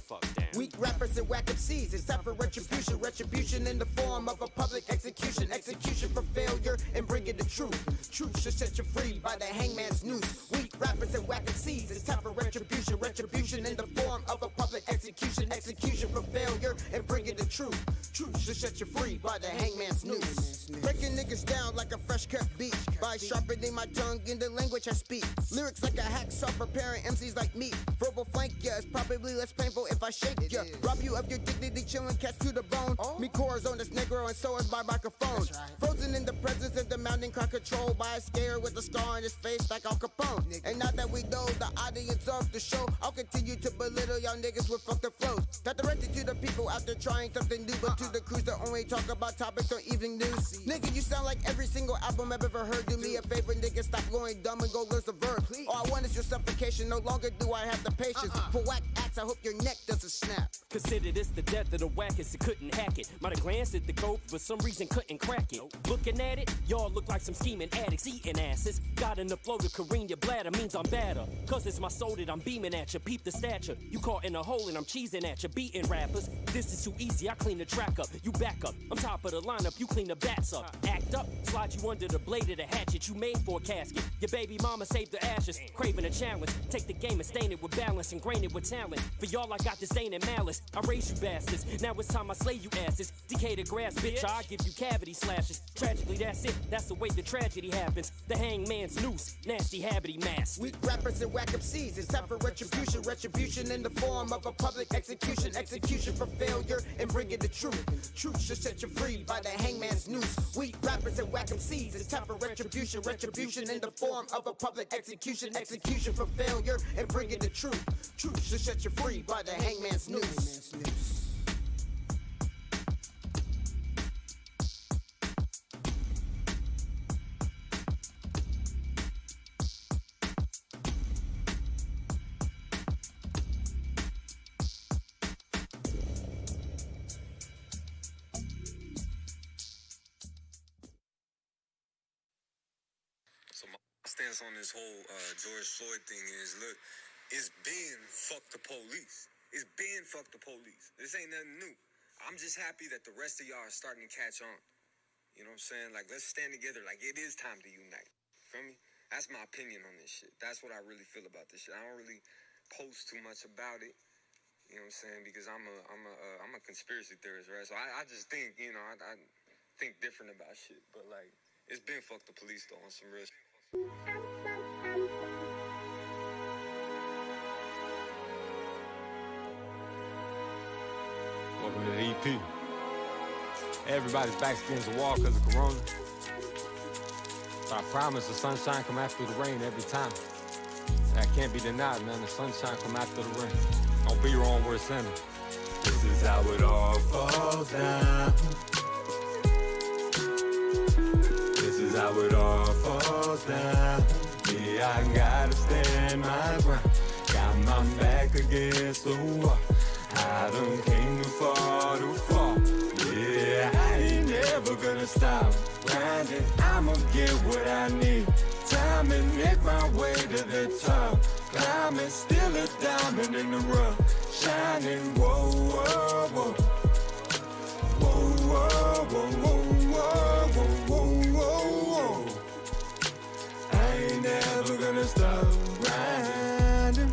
fuck down. Weak rappers and whack MCs, it's time for retribution. Retribution in the form of a public execution. Execution for failure and bringing the truth. Truth should set you free by the hangman's noose. Weak rappers and whack MCs, it's time for retribution. Retribution in the form of a public execution. Execution for failure and bringing the truth. Truth should set you free by the hangman's noose. Breaking niggas down like a fresh cut beat by sharpening my tongue in the language I speak. Lyrics like a hacksaw preparing MCs like me. Verbal flank ya is probably less painful if I shake ya. Rob you of your dignity, chillin' cats to the bone. Me cores on this negro and so is my microphone. Frozen in the presence of the mountain crowd, controlled by a scare with a scar on his face like Al Capone. And now that we know the audience of the show, I'll continue to belittle y'all niggas with fucked up flows. Not directed to the people out there trying something new, but to the crews that only talk about topics on evening news. Nigga, you sound like every single album I've ever heard. Do me a favor, nigga, stop going dumb and go learn some verb. All I want is your suffocation, no longer do I have the patience. For whack acts, I hope your neck doesn't snap. Consider this the death of the wackest, it couldn't hack it. Might have glanced at the code, for some reason couldn't crack it. Looking at it, y'all look like some scheming addicts eating asses. Got enough flow to careen your bladder, means I'm better. Cause it's my soul that I'm beaming at you. Peep the stature, you caught in a hole and I'm cheesing at you. Beating rappers, this is too easy, I clean the track up. You back up, I'm top of the lineup, you clean the bats up. Act up, slide you under the blade of the hatchet. You made for a casket, your baby mama saved the ashes. Craving a challenge, take the game and stain it with balance and grain it with talent. For y'all I got this ain't in malice, I raise you bastards. Now it's time I slay you asses. Decay the grass, bitch, I give you cavity slashes. Tragically that's it, that's the way the tragedy happens. The hangman's noose, nasty habity mask. Weak rappers and whack MCs, it's time for retribution. Retribution in the form of a public execution. Execution for failure and bringing the truth. Truth should set you free by the hangman's noose. Weak rappers and whack MCs, it's time for retribution. Retribution in the form of a public execution. Execution for failure and bringing the truth. Truth should set you free by the hangman's noose. So my stance on this whole George Floyd thing is, look, it's been fuck the police. It's been fuck the police. This ain't nothing new. I'm just happy that the rest of y'all are starting to catch on. You know what I'm saying? Like, let's stand together. Like, it is time to unite. Feel me? That's my opinion on this shit. That's what I really feel about this shit. I don't really post too much about it. You know what I'm saying? Because I'm a conspiracy theorist, right? So I just think, you know, I think different about shit. But, like, it's been fuck the police, though, on some real shit. Welcome to the EP. Everybody's backs against the wall because of Corona. But I promise the sunshine come after the rain every time. That can't be denied, man. The sunshine come after the rain. Don't be wrong where it's in it. This is how it all falls down. This is how it all falls down. Yeah, I gotta stand my ground. Got my back against the wall. I done came too far to fall. Yeah, I ain't never gonna stop grinding. I'ma get what I need. Time and make my way to the top. Climbing, still a diamond in the rough. Shining, whoa, whoa, whoa. Whoa, whoa, whoa, whoa, whoa, whoa, whoa, whoa. I ain't never gonna stop grinding.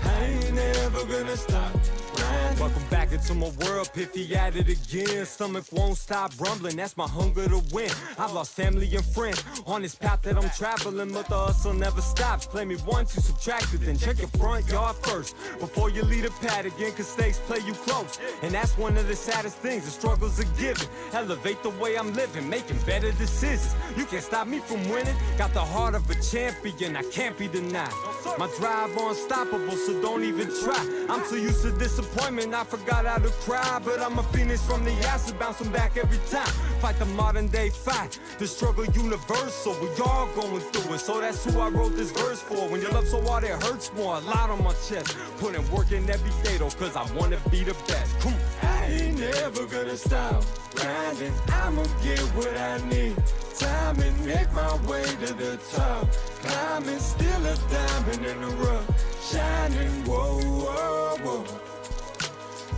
I ain't never gonna stop grinding. Welcome back into my world, Piffy at it again. Stomach won't stop rumbling, that's my hunger to win. I've lost family and friends on this path that I'm traveling, but the hustle never stops. Play me once, you subtract it, then check your front yard first before you leave the pad again, cause stakes play you close. And that's one of the saddest things, the struggles are given. Elevate the way I'm living, making better decisions. You can't stop me from winning. Got the heart of a champion, I can't be denied. My drive unstoppable, so don't even try. I'm so used to disappointment, I forgot how to cry. But I'm a phoenix from the ashes, bouncing back every time. Fight the modern day fight, the struggle universal. We all going through it, so that's who I wrote this verse for. When you love so hard it hurts more, a lot on my chest. Putting work in every day though, cause I wanna be the best. Come on. I ain't never gonna stop grinding. I'ma get what I need. Time and make my way to the top. Climbing, still a diamond in the rough. Shine shining. Whoa, whoa, whoa.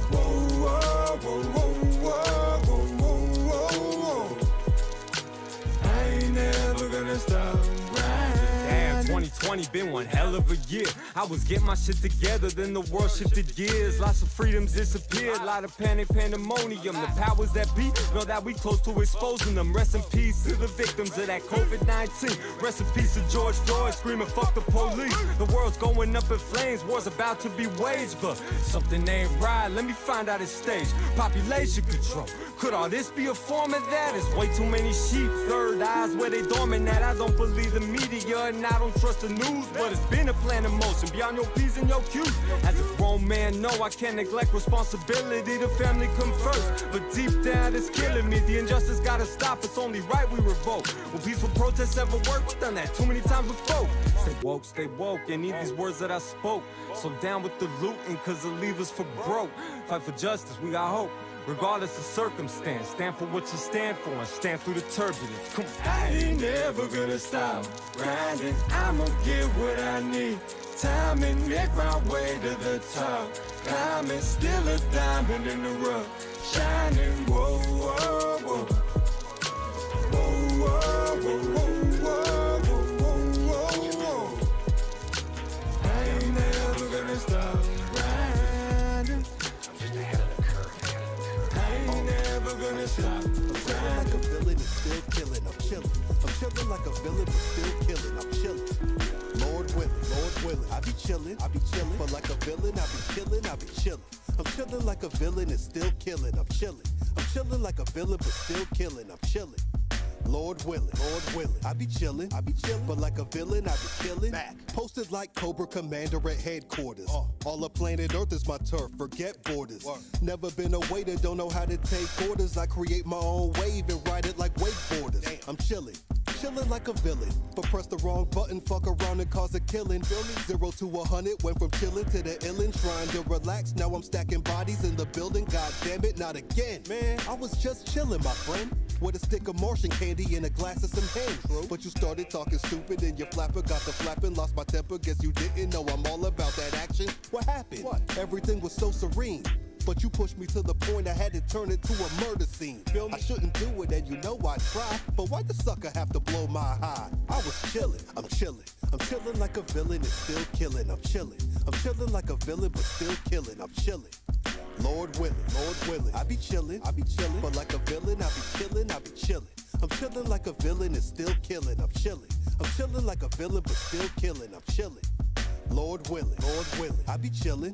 Whoa, whoa, whoa, whoa, whoa, whoa, whoa, whoa. I ain't never gonna stop grinding. Damn, 2020 been one hell of a year. I was getting my shit together, then the world shifted gears. Lots of freedoms disappeared, lot of panic, pandemonium. The powers that be know that we close to exposing them. Rest in peace to the victims of that COVID-19. Rest in peace to George Floyd screaming, fuck the police. The world's going up in flames, war's about to be waged. But something ain't right, let me find out its stage. Population control, could all this be a form of that? It's way too many sheep, third eyes where they dormant at. I don't believe the media and I don't trust the news, but it's been a plan in motion beyond your P's and your Q's. As a grown man, no, I can't neglect responsibility. The family come first, but deep down it's killing me. The injustice gotta stop, it's only right we revolt. Will peaceful protests ever work? We've done that too many times before. Stay woke, and need these words that I spoke. So down with the looting, cause it leave us for broke. Fight for justice, we got hope. Regardless of circumstance, stand for what you stand for and stand through the turbulence. Come on. I ain't never gonna stop grinding. I'ma get what I need. Time and make my way to the top. Climbing, still a diamond in the rough. Shining, whoa, whoa, whoa. Whoa, whoa, whoa, whoa, whoa, whoa, whoa, whoa. I ain't never gonna stop grinding. Gonna stop. I'm chillin' like a villain and still killing. I'm chillin' like a villain but still killing. I'm chillin'. Lord willing, I be chillin'. But like a villain, I be chillin'. I'm chillin' like a villain and still killing. I'm chillin' like a villain but still killing. I'm chillin'. Lord willing, I be chillin', but like a villain, I be killin'. Back. Posted like Cobra Commander at headquarters. All of planet Earth is my turf, forget borders. Never been a waiter, don't know how to take orders. I create my own wave and ride it like wakeboarders. Damn. I'm chillin' like a villain, but press the wrong button, fuck around and cause a killing. Feel me? 0 to 100, went from chillin' to the illin', trying to relax. Now I'm stacking bodies in the building. God damn it, not again, man. I was just chillin', my friend, with a stick of Martian candy and a glass of some hen. But you started talking stupid and your flapper got the flapping. Lost my temper, guess you didn't know I'm all about that action. What happened? Everything was so serene, but you pushed me to the point I had to turn it to a murder scene. Feel me? I shouldn't do it and you know I try, but why the sucker have to blow my high? I was chillin', I'm chillin' like a villain and still killin'. I'm chillin' like a villain but still killin'. I'm chillin'. Lord willing, I be chillin', but like a villain, I be chillin'. I'm chillin' like a villain and still killin'. I'm chillin' like a villain but still killin'. I'm chillin'. Lord willing, I be chillin',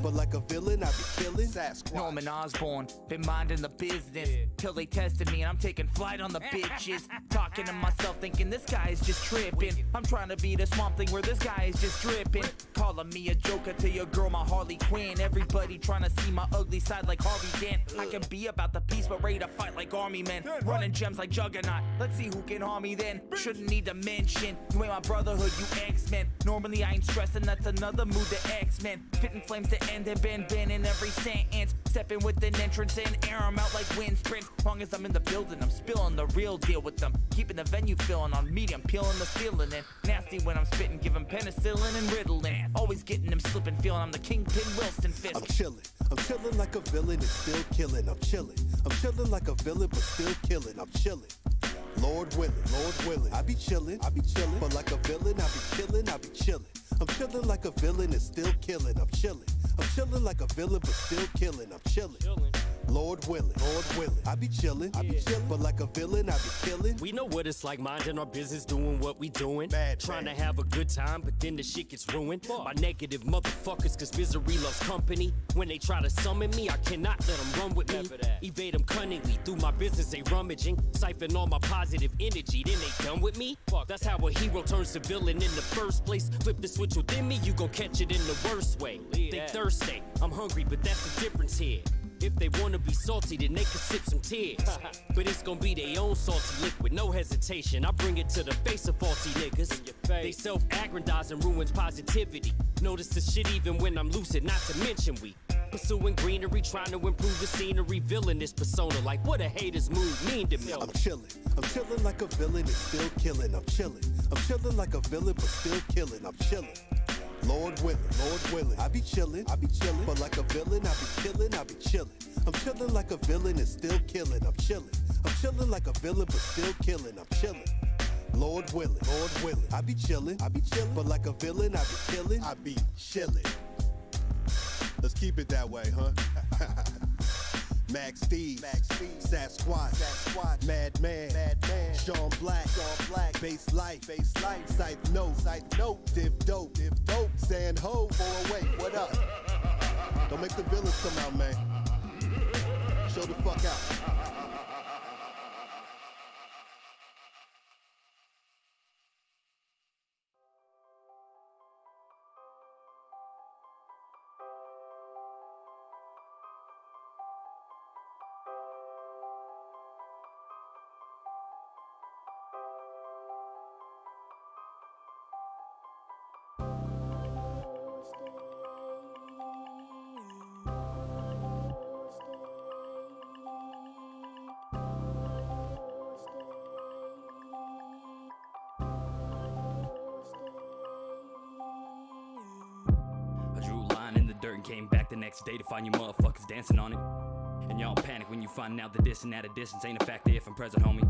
but like a villain, I be killin'. Norman Osborn, been minding the business till they tested me and I'm taking flight on the bitches. Talking to myself thinking this guy is just tripping. I'm trying to be the Swamp Thing where this guy is just dripping. Calling me a joker to your girl, my Harley Quinn. Everybody trying to see my ugly side like Harvey Dent. I can be about the peace but ready to fight like army men. Running gems like Juggernaut, let's see who can harm me then. Shouldn't need to mention, you ain't my brotherhood, you X-Men. Normally I ain't stressing, that's another move to X-Men. Spitting flames to end and bend in every sentence. Stepping with an entrance and air 'em out like wind sprints. Long as I'm in the building, I'm spilling the real deal with them. Keeping the venue filling on medium, peeling the ceiling and nasty when I'm spitting, giving penicillin and Ritalin. Always getting them slipping, feeling I'm the Kingpin Wilson Fisk. I'm chillin' like a villain and still killin'. I'm chillin' like a villain but still killin'. I'm chillin'. Lord willing, I be chillin', but like a villain, I be chillin'. I'm chillin' like a villain and still killin'. I'm chillin' like a villain but still killin'. I'm chillin'. Lord willing, I be chillin', but like a villain, I be killin'. We know what it's like minding our business, doing what we doing. Trying to have a good time, but then the shit gets ruined by negative motherfuckers, cause misery loves company. When they try to summon me, I cannot let them run with me. Evade them cunningly, through my business they rummaging. Siphon all my positive energy, then they done with me. That's how a hero turns to villain in the first place. Flip the switch within me, you gon' catch it in the worst way. They thirsty, I'm hungry, but that's the difference here. If they wanna be salty, then they can sip some tears. But it's gonna be their own salty liquid, no hesitation. I bring it to the face of faulty niggas. They self-aggrandize and ruins positivity. Notice the shit even when I'm lucid, not to mention we pursuing greenery, trying to improve the scenery. Villainous persona, like what a hater's mood mean to me. I'm chillin' like a villain and still killin'. I'm chillin' like a villain but still killin'. I'm chillin'. Lord willing, I be chillin', but like a villain, I be chillin'. I'm chillin' like a villain and still killin'. I'm chillin' like a villain but still killin'. I'm chillin'. Lord willing, I be chillin', but like a villain, I be chillin'. Let's keep it that way, huh? MXD, Sasquatch, Madman, Sean Black, Bass Life, Scythe Note, Diff Dope, Stand Ho, 408, what up? Don't make the villains come out, man. Show the fuck out. I drew a line in the dirt and came back the next day to find you motherfuckers dancing on it. And y'all panic when you find out the this and at a distance ain't a factor if I'm present, homie.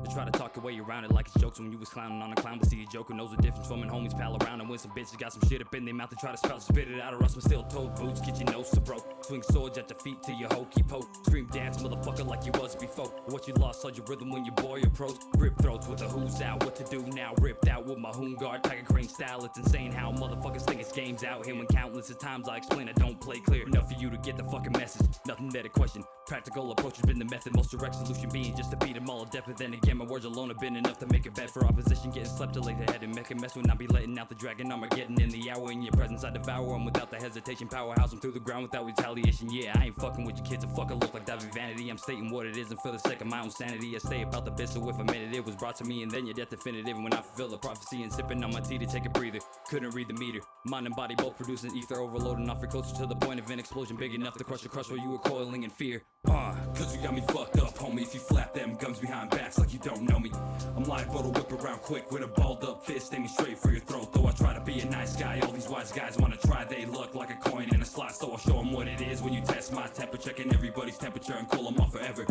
They try to talk your way around it like it's jokes when you was clowning on a clown, but see a joke who knows the difference from when homies pal around and when some bitches got some shit up in their mouth. They try to spout, spit it out of us, but still told boots, get your nose to broke. Swing swords at your feet till your hoe keep hope. Scream dance, motherfucker, like you was before. What you lost, saw your rhythm when your boy approached. Rip throats with the who's out, what to do now? Ripped out with my hoon guard, Tiger Crane style. It's insane how motherfuckers think it's games out here when countless of times I explain I don't play clear enough for you to get the fucking message. Nothing but a question. Practical approach has been the method. Most direct solution being just to beat them all to death. But then again, my words alone have been enough to make it bad for opposition. Getting slept to lay the head and make a mess when I be letting out the dragon. Armageddon in the hour in your presence. I devour them without the hesitation. Powerhouse them through the ground without retaliation. Yeah, I ain't fucking with your kids. I fucking look like that vanity. I'm stating what it is, and for the sake of my own sanity, I stay about the bit. So if a minute it was brought to me, and then your death definitive. And when I fulfill the prophecy and sipping on my tea to take a breather, couldn't read the meter. Mind and body both producing ether, overloading off your closer to the point of an explosion big enough to crush while you were coiling in fear. Cause you got me fucked up, homie. If you flap them guns behind backs like you don't know me, I'm liable to whip around quick with a balled up fist aiming straight for your throat. Though I try to be a nice guy, all these wise guys wanna try they luck like a coin in a slot. So I'll show them what it is when you test my temper, checking everybody's temperature and cool them off forever.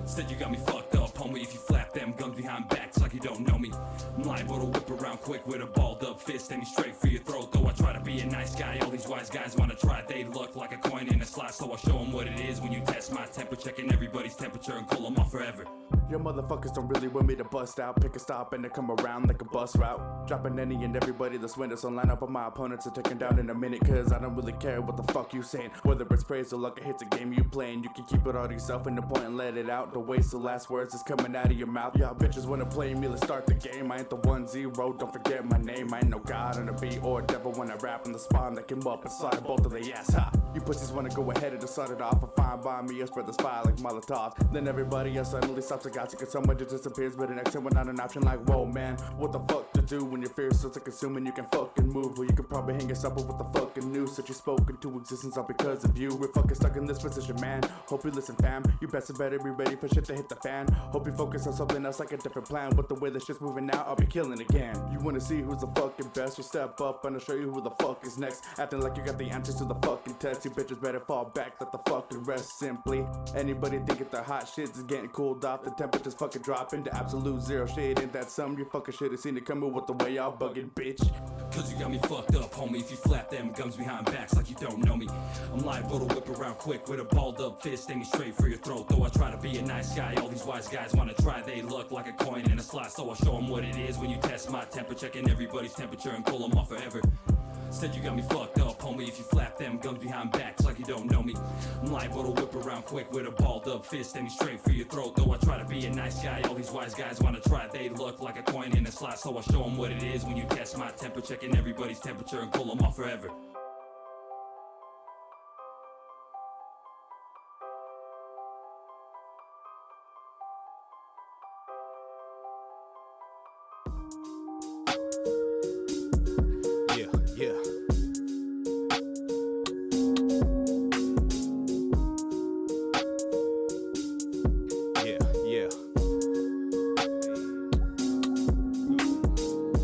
Said you got me fucked up, homie. If you flap them guns behind backs like you don't know me, I'm liable to whip around quick with a balled up fist aiming straight for your throat. Though I try to be a nice guy, all these wise guys wanna try they luck like a coin in a slot. So I'll show them what it is when you test my temper, checking everybody's temperature and cool them off forever. Your motherfuckers don't really want me to bust out. Pick a stop and to come around like a bus route. Dropping any and everybody that's winning. So line up on my opponents and take them down in a minute. Cause I don't really care what the fuck you saying. Whether it's praise or luck, it hits a game you playing. You can keep it all to yourself and the point and let it out. The waste the last words is coming out of your mouth. Y'all bitches wanna play me, let's start the game. I ain't the 1-0, don't forget my name. I ain't no god on the beat or devil when I rap on the spawn that came up and slide both of the ass. Ha! You pussies wanna go ahead and start it off. A fine by me, I spread the fire like Molotov. Then everybody else suddenly stops and got you. Cause someone just disappears, but the next time we're not an option. Like, whoa man, what the fuck to do when your fear starts to consume and you can fucking move? Well, you can probably hang yourself up with the fucking news that you spoke into existence all because of you. We're fucking stuck in this position, man. Hope you listen, fam. You best better be ready for shit to hit the fan. Hope you focus on something else like a different plan. With the way the shit's moving now, I'll be killing again. You wanna see who's the fucking best? Well, step up and I'll show you who the fuck is next. Acting like you got the answers to the fucking test. You bitches better fall back, let the fucking rest. Simply, anybody thinking the hot shit is getting cooled off, the temperature's fucking dropping to absolute zero shade. Ain't that some you fucking shit have seen it coming with the way y'all bugging, bitch? Cause you got me fucked up, homie. If you flap them guns behind backs like you don't know me, I'm liable to whip around quick with a balled up fist aiming straight for your throat. Though I try to be a nice guy, all these wise guys wanna try they luck like a coin in a slot. So I'll show them what it is when you test my temper, checking everybody's temperature and cool them off forever. Said you got me fucked up, homie. If you flap them guns behind backs like you don't know me, I'm liable to whip around quick with a balled up fist aiming straight for your throat. Though I try to be a nice guy, all these wise guys wanna try they luck like a coin in a slot. So I'll show them what it is when you test my temper, checking everybody's temperature and cool them off forever. Yeah.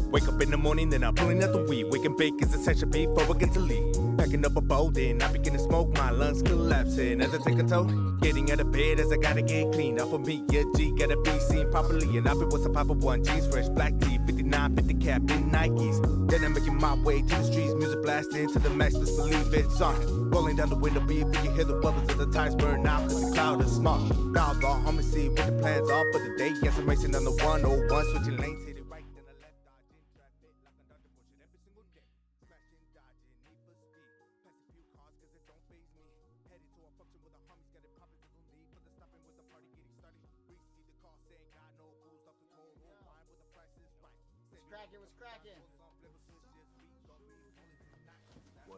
Wake up in the morning, then I'm pulling out the weed. Wake and bake is essential before I get to leave. Packing up a bowl, then I begin to smoke. My lungs collapsing as I take a toll. Getting out of bed as I gotta get clean. Off of me, yeah, G, gotta be seen properly. And I've been with some 501 jeans, fresh black tee, 59, 50 cap, in Nikes. Then I'm making my way to the streets, music blasting to the max, let's believe it's on. Rolling down the window, be if you can hear the bubbles of the tires burn out, cause the cloud is small. Now the homie see what the plans are for the day. Yes, I'm racing on the 101, switching lanes, hit it right, then I left, dodging traffic like a Dodger motion every single day. Smashing, dodging, need for speed. Pass a few cars cause it don't faze me. Headed to a function with the homies, got it poppin', there's no need for the stopping with the party getting started. Reese see the car saying got no rules off the toll, roll wine with the prices right. What's cracking?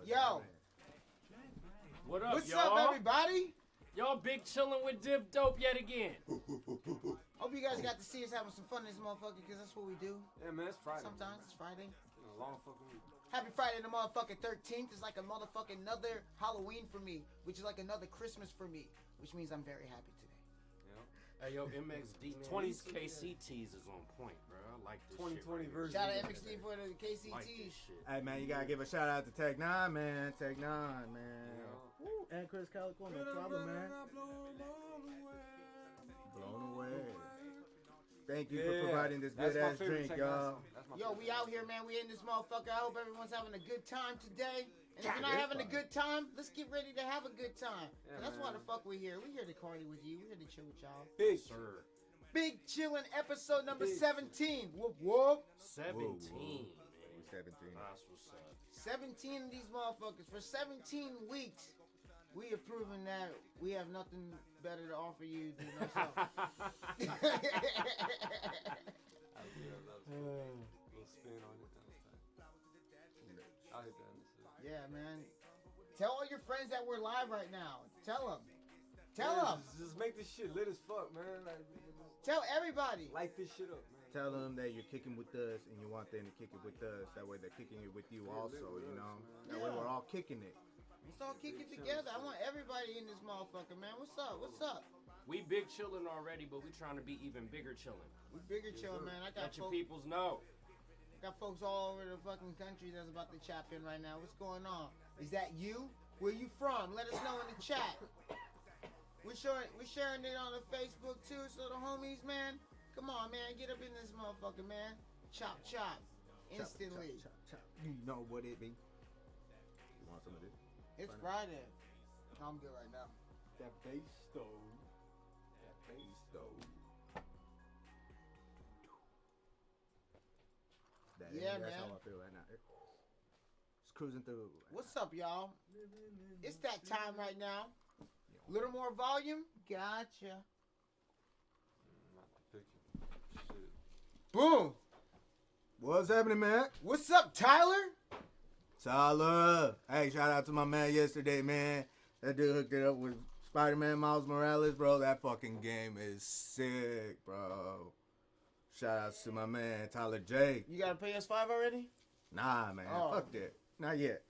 Yo, What up, what's y'all? up, everybody? Y'all big chillin' with Diff Dope yet again. Hope you guys got to see us having some fun in this motherfucker, because that's what we do. Yeah, man, it's Friday. Sometimes it's Friday. It's been a long fucking week. Happy Friday the motherfucking 13th. It's like a motherfucking another Halloween for me, which is like another Christmas for me, which means I'm very happy today. Hey, yo, MXD 20's KCTs is on point, bro. I like this 2020 shit. version. Shout out MXD for the KCT. Like this shit. Hey man, you gotta give a shout out to Tech 9, man. Tech 9, man. Woo. And Chris California, no problem, man. Blown away. Thank you for providing this good ass drink, y'all. Yo, we out here, man. We in this motherfucker. I hope everyone's having a good time today. And if you're not having a good time, let's get ready to have a good time. Yeah, that's man. why the fuck we're here. We're here to party with you. We're here to chill with y'all. Big. Sir. Big Chillin' episode number 17. Whoop whoop. 17, man. 17. That's what's up. 17 of these motherfuckers. For 17 weeks, we have proven that we have nothing better to offer you than ourselves. Little spin on it. I'll hit that in a second. Yeah, man. Tell all your friends that we're live right now. Tell them. Tell them. Just make this shit lit as fuck, man. Like, Tell everybody. light this shit up, man. Tell them that you're kicking with us and you want them to kick it with us. That way they're kicking it with you also, you know. That way we're all kicking it. Let's all kick it together. I want everybody in this motherfucker, man. What's up? What's up? We big chillin' already, but we trying to be even bigger chillin'. We bigger chillin', man. I got Let your folks, peoples know. got folks all over the fucking country that's about to chap in right now. What's going on? Is that you? Where you from? Let us know in the chat. We're sharing it on the Facebook too, so the homies, man, come on, man, get up in this motherfucker, man. Chop, chop, instantly. Chop, chop, chop. You know what it be. You want some of this? It's Friday. I'm good right now. That bass stove. That bass stove. That's man. how I feel right now. Just cruising through. What's up, y'all? It's that time right now. Little more volume. Gotcha. Not the picture. Shit. Boom. What's happening, man? What's up, Tyler? Tyler. Hey, shout out to my man yesterday, man. That dude hooked it up with Spider-Man Miles Morales, bro. That fucking game is sick, bro. Shout outs to my man, Tyler J. You got a PS5 already? Nah, man. Oh. Fuck that. Not yet.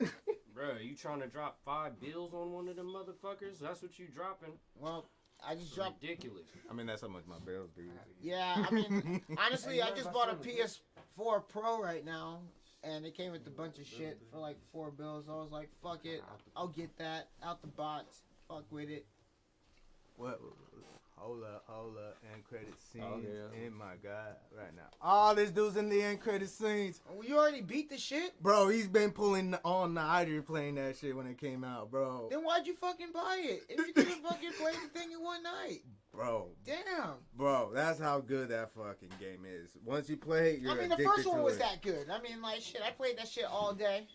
Bruh, you trying to drop 5 bills on one of them motherfuckers? That's what you dropping. Well, I just dropped. Ridiculous. I mean, that's how much my bills do. Yeah, I mean, honestly, I just bought a PS4 Pro right now, and it came with a bunch of shit for like $4 bills. I was like, fuck it, I'll get that out the box. Fuck with it. What? Hold up. End credit scenes. Oh, yeah. In my God, right now. All this dude's in the end credit scenes. Oh, you already beat the shit? Bro, he's been pulling on the idea playing that shit when it came out, bro. Then why'd you fucking buy it? If you could have fucking played the thing in one night. Bro. Damn. Bro, that's how good that fucking game is. Once you play it, you're I mean, the addicted first one to was it. that good. I mean, like, shit, I played that shit all day.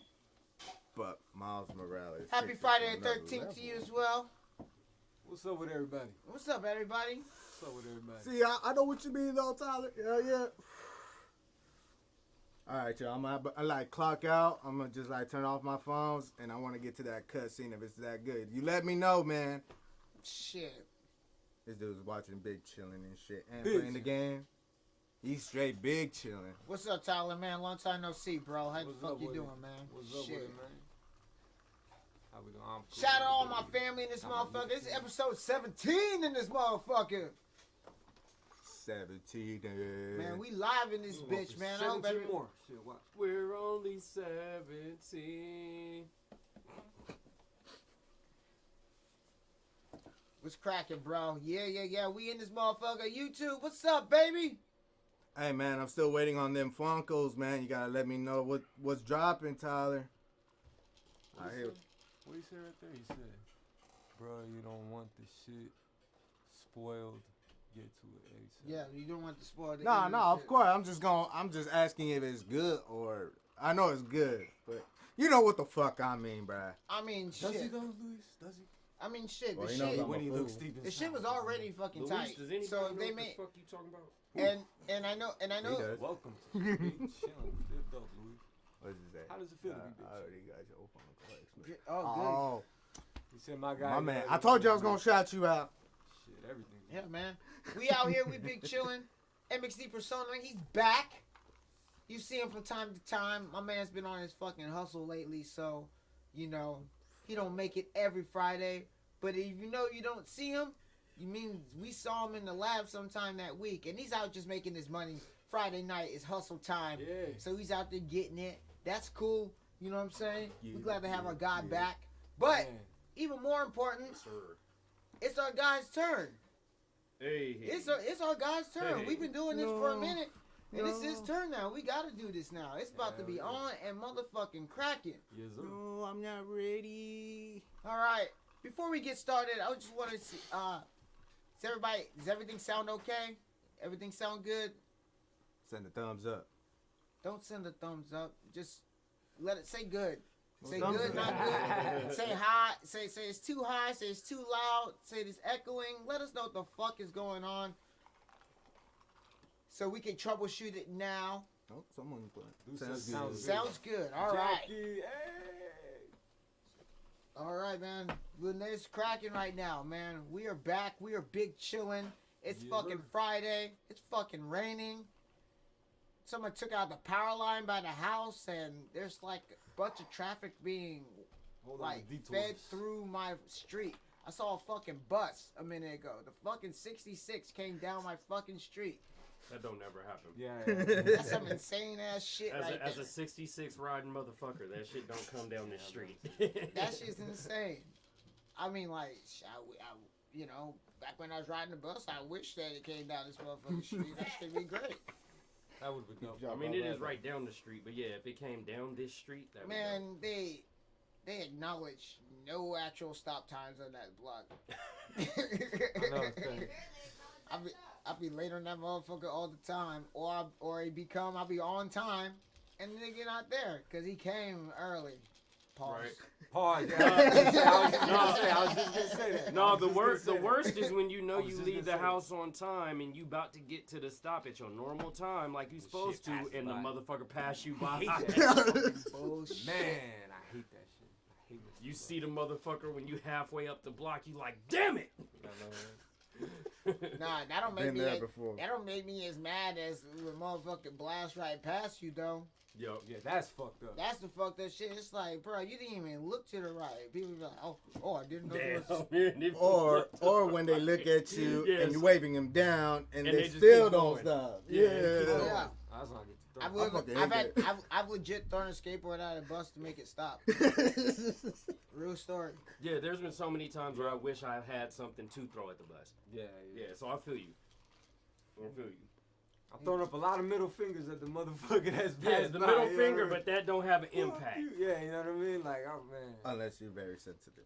But Miles Morales. Happy takes it Friday to the another 13th level. to you as well. What's up with everybody? What's up, everybody? What's up with everybody? See, I know what you mean, though, Tyler. Yeah. All right, y'all. I like clock out. I'm gonna just like turn off my phones, and I want to get to that cutscene if it's that good. You let me know, man. Shit. This dude's watching Big Chillin' and shit, and Big playing the game. He's straight Big Chillin'. What's up, Tyler, man? Long time no see, bro. How the What's fuck up you with doing, it? man? What's up Shit. with it, man? How we doing? I'm cool. Shout out to all my family in this motherfucker. This is episode 17 in this motherfucker. 17. Man, we live in this bitch, man. I hope 17 more. Shit, watch. We're only 17. What's cracking, bro? Yeah. We in this motherfucker. YouTube, what's up, baby? Hey, man, I'm still waiting on them Funkos, man. You gotta let me know what's dropping, Tyler. What he said right there? He said, bro, you don't want the shit spoiled. Get to it ASAP. Yeah, you don't want to spoil the No, internet of shit. course. I'm just asking if it's good or I know it's good, but you know what the fuck I mean, bruh. I mean, Does he shit. though, Luis? Does he? I mean, shit. Well, The he knows shit. I'm a When he fool. looks deep The shit was already fucking Luis, tight. does anybody So know if they what made the fuck you talking about? and I know He does. Welcome to Big Chillin with Diff Dope, Luis. What is that? How does it feel to be Big I Chillin? already got your phone collection. oh He said my guy. My man. I told you I was gonna shout you out. Shit, everything. good. Yeah, man. We out here. We big chillin'. MXD Persona. He's back. You see him from time to time. My man's been on his fucking hustle lately, so you know he don't make it every Friday. But if you know you don't see him, you mean we saw him in the lab sometime that week, and he's out just making his money. Friday night is hustle time, Yeah. so he's out there getting it. That's cool. You know what I'm saying? Yeah, We're glad to have yeah, our guy yeah. back. But Man. even more important, Sir. it's our guy's turn. Hey. It's our guy's turn. Hey. We've been doing this for a No. minute, and it's his No. turn now. We got to do this now. It's about to be Hell yeah. on and motherfucking cracking. Yes, sir. No, I'm not ready. All right. Before we get started, I just want to see. Does everything sound okay? Everything sound good? Send a thumbs up. Don't send a thumbs up. Just let it say good. Say thumbs good, up. not good. Say high. Say it's too high. Say it's too loud. Say it's echoing. Let us know what the fuck is going on, so we can troubleshoot it now. Oh, someone put Dude sounds says good. sounds Sounds good. All right. Jackie, hey. All right, man. Well, it's cracking right now, man. We are back. We are big chilling. It's Yes, fucking sir. Friday. It's fucking raining. Someone took out the power line by the house, and there's like a bunch of traffic being Hold on, like detours. fed through my street. I saw a fucking bus a minute ago. The fucking 66 came down my fucking street. That don't never happen. Yeah. That's some insane ass shit right As there. a 66 riding motherfucker, that shit don't come down the street. That shit's insane. I mean, like, you know, back when I was riding the bus, I wish that it came down this motherfucking street. That should be great. That would be dope. I mean, it is right down the street, but yeah, if it came down this street, that would Man, they acknowledge no actual stop times on that block. I know it's crazy. I be late on that motherfucker all the time, or I'll be on time, and the nigga not there because he came early. Pause. Right. Pause. Yeah, I was just gonna say that. No, I was the just gonna worst say that. is when you know I was you just leave gonna the say house on time and you about to get to the stop at your normal time like you supposed to, passes and the by. motherfucker pass you by. Bullshit. Man, I hate that shit. I hate that You shit. see the motherfucker when you halfway up the block, you like, damn it! I know, man. Nah, that don't make Been me. there before. That don't make me as mad as when motherfucking blast right past you though. Yo, Yeah, that's fucked up. That's the fucked up shit. It's like, bro, you didn't even look to the right. People be like, oh, I didn't know there damn. was. Or when they look at you Yes. and you're waving them down and, And they they just still keep don't going. stop. Yeah, Yeah. keep going. Yeah. That's not good. I've legit thrown a skateboard out of the bus to make it stop. Real story. Yeah, there's been so many times where I wish I had something to throw at the bus. Yeah. Yeah, so I feel you. I feel you. I'm throwing up a lot of middle fingers at the motherfucker that's Yeah, passed the by, middle you know finger, what I but that don't have an mean? impact. Yeah, you know what I mean? Like, oh man. Unless you're very sensitive.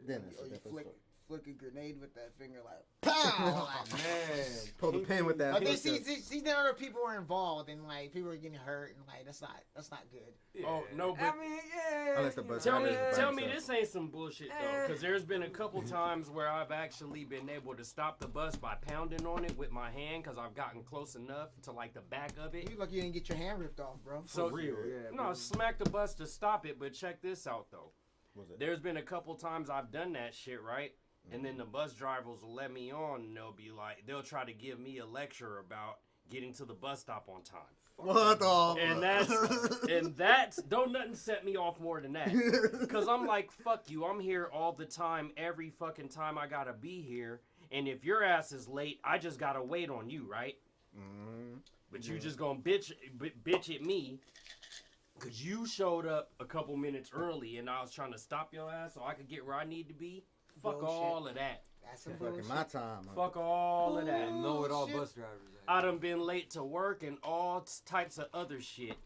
Then it's Or a you different story. flick a grenade with that finger like, pow! Like, Man. Pull the pin with that. But they finger. see that other people were involved and like people were getting hurt and like that's not good. Yeah. Oh, no, but- I mean, yeah. Unless the bus Tell me, driver is by tell me himself. this ain't some bullshit though, because there's been a couple times where I've actually been able to stop the bus by pounding on it with my hand, because I've gotten close enough to like the back of it. You look, you didn't get your hand ripped off, bro. So real, yeah, no, bro. smack the bus to stop it, but check this out though. What's that? There's been a couple times I've done that shit, right? And then the bus drivers will let me on, and they'll try to give me a lecture about getting to the bus stop on time. What the? And that's don't nothing set me off more than that. Cause I'm like, fuck you, I'm here all the time, every fucking time I gotta be here, And if your ass is late, I just gotta wait on you, right? But you just gonna bitch at me because you showed up a couple minutes early and I was trying to stop your ass so I could get where I need to be. Fuck Bullshit. all of that. That's some Fucking bullshit. my time. Huh? Fuck all of that. Know it all bus drivers. I done been late to work and all types of other shit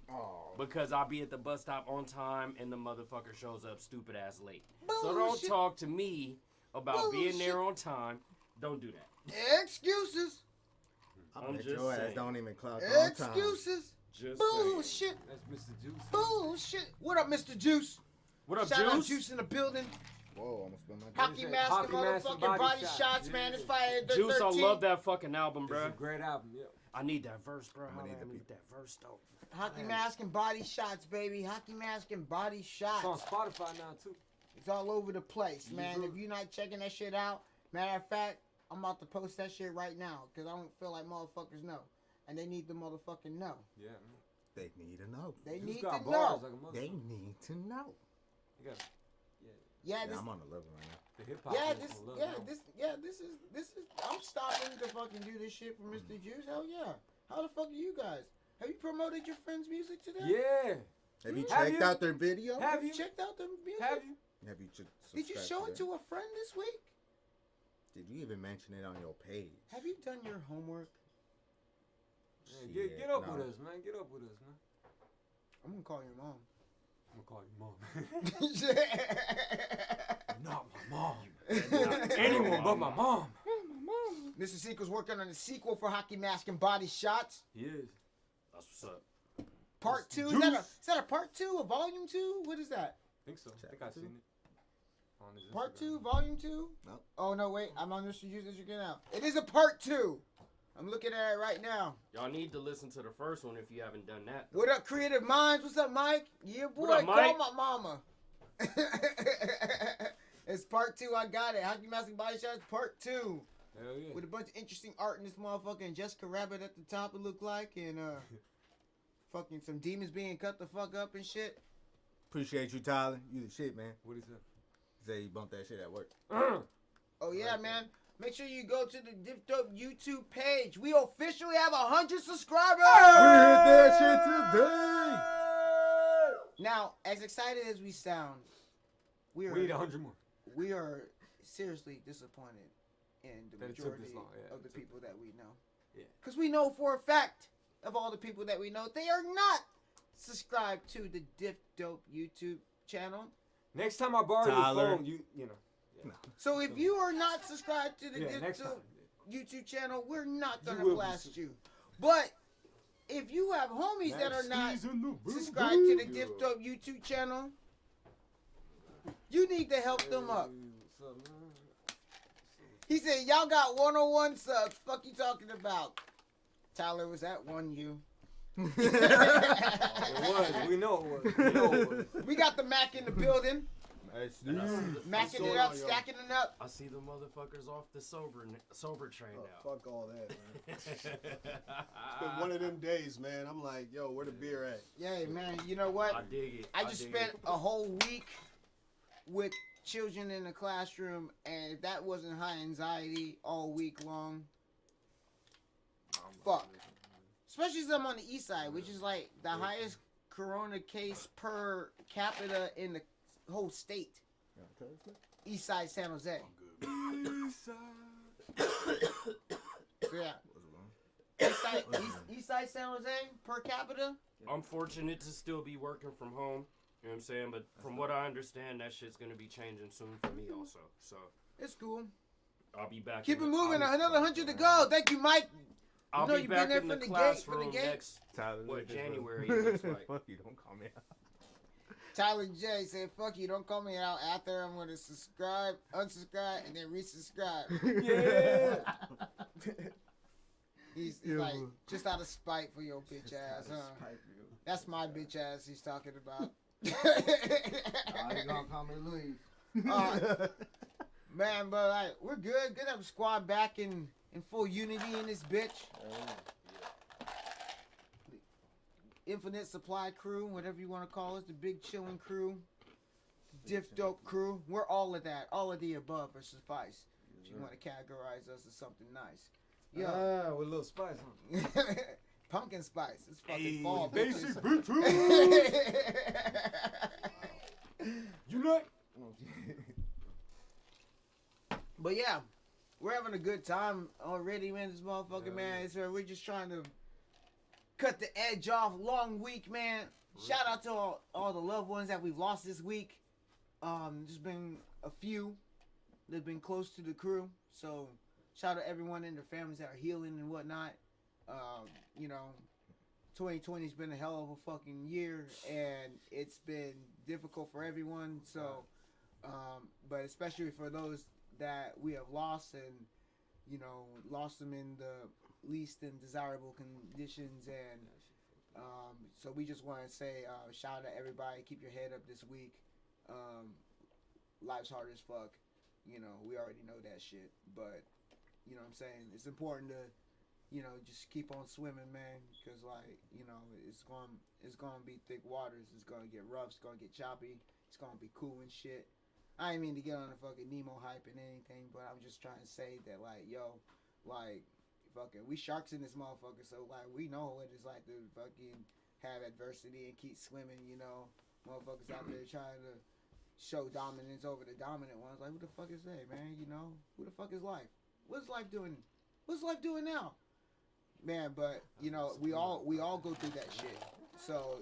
because I'll be at the bus stop on time and the motherfucker shows up stupid ass late. So don't Bullshit. talk to me about being there Bullshit. on time. Don't do that. Excuses. I'm Bet just your ass saying. don't even clock on time. Excuses. Just Bullshit. saying. That's Mr. Juice. Bullshit. What up, Mr. Juice? What up, Shout out Juice? Juice in the building. Whoa, almost spilled my Hockey drink. mask and Hockey mask and motherfucking body body shots. shots, man. Yeah. It's Friday the Juice, I 13th. love that fucking album, It's bro. a great album, yeah. I need that verse, bro. I'ma need I the need that verse, though. Hockey mask and body shots, baby. Hockey mask and body shots. It's on Spotify now, too. It's all over the place, man. If you're not checking that shit out, matter of fact, I'm about to post that shit right now because I don't feel like motherfuckers know. And they need to motherfucking know. Yeah, man. They need to know. They Juice need got to bars know. like a motherfucker. They need to know. You got Yeah, Yeah, this, I'm on the level right now. the hip hop. yeah, is this, on level yeah, now. this is. I'm stopping to fucking do this shit for Mr. Juice. Hell yeah. How the fuck are you guys? Have you promoted your friend's music today? Yeah. Have you Have checked you? out their video? Have you? Checked out the music? Have you? Have you Did you show it to a friend this week? Did you even mention it on your page? Have you done your homework? Man, Shit, get up no. with us, man. Get up with us, man. I'm gonna call your mom. I'm gonna call your mom. Not my mom. Not anyone but my mom. Mr. Sequel's working on a sequel for Hockey Mask and Body Shots. He is. That's what's up. Part 2? Juice. Is that a part 2? A volume 2? What is that? I think so. I think I've seen it. On his Part Instagram. 2? Volume 2? No. Oh, no, wait. I'm on Mr. Juice now. It is a part 2. I'm looking at it right now. Y'all need to listen to the first one if you haven't done that. What up, Creative Minds? What's up, Mike? Yeah, boy. What up, Mike? Call my mama. It's part 2. I got it. Hockey Mask and Body Shots part 2. Hell yeah. With a bunch of interesting art in this motherfucker and Jessica Rabbit at the top, it looked like, and fucking some demons being cut the fuck up and shit. Appreciate you, Tyler. You the shit, man. What is that? Say you bumped that shit at work. Oh yeah, man. Make sure you go to the Diff Dope YouTube page. We officially have 100 subscribers. We hit that shit today. Now, as excited as we sound, we We need 100 more. we are seriously disappointed in the That it took majority this long, yeah, of the it took- people that we know. Yeah. Because we know for a fact of all the people that we know, they are not subscribed to the Diff Dope YouTube channel. Next time I borrow Tyler. your phone, you know. Yeah. So if you are not subscribed to the Yeah, Diff next Dope time. YouTube channel, we're not You gonna will be blast soon. you. But if you have homies that are not Maxie's in the building. subscribed to the Diff Dope YouTube channel, you need to help them up. What's up, man? He said, y'all got 101 subs. Fuck you talking about? Tyler, was that one you? It was. We know it was. We know it was. We got the Mac in the building. Nice. Macking it up, stacking it up. I see the motherfuckers off the sober train now. Fuck all that, man. It's been one of them days, man. I'm like, yo, where the beer at? Yeah, man. You know what? I dig it. I just dig spent it. a whole week with children in the classroom, and if that wasn't high anxiety all week long, fuck. Especially since I'm on the east side, which is like the highest corona case per capita in the whole state. East side San Jose. So yeah. East side San Jose per capita. I'm fortunate to still be working from home. You know what I'm saying? But from what I understand, that shit's gonna be changing soon for me also. So It's cool. I'll be back. Keep in it the- moving. I'll be- Another 100 to go. Thank you, Mike. I'll know be you've back been there in the from the classroom gate. next Tyler, what this January. one. It looks like. Fuck you, don't call me out. Tyler J said, fuck you, don't call me out. After I'm going to subscribe, unsubscribe, and then resubscribe. Yeah. He's like, just out of spite for your bitch ass, huh? That's my bitch ass he's talking about. You gonna call me Louis? Man, but like, we're good. Good to have a squad back in full unity in this bitch. Infinite Supply Crew, whatever you want to call us, the Big Chillin crew, Diff Dope crew. We're all of that. All of the above or suffice. If you want to categorize us as something nice. Yo. With a little spice, huh? Pumpkin spice. It's fucking fall. Basic bitch. You know? But yeah, we're having a good time already, man. This motherfucker, man. So we're just trying to cut the edge off. Long week, man. Shout out to all the loved ones that we've lost this week. There's been a few that have been close to the crew. So shout out to everyone and their families that are healing and whatnot. 2020's been a hell of a fucking year, and it's been difficult for everyone. So, but especially for those that we have lost, and lost them in the least undesirable conditions, and so we just want to say shout out to everybody. Keep your head up this week. Life's hard as fuck. We already know that shit, but you know what I'm saying, it's important to just keep on swimming, man, because it's gonna be thick waters. It's gonna get rough. It's gonna get choppy. It's gonna be cool and shit. I didn't mean to get on the fucking Nemo hype and anything, but I'm just trying to say that, fucking, we sharks in this motherfucker, so, we know what it's like to fucking have adversity and keep swimming, Motherfuckers out there trying to show dominance over the dominant ones. Like, who the fuck is they, man? Who the fuck is life? What's life doing? What's life doing now? Man, but, we all go through that shit. So,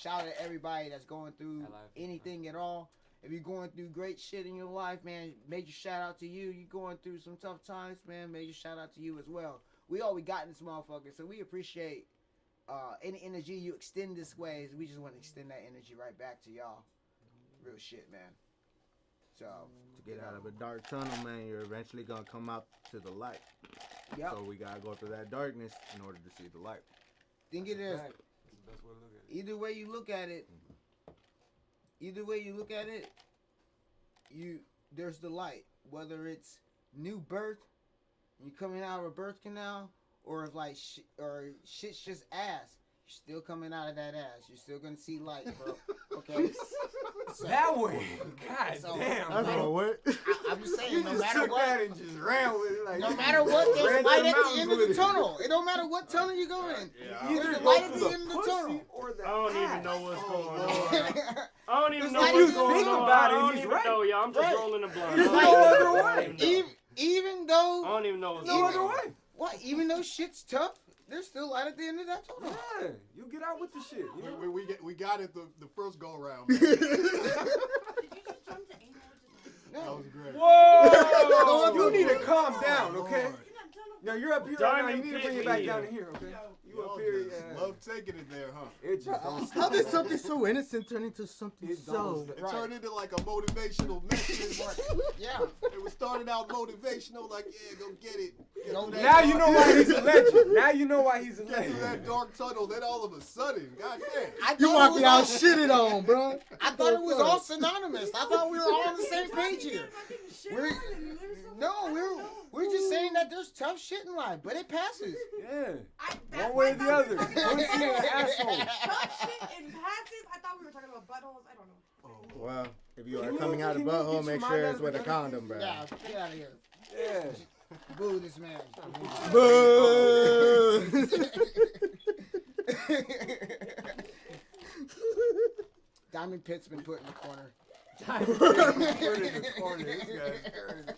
shout out to everybody that's going through anything at all. If you're going through great shit in your life, man, major shout out to you. You're going through some tough times, man, major shout out to you as well. We all we got in this motherfucker, so we appreciate any energy you extend this way. We just want to extend that energy right back to y'all. Real shit, man. So to get out of a dark tunnel, man, you're eventually gonna come out to the light. Yep. So we gotta go through that darkness in order to see the light. Think it is. That's the best way to look at it. Either way you look at it, there's the light. Whether it's new birth, you coming out of a birth canal, or if shit's just ass, you're still coming out of that ass. You're still gonna see light, bro. Okay. So, that way. God damn. I know what. I'm just saying, You no just matter took what, that and just ran with it. Like, no matter what, there's ran light to at the mountains end of with the it. tunnel. It don't matter what tunnel you go in. Either There's go light at through the the end of the pussy tunnel. or the I don't even ass. know what's going on. I I don't even know Like, what's you going think on. about it, I don't he's even right. know, y'all. I'm just Right. rolling the blunt. There's I no don't other know. way. Even though I don't even know what's No going other on. way. what? Even though shit's tough, there's still light at the end of that tunnel. Yeah, you get out with the shit. You know? We got it the first go around. Did you just jump to anger? That was great. Whoa! You need to calm down, okay? Lord. Now you're up here right now. You Diamond need to bring Pit it back me. down to here, okay? You Y'all up here, just yeah. love taking it there, huh? It just don't How stop. did something so innocent turn into something It so? don't It Right. turned into like a motivational message. Yeah. It was started out motivational, like, yeah, go get it. Get Go through get that Now it. you know dark- why he's a legend. Now you know why he's a Get through that legend. dark tunnel. Then all of a sudden, goddamn. I You thought walking it out was shitted on, bro. I thought it was all synonymous. I thought we were all on the same page here. We're just saying that there's tough shit in life, but it passes. Yeah. That's One way or my the other. thought. Don't see an asshole. Tough shit and passes. I thought we were talking about buttholes. I don't know. Well, if you are Can you- coming out of can you butthole, get make your sure mind it's out with a of the condom, bro. Yeah, get out of here. Yeah. Boo this man. Boo! Diamond Pit's been put in the corner. Put it in the corner. This guy's crazy. This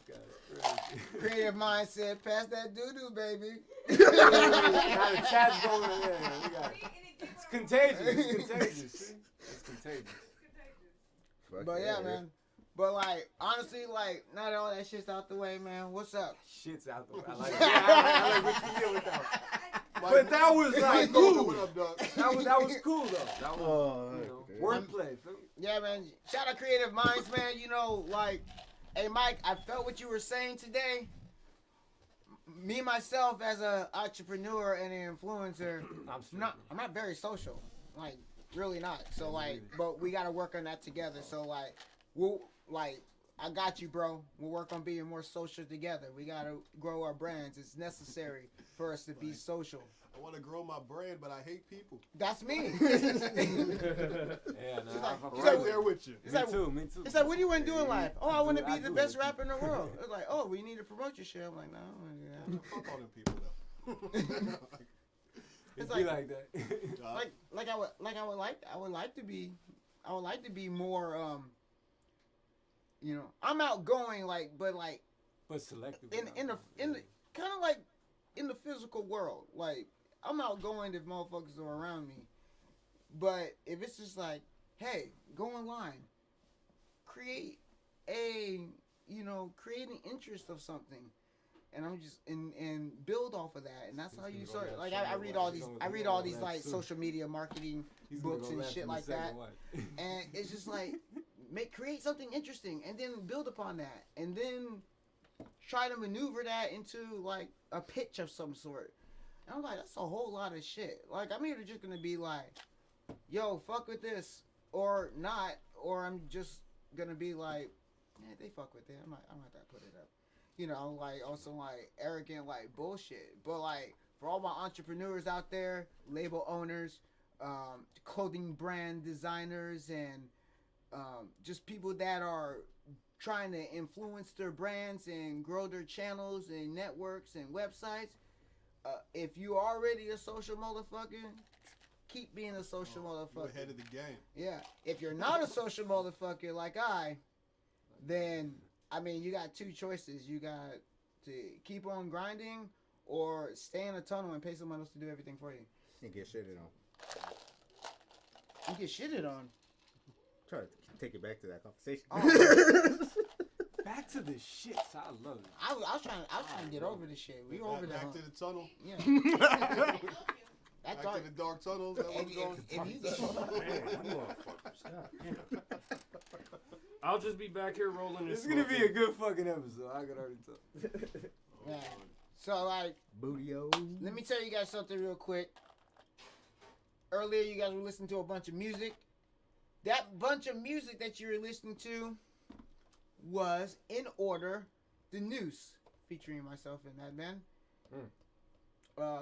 guy's crazy. Creative mindset, pass that doo-doo, baby. Now the chat's going in there. We got it. It's contagious. It's contagious. See? It's contagious. But yeah, man. But honestly, now that all that shit's out the way, man, what's up? Shit's out the way. I like it. I like what you did with that. But that was like cool. What up, dog? That was cool though. That was wordplay. Yeah, man. Shout out Creative Minds, man. Hey, Mike, I felt what you were saying today. Me, myself, as an entrepreneur and an influencer, I'm not very social. Really not. So, but we got to work on that together. So, I got you, bro. We'll work on being more social together. We gotta grow our brands. It's necessary for us to be social. I want to grow my brand, but I hate people. That's me. Yeah, nah, I'm right there with you. Me too. It's like, what do you want to do in life? Oh, I want to be I the do best hate rapper in the world. It's like, oh, we need to promote your shit. I'm like, no. Yeah. Fuck all them people though. It's be like that. I would like to be more I'm outgoing but selective. in the kind of like in the physical world. Like I'm outgoing if motherfuckers are around me. But if it's just like, hey, go online, create an interest of something. And I'm just and build off of that, and that's how you start. Like I read all these like social media marketing books and shit like that, and it's just like create something interesting, and then build upon that, and then try to maneuver that into like a pitch of some sort. And I'm like, that's a whole lot of shit. Like I'm either just gonna be like, yo, fuck with this, or not, or I'm just gonna be like, yeah, they fuck with it. I'm gonna have to put it up. Like also like arrogant like bullshit. But like for all my entrepreneurs out there, label owners, clothing brand designers, and just people that are trying to influence their brands and grow their channels and networks and websites. If you already a social motherfucker, keep being a social motherfucker. You're ahead of the game. Yeah. If you're not a social motherfucker like then I mean, you got two choices. You got to keep on grinding or stay in a tunnel and pay someone else to do everything for you. And get shitted on. You get shitted on? Try to take it back to that conversation. Oh. Back to the shits. I love it. I was trying to get over this shit. We over there. Back to the tunnel. Yeah. Back to the dark tunnels. That was going. I'll just be back here rolling this. It's gonna be a good fucking episode. I can already tell. Yeah. So like, Bootio. Let me tell you guys something real quick. Earlier, you guys were listening to a bunch of music. That bunch of music that you were listening to was, in order, The Noose, featuring myself in that band.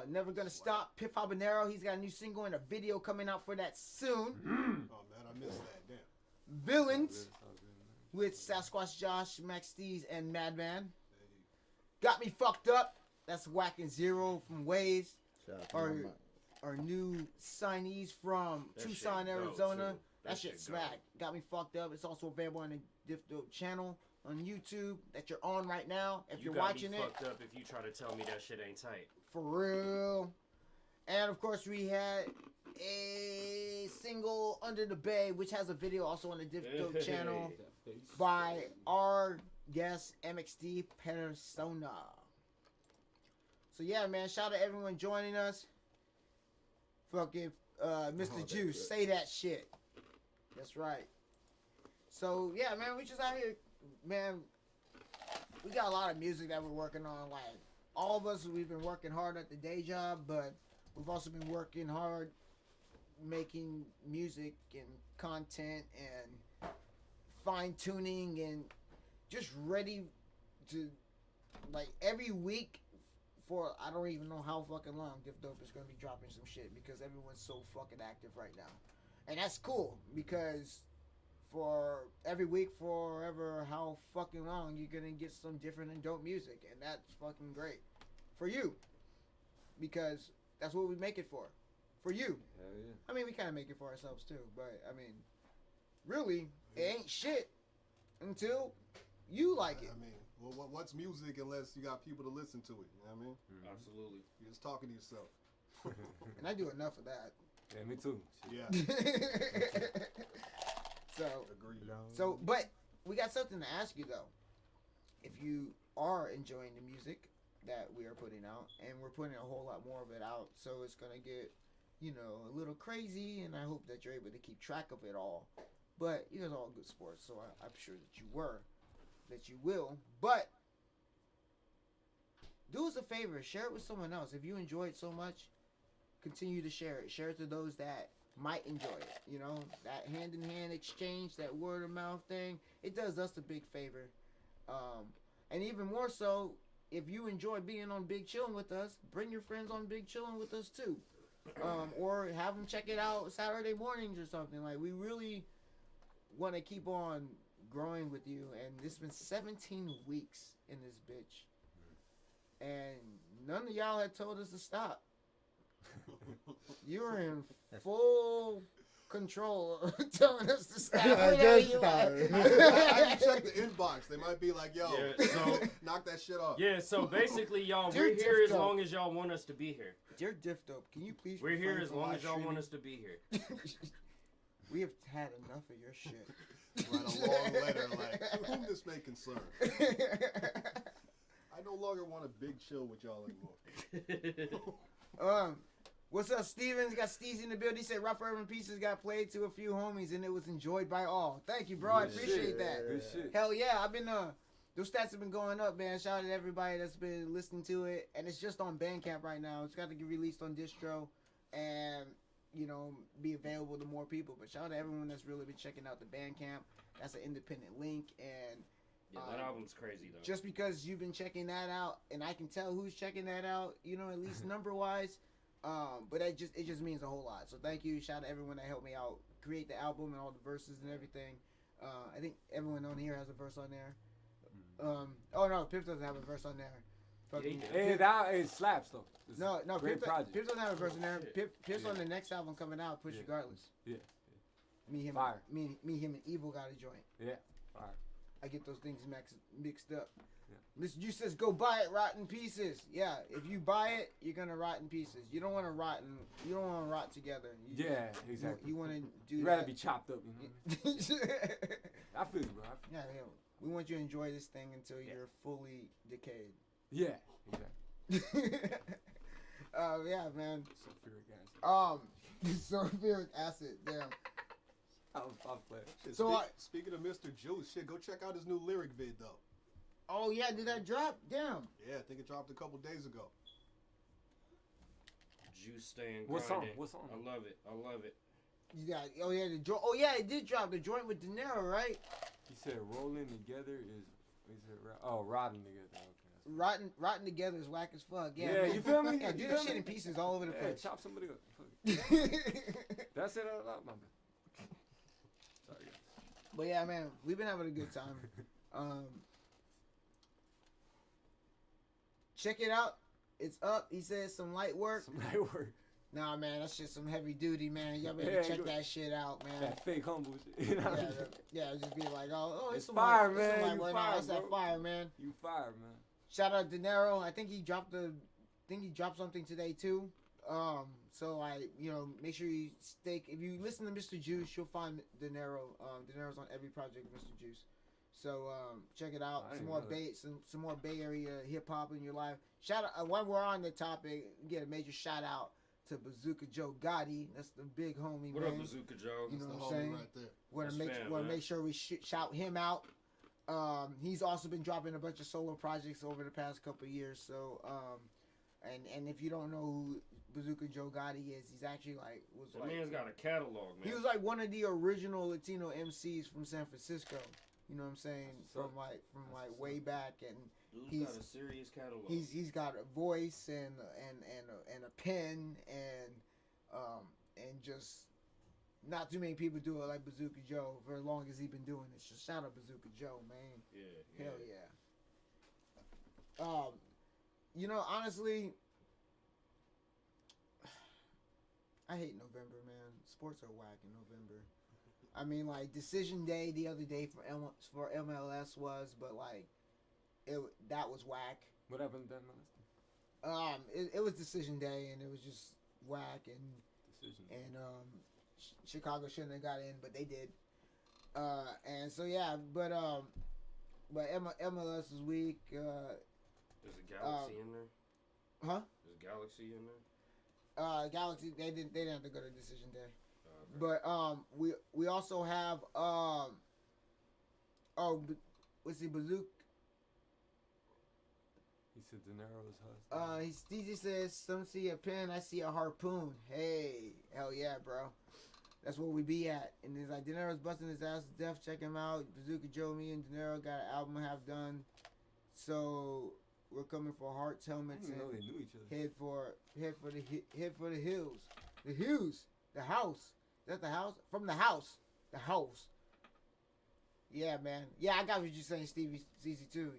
Never Gonna Stop, Piff Habanero. He's got a new single and a video coming out for that soon. Oh man, I missed that. Damn. Villains with Sasquatch Josh, MXD, and Madman. Got Me Fucked Up. That's Whackin' Zero from Waves. Our new signees from Tucson, Arizona. That shit smack. Got Me Fucked Up. It's also available on the Diff Dope channel on YouTube that you're on right now. If you're watching it, fucked up if you try to tell me that shit ain't tight. For real. And of course, we had a single, Under the Bay, which has a video also on the Diff Dope channel by our guest MXD Persona. So yeah, man, shout out to everyone joining us. Fucking Mr. Juice, say that shit. That's right. So yeah, man, we just out here, man. We got a lot of music that we're working on. Like all of us, we've been working hard at the day job, but we've also been working hard making music and content and fine tuning and just ready to, like, every week for I don't even know how fucking long Diff Dope is gonna be dropping some shit because everyone's so fucking active right now. And that's cool because for every week, forever, how fucking long, you're gonna get some different and dope music, and that's fucking great for you because that's what we make it for you. Hell yeah. I mean, we kind of make it for ourselves too, but I mean, really, it ain't shit until you like it. I mean, well, what's music unless you got people to listen to it? You know what I mean? Absolutely. You're just talking to yourself. And I do enough of that. Yeah, me too. Yeah. Agreed. So, but we got something to ask you though. If you are enjoying the music that we are putting out, and we're putting a whole lot more of it out, so it's gonna get, a little crazy, and I hope that you're able to keep track of it all. But you guys are all good sports, so I'm sure that you will. But do us a favor, share it with someone else. If you enjoy it so much, continue to share it. Share it to those that might enjoy it. You know, that hand-in-hand exchange, that word-of-mouth thing, it does us a big favor. And even more so, if you enjoy being on Big Chillin' with us, bring your friends on Big Chillin' with us too. Or have them check it out Saturday mornings or something. Like, we really want to keep on growing with you. And it's been 17 weeks in this bitch. And none of y'all had told us to stop. You were in full control of telling us to stop. I just started. I checked the inbox. They might be like, yo, so knock that shit off. Yeah, so basically, y'all, Dear we're here as Diff long as y'all want us to be here. Dear Diff Dope, can you please? We're here refrain as from long live as y'all want streaming? us to be here. We have had enough of your shit. Write a long letter like, to whom this may concern. I no longer want a big chill with y'all anymore. What's up, Steven? Got Steezy in the building. He said Rough Urban Pieces got played to a few homies and it was enjoyed by all. Thank you, bro. I appreciate that. Good shit. Hell yeah, I've been those stats have been going up, man. Shout out to everybody that's been listening to it, and it's just on Bandcamp right now. It's got to get released on distro, and you know, be available to more people. But shout out to everyone that's really been checking out the Bandcamp. That's an independent link, and Yeah, that album's crazy though. just because you've been checking that out, and I can tell who's checking that out, you know, at least number wise. But it just means a whole lot. So thank you. Shout out to everyone that helped me out create the album and all the verses and everything. I think everyone on here has a verse on there. Oh no, Pip doesn't have a verse on there. Fucking, It slaps though. It's no, great project. Pip doesn't have a verse on there. Pip's on the next album coming out, Push Regardless. Yeah. Me, him, Fire. me, him, and Evil got a joint. Yeah. Fire. I get those things mixed up. Mr. Juice says, go buy it, rot in pieces. Yeah, if you buy it, you're gonna rot in pieces. You don't want to rot together. Yeah, exactly. You want to do. You'd rather be chopped up, you know. I feel you, bro. Yeah. We want you to enjoy this thing until you're fully decayed. Yeah, exactly. Yeah, man. Sulfuric acid. Sulfuric acid. Damn. I'll play. Shit, So speaking of Mr. Juice, shit, go check out his new lyric vid though. Oh yeah, did that drop? Damn. Yeah, I think it dropped a couple days ago. Juice staying What song? grinding. What song? I love it. I love it. Yeah. Oh yeah. It did drop the joint with De Niro, right? He said rolling together is rotting together. Okay. Rotting together is whack as fuck. Yeah, Yeah, man. you feel me? Yeah, do You that feel shit me? in pieces all over the place. Chop somebody up. Fuck. That's it out loud, my man. Sorry, guys. But yeah, man, we've been having a good time. Check it out. It's up. He says some light work. Some light work. Nah, man, that's just some heavy duty, man. Y'all better check that shit out, man. That fake humble shit. You know what I mean? Yeah, just be like, oh, It's some fire, light, man. It's some light You work. fire, Nah, it's that bro. fire, man. You fire, man. Shout out De Niro. I think he dropped something today too. So make sure you if you listen to Mr. Juice, you'll find De Niro. De Niro's on every project of Mr. Juice. So check it out. Some more Bay Area hip hop in your life. Shout out while we're on the topic, get a major shout out to Bazooka Joe Gotti. That's the big homie, What man. up, Bazooka Joe? You know That's what the I'm homie saying? right there. Want to make sure we shout him out. He's also been dropping a bunch of solo projects over the past couple of years. So, and if you don't know who Bazooka Joe Gotti is, he's actually That man's got a catalog, man. He was like one of the original Latino MCs from San Francisco. You know what I'm saying? From way back, and Dude's got a serious catalog. He's got a voice and a pen and just not too many people do it like Bazooka Joe for as long as he's been doing it. So shout out Bazooka Joe, man. Yeah. Hell yeah. Honestly, I hate November, man. Sports are whack in November. I mean, like, decision day the other day for MLS was, but like, that was whack. What happened to that MLS? It was decision day, and it was just whack, and Chicago shouldn't have got in, but they did. And so yeah, but MLS is weak. Is a Galaxy in there? Huh? Is Galaxy in there? Galaxy, they didn't have to go to decision day. But we also have let's see, Bazooka. He said De Niro's hustling. DJ says, some see a pen, I see a harpoon. Hey, hell yeah, bro. That's where we be at. And he's like, De Niro's busting his ass to death. Check him out. Bazooka Joe, me and De Niro got an album half done. So we're coming for Hearts, helmets, I didn't and know they knew each other. head for the hills. The hills. The house. Is that the house? From the house. The house. Yeah, man. Yeah, I got what you're saying, Stevie CC2.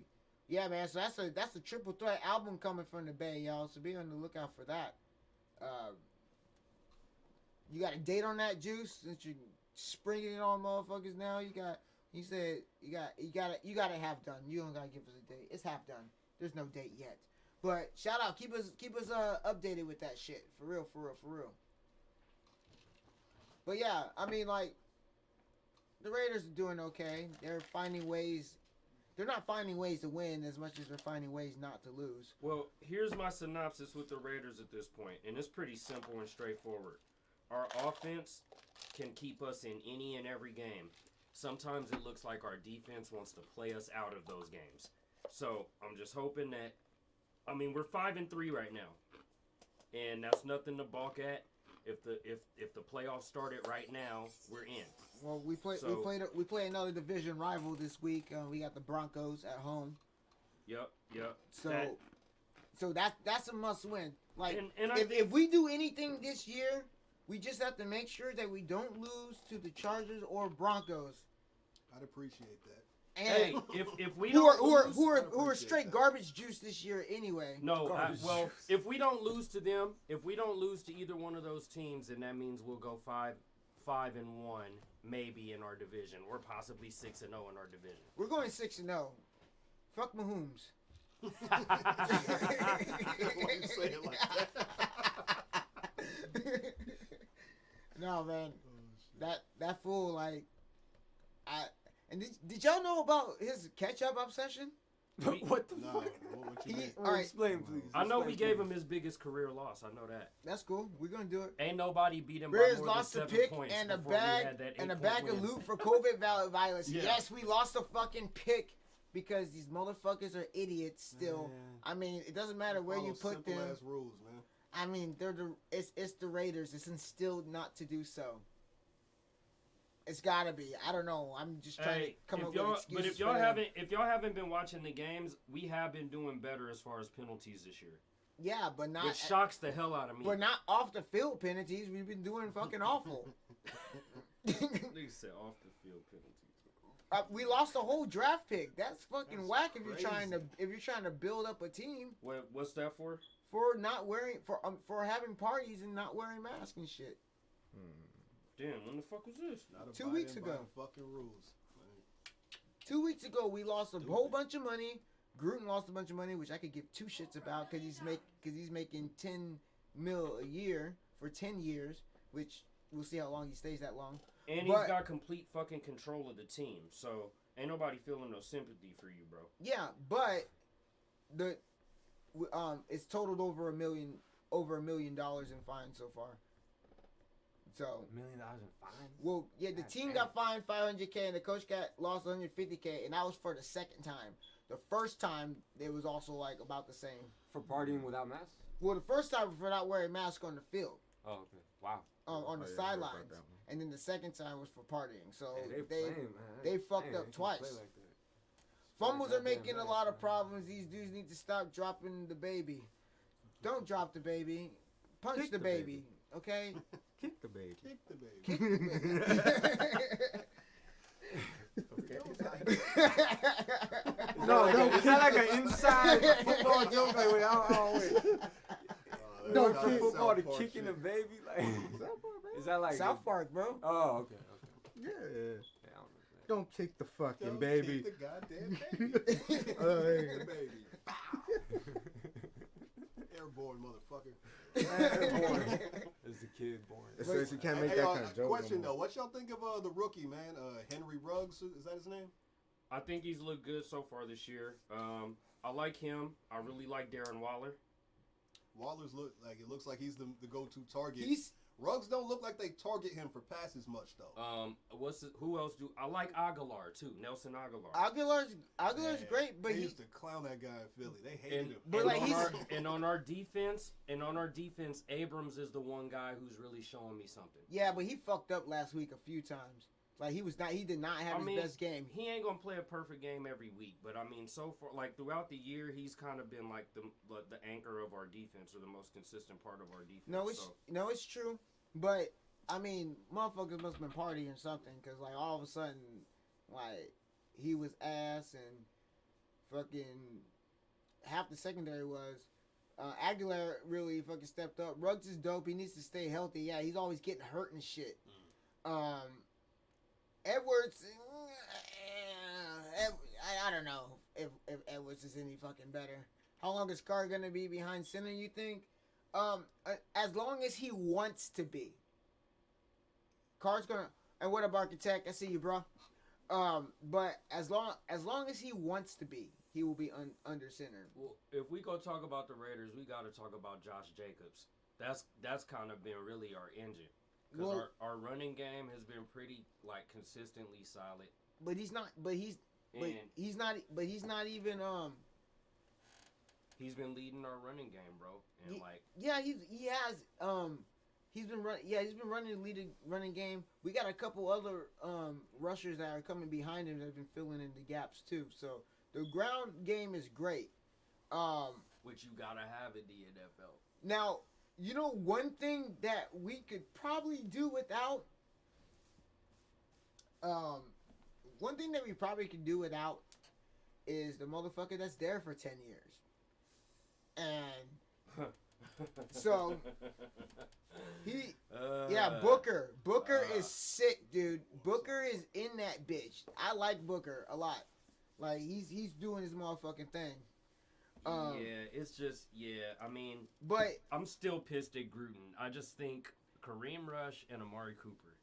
Yeah, man. So that's a triple threat album coming from the Bay, y'all. So be on the lookout for that. You got a date on that, Juice? Since you're springing it on motherfuckers now, he said you got it half done. You don't gotta give us a date. It's half done. There's no date yet. But shout out, keep us updated with that shit. For real. But yeah, I mean, like, the Raiders are doing okay. They're finding ways. They're not finding ways to win as much as they're finding ways not to lose. Well, here's my synopsis with the Raiders at this point, and it's pretty simple and straightforward. Our offense can keep us in any and every game. Sometimes it looks like our defense wants to play us out of those games. So I'm just hoping that, I mean, we're 5-3 right now, and that's nothing to balk at. If the playoffs started right now, we're in. Well, we play another division rival this week. We got the Broncos at home. Yep. So that's a must win. Like, and if we do anything this year, we just have to make sure that we don't lose to the Chargers or Broncos. I'd appreciate that. And hey, if we don't who are straight garbage juice this year anyway. No, well, if we don't lose to them, if we don't lose to either one of those teams, then that means we'll go 5-1 maybe in our division, or possibly 6-0 in our division. We're going 6-0. Fuck Mahomes. Why you say it like that? No, man, that fool, like, and did y'all know about his ketchup obsession? What the fuck? What you mean? All right, Explain, please. I know we gave him his biggest career loss. I know that. That's cool. We're gonna do it. Ain't nobody beat him Bears by more lost than a 7 pick points and a before we bag had that and a 8-point bag of win. loot for COVID violence. Yeah. Yes, we lost a fucking pick because these motherfuckers are idiots. Still, I mean, it doesn't matter where you put them. Simple ass rules, man. I mean, it's the Raiders. It's instilled not to do so. It's gotta be. I don't know. I'm just trying to come up with excuses. But if y'all haven't been watching the games, we have been doing better as far as penalties this year. Yeah, but not. It shocks the hell out of me. But not off the field penalties. We've been doing fucking awful. They said off the field penalties. We lost a whole draft pick. That's fucking That's whack. crazy. If you're trying to build up a team What's that for? for not wearing for having parties and not wearing masks and shit. Damn, when the fuck was this? Not 2 weeks abiding by ago. the fucking rules. 2 weeks ago, we lost a whole bunch of money. Gruden lost a bunch of money, which I could give two shits about because he's making $10 million a year for 10 years, which we'll see how long he stays that long. And he's got complete fucking control of the team, so ain't nobody feeling no sympathy for you, bro. Yeah, but it's totaled over $1 million in fines so far. So $1 million in fines? Well, yeah, the team got fined $500K and the coach lost $150K, and that was for the second time. The first time it was also like about the same. For partying without masks? Well, the first time for not wearing masks on the field. Oh, okay. Wow. On the sidelines, and then the second time was for partying. So Hey, they fucked up twice. Like Fumbles are making a lot of problems. These dudes need to stop dropping the baby. Don't drop the baby. Punch Kick the the baby. Okay? Kick the baby. Kick the baby. Kick the baby. No, is that like an inside football joke? Like, wait, wait. No, for football to kicking the baby? Like, is that like South Park, bro? Oh, okay. Yeah. Yeah, Don't kick the fucking Don't baby. kick the goddamn baby. Kick the baby. Airborne, motherfucker. Airborne. Is the kid born? It says you can't make that kind of joke. Question no though, what y'all think of the rookie, man? Henry Ruggs, is that his name? I think he's looked good so far this year. I like him. I really like Darren Waller. Waller's it looks like he's the go-to target. Ruggs don't look like they target him for passes much though. Who else do I like? Aguilar too, Nelson Aguilar. Aguilar's great, but they used to clown that guy in Philly. They hated him. But like on our defense, Abrams is the one guy who's really showing me something. Yeah, but he fucked up last week a few times. Like he did not have his best game. He ain't gonna play a perfect game every week, but I mean, so far, like throughout the year, he's kind of been like the anchor of our defense, or the most consistent part of our defense. No, it's true, but I mean, motherfuckers must have been partying something, because like all of a sudden, like he was ass and fucking half the secondary was. Aguilar really fucking stepped up. Ruggs is dope. He needs to stay healthy. Yeah, he's always getting hurt and shit. Edwards, I don't know if Edwards is any fucking better. How long is Carr gonna be behind center, you think? As long as he wants to be. Carr's gonna. And what about Architect? I see you, bro. But as long as he wants to be, he will be under center. Well, if we go talk about the Raiders, we got to talk about Josh Jacobs. That's kind of been really our engine. Because our running game has been pretty like consistently solid. But he's not even He's been leading our running game, bro. And he's been running the leading running game. We got a couple other rushers that are coming behind him that have been filling in the gaps too. So the ground game is great. Which you gotta have in the NFL. Now, you know, one thing that we could probably do without, is the motherfucker that's there for 10 years. And so, Booker. Booker is sick, dude. Booker is in that bitch. I like Booker a lot. Like, he's doing his motherfucking thing. I mean, but I'm still pissed at Gruden. I just think Kareem Rush and Amari Cooper.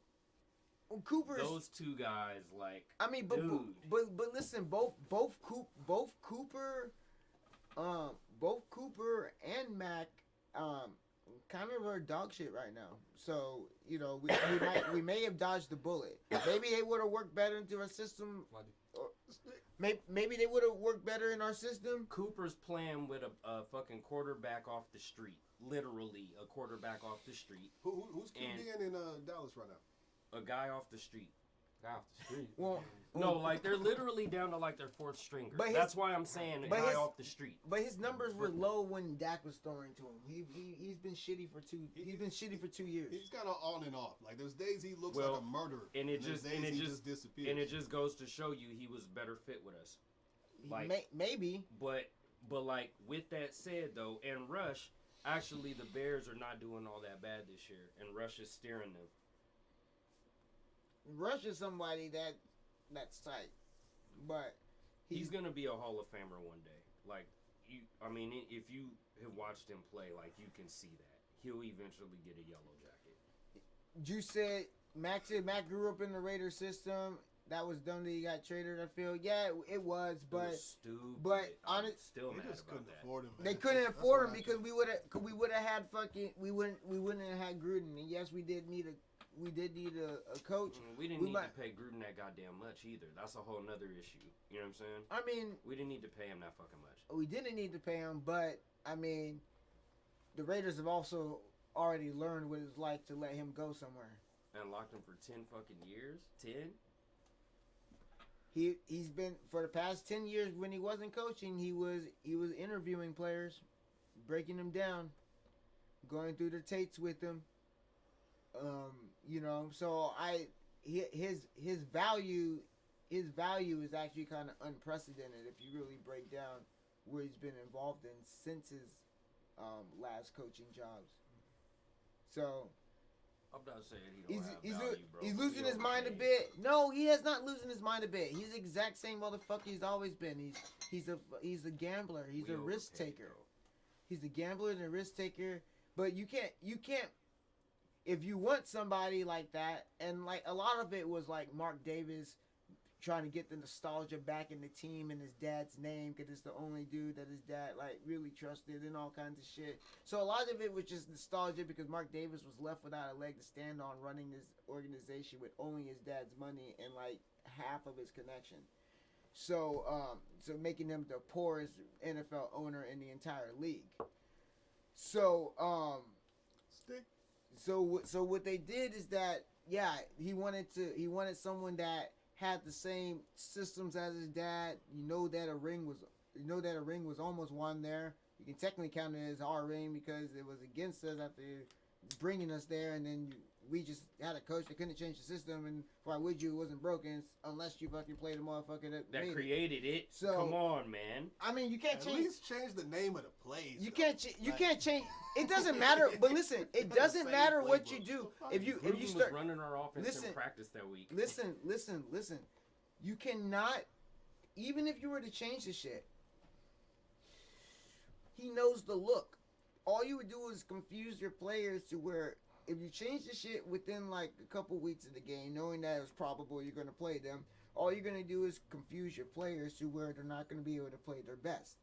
Those two guys, like, I mean, but listen, both Cooper and Mac, kind of are dog shit right now. So you know, we may have dodged the bullet. Maybe they would have worked better into our system. Maybe they would have worked better in our system. Cooper's playing with a fucking quarterback off the street. Literally, a quarterback off the street. Who's QBing in Dallas right now? A guy off the street. Guy off the street. No, like they're literally down to like their fourth stringer. That's why I'm saying a guy off the street. But his numbers were low when Dak was throwing to him. He's been shitty for 2. He's been shitty for 2 years. He's kind of on and off. Like there's days he looks like a murderer, and it just disappears. And it just goes to show you he was better fit with us. Like maybe. But like with that said though, and Rush, actually the Bears are not doing all that bad this year, and Rush is steering them. Rush is somebody that's tight, but he's gonna be a Hall of Famer one day. Like if you have watched him play, like you can see that he'll eventually get a yellow jacket. You said Mac grew up in the Raider system. That was dumb that he got traded. I feel it was, but it was stupid. But honestly, still mad just couldn't about afford him. They couldn't afford him because we would have had fucking we wouldn't have had Gruden. And yes, we did need a coach. We didn't need to pay Gruden that goddamn much either. That's a whole nother issue. You know what I'm saying? I mean, we didn't need to pay him that fucking much. We didn't need to pay him, but I mean, the Raiders have also already learned what it's like to let him go somewhere. And locked him for 10 fucking years. 10. He's been for the past 10 years when he wasn't coaching. He was interviewing players, breaking them down, going through the tapes with them. You know, so his value is actually kind of unprecedented if you really break down where he's been involved in since his last coaching jobs. So I'm not saying he don't have value, bro. He's losing his mind a bit. No, he is not losing his mind a bit. He's the exact same motherfucker he's always been. He's a gambler. He's a risk taker. He's a gambler and a risk taker. But you can't. If you want somebody like that, and like a lot of it was like Mark Davis trying to get the nostalgia back in the team and his dad's name because it's the only dude that his dad like really trusted and all kinds of shit. So a lot of it was just nostalgia because Mark Davis was left without a leg to stand on running this organization with only his dad's money and like half of his connection. So so making him the poorest NFL owner in the entire league. So so what they did is that he wanted someone that had the same systems as his dad. You know that a ring was almost won there. You can technically count it as our ring because it was against us after bringing us there, and then we just had a coach that couldn't change the system, and why would you? It wasn't broken unless you fucking played a motherfucker that created it. So come on, man. I mean, you can't change. At least change the name of the plays. You can't change. It doesn't matter. But listen, it doesn't matter what you do. If you start was running our offense in practice that week. Listen. You cannot, even if you were to change the shit. He knows the look. All you would do is confuse your players to where if you change the shit within like a couple weeks of the game, knowing that it's probable you're going to play them, all you're going to do is confuse your players to where they're not going to be able to play their best.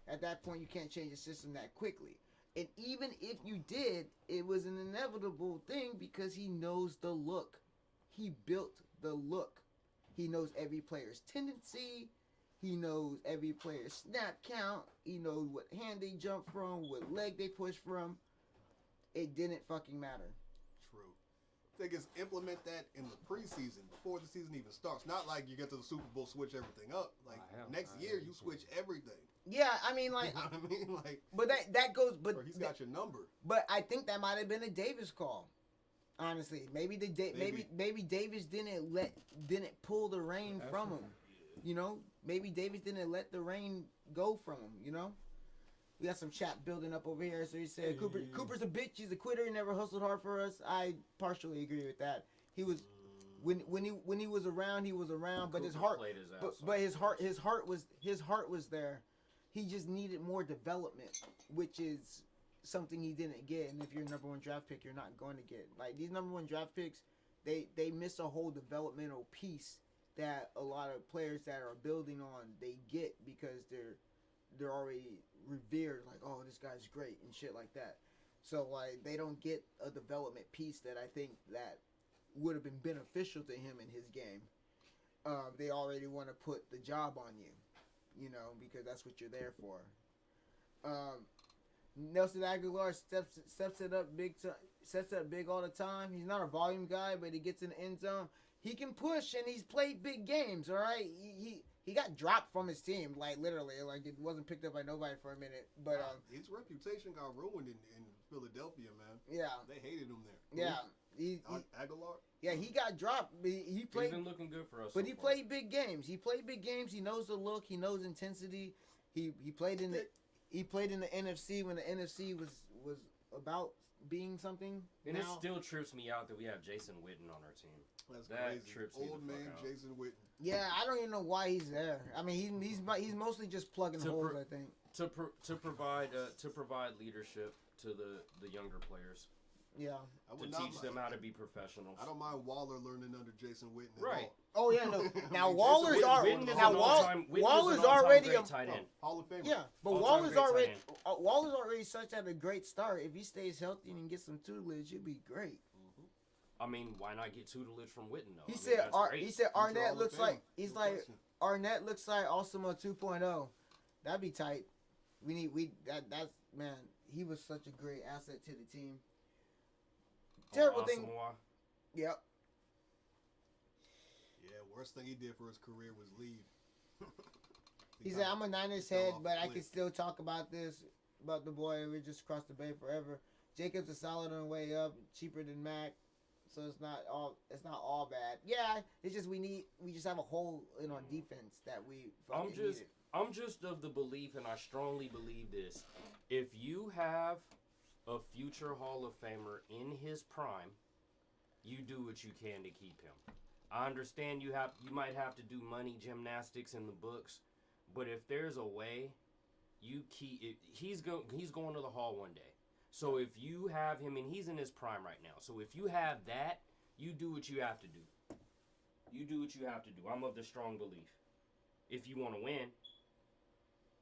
At that point, you can't change the system that quickly. And even if you did, it was an inevitable thing because he knows the look. He built the look. He knows every player's tendency. He knows every player's snap count. He knows what hand they jump from, what leg they push from. It didn't fucking matter. True. They just implement that in the preseason before the season even starts. Not like you get to the Super Bowl, switch everything up. Like next year, you switch everything. Yeah, I mean, like, you know what I mean, like, but that goes. But he's got your number. But I think that might have been a Davis call. Honestly, maybe Davis didn't pull the rein from him. You know, maybe Davis didn't let the rein go from him. You know, we got some chat building up over here. So he said, Cooper's a bitch. He's a quitter. He never hustled hard for us. I partially agree with that. He was when he was around, he was around. But his heart, but his heart was there. He just needed more development, which is something he didn't get. And if you're a number one draft pick, you're not going to get. Like these number one draft picks, they miss a whole developmental piece that a lot of players that are building on they get because they're already revered. Like, oh, this guy's great and shit like that. So like they don't get a development piece that I think that would have been beneficial to him in his game. They already want to put the job on you. You know, because that's what you're there for. Nelson Aguilar steps it up big sets up big all the time. He's not a volume guy, but he gets in the end zone. He can push, and he's played big games. All right, he got dropped from his team, like literally, like it wasn't picked up by nobody for a minute. But his reputation got ruined in Philadelphia, man. Yeah, they hated him there. Yeah, Aguilar. Yeah, he got dropped. He played. He's been looking good for us. But he played big games. He knows the look. He knows intensity. He played in the NFC when the NFC was about being something. And it still trips me out that we have Jason Witten on our team. That's crazy. Trips Old man Jason Witten. Yeah, I don't even know why he's there. I mean, he's mostly just plugging holes. I think to provide leadership to the younger players. Yeah, to teach them how to be professional. I don't mind Waller learning under Jason Witten. Right. Oh yeah, no. Now Waller's already a tight end. Hall of Famer. Yeah, but Waller's already such at a great start. If he stays healthy and gets some tutelage, it'd be great. I mean, why not get tutelage from Witten though? He said Arnett looks like Arnett looks like Osama 2.0. That'd be tight. That's man. He was such a great asset to the team. Terrible thing. Yep. Yeah, worst thing he did for his career was leave. He said, "I'm a Niners head, but I can still talk about the boy. We just crossed the bay forever. Jacobs is solid on the way up, cheaper than Mac, so it's not all bad. Yeah, it's just we just have a hole in our defense that we fucking needed. I'm just of the belief, and I strongly believe this: if you have a future Hall of Famer in his prime, you do what you can to keep him. I understand you might have to do money gymnastics in the books, but if there's a way, he's going to the Hall one day. So if you have him, and he's in his prime right now, so if you have that, you do what you have to do. You do what you have to do. I'm of the strong belief. If you want to win.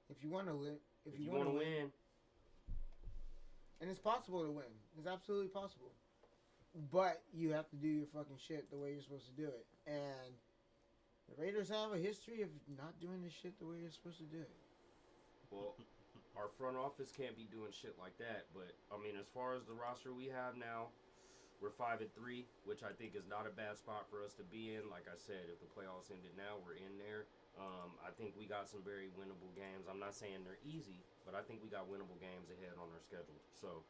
If you want to win. If you want to win. And it's possible to win. It's absolutely possible. But you have to do your fucking shit the way you're supposed to do it. And the Raiders have a history of not doing this shit the way you're supposed to do it. Well, our front office can't be doing shit like that. But, I mean, as far as the roster we have now, we're 5-3, which I think is not a bad spot for us to be in. Like I said, if the playoffs ended now, we're in there. I think we got some very winnable games. I'm not saying they're easy, but I think we got winnable games ahead on our schedule. So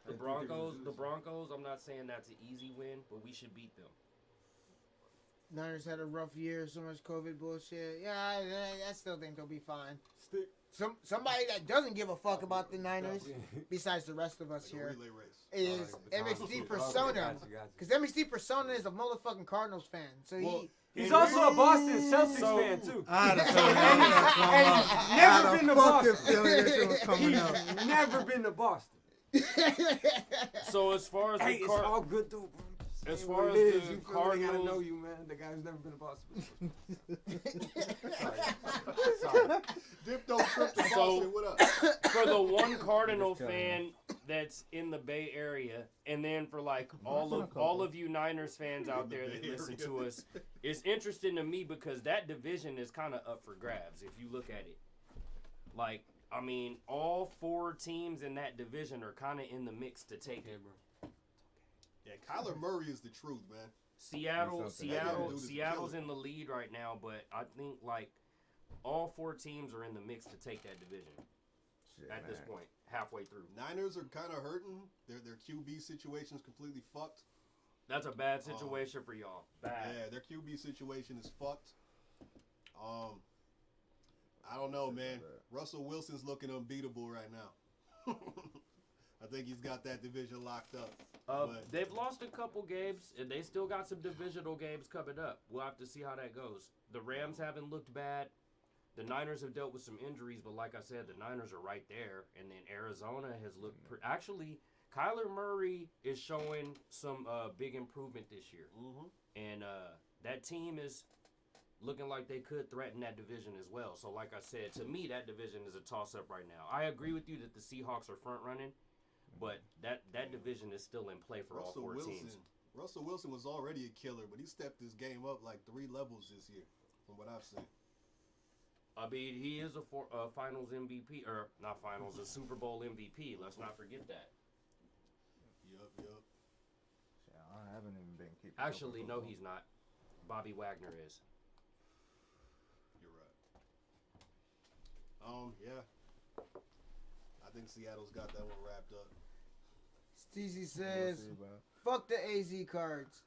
the Broncos, I'm not saying that's an easy win, but we should beat them. Niners had a rough year, so much COVID bullshit. Yeah, I still think they'll be fine. Somebody that doesn't give a fuck about the Niners, besides the rest of us here, is MXD Persona. Because MXD Persona is a motherfucking Cardinals fan. So he's also a Boston Celtics fan too. Never been to Boston. He's never been to Boston. So as far as hey, it's all good though, bro. As far as the Cardinals, I gotta know you, man. The guy who's never been to Boston. Sorry. Diff Dope trip to Boston. What up? For the one Cardinal fan that's in the Bay Area, and then for like all of you Niners fans out there that listen to us, it's interesting to me because that division is kind of up for grabs if you look at it. Like, I mean, all 4 teams in that division are kind of in the mix to take it. Yeah, Kyler Murray is the truth, man. Seattle's in the lead right now, but I think like all 4 teams are in the mix to take that division at this point, halfway through. Niners are kind of hurting. Their QB situation's completely fucked. That's a bad situation for y'all. Bad. Yeah, their QB situation is fucked. I don't know, man. Russell Wilson's looking unbeatable right now. I think he's got that division locked up. They've lost a couple games, and they still got some divisional games coming up. We'll have to see how that goes. The Rams haven't looked bad. The Niners have dealt with some injuries, but like I said, the Niners are right there. And then Arizona has looked actually, Kyler Murray is showing some big improvement this year. Mm-hmm. And that team is looking like they could threaten that division as well. So like I said, to me, that division is a toss-up right now. I agree with you that the Seahawks are front-running, but that division is still in play for all 4 teams. Russell Wilson was already a killer, but he stepped his game up like 3 levels this year, from what I've seen. I mean, he is a Finals MVP, or not Finals, a Super Bowl MVP. Let's not forget that. Yup. Yeah, I haven't even been keeping. Actually, no, he's not. Bobby Wagner is. You're right. Yeah. I think Seattle's got that one wrapped up. Steezy says, fuck the AZ cards.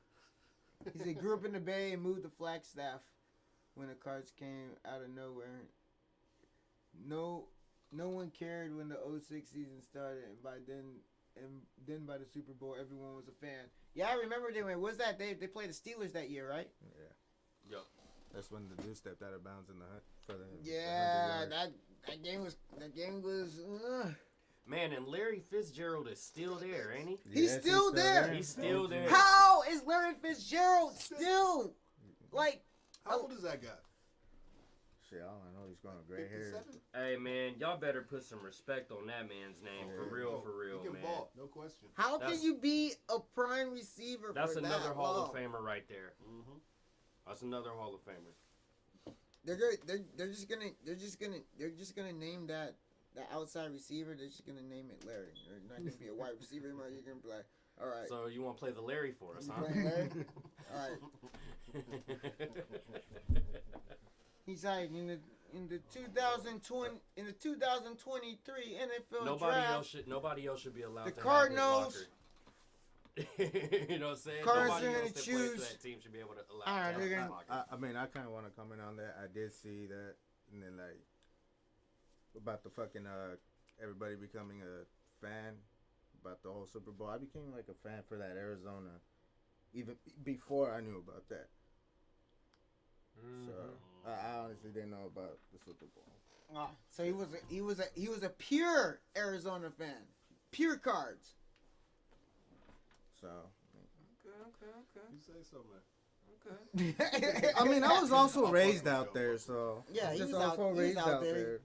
He said, grew up in the Bay and moved to Flagstaff when the cards came out of nowhere. No one cared when the 06 season started, and by the Super Bowl, everyone was a fan. Yeah, I remember they went. Was that they played the Steelers that year, right? Yeah. Yep. That's when the dude stepped out of bounds in the hunt for the. Yeah, that game was. Man, and Larry Fitzgerald is still there, ain't he? He's still there. He's still there. How is Larry Fitzgerald still like? How old is that guy? Shit, I don't know. He's growing gray hair. Hey, man, y'all better put some respect on that man's name. For real, he can man. ball, no question. How can you be a prime receiver? That's for another that Hall long? of Famer right there. Mm-hmm. That's another Hall of Famer. They're just gonna name that outside receiver. They're just gonna name it Larry. They're not gonna be a wide receiver anymore. You're gonna be like, all right. So you want to play the Larry for us, huh? Larry? All right. He's like in the 2020 in the 2023 NFL draft. Nobody else should be allowed. The to Cardinals. You know what I'm saying? Cardinals Nobody are else gonna that choose. plays for that team should be able to allow. I mean, I kind of want to comment on that. I did see that, and then like about the fucking everybody becoming a fan about the whole Super Bowl. I became like a fan for that Arizona, even before I knew about that. So I honestly didn't know about the Super Bowl. So he was a pure Arizona fan, pure cards. So You say so, man. Okay. I mean, I was also raised out there, so. Yeah, he Just was out, also he was raised out there.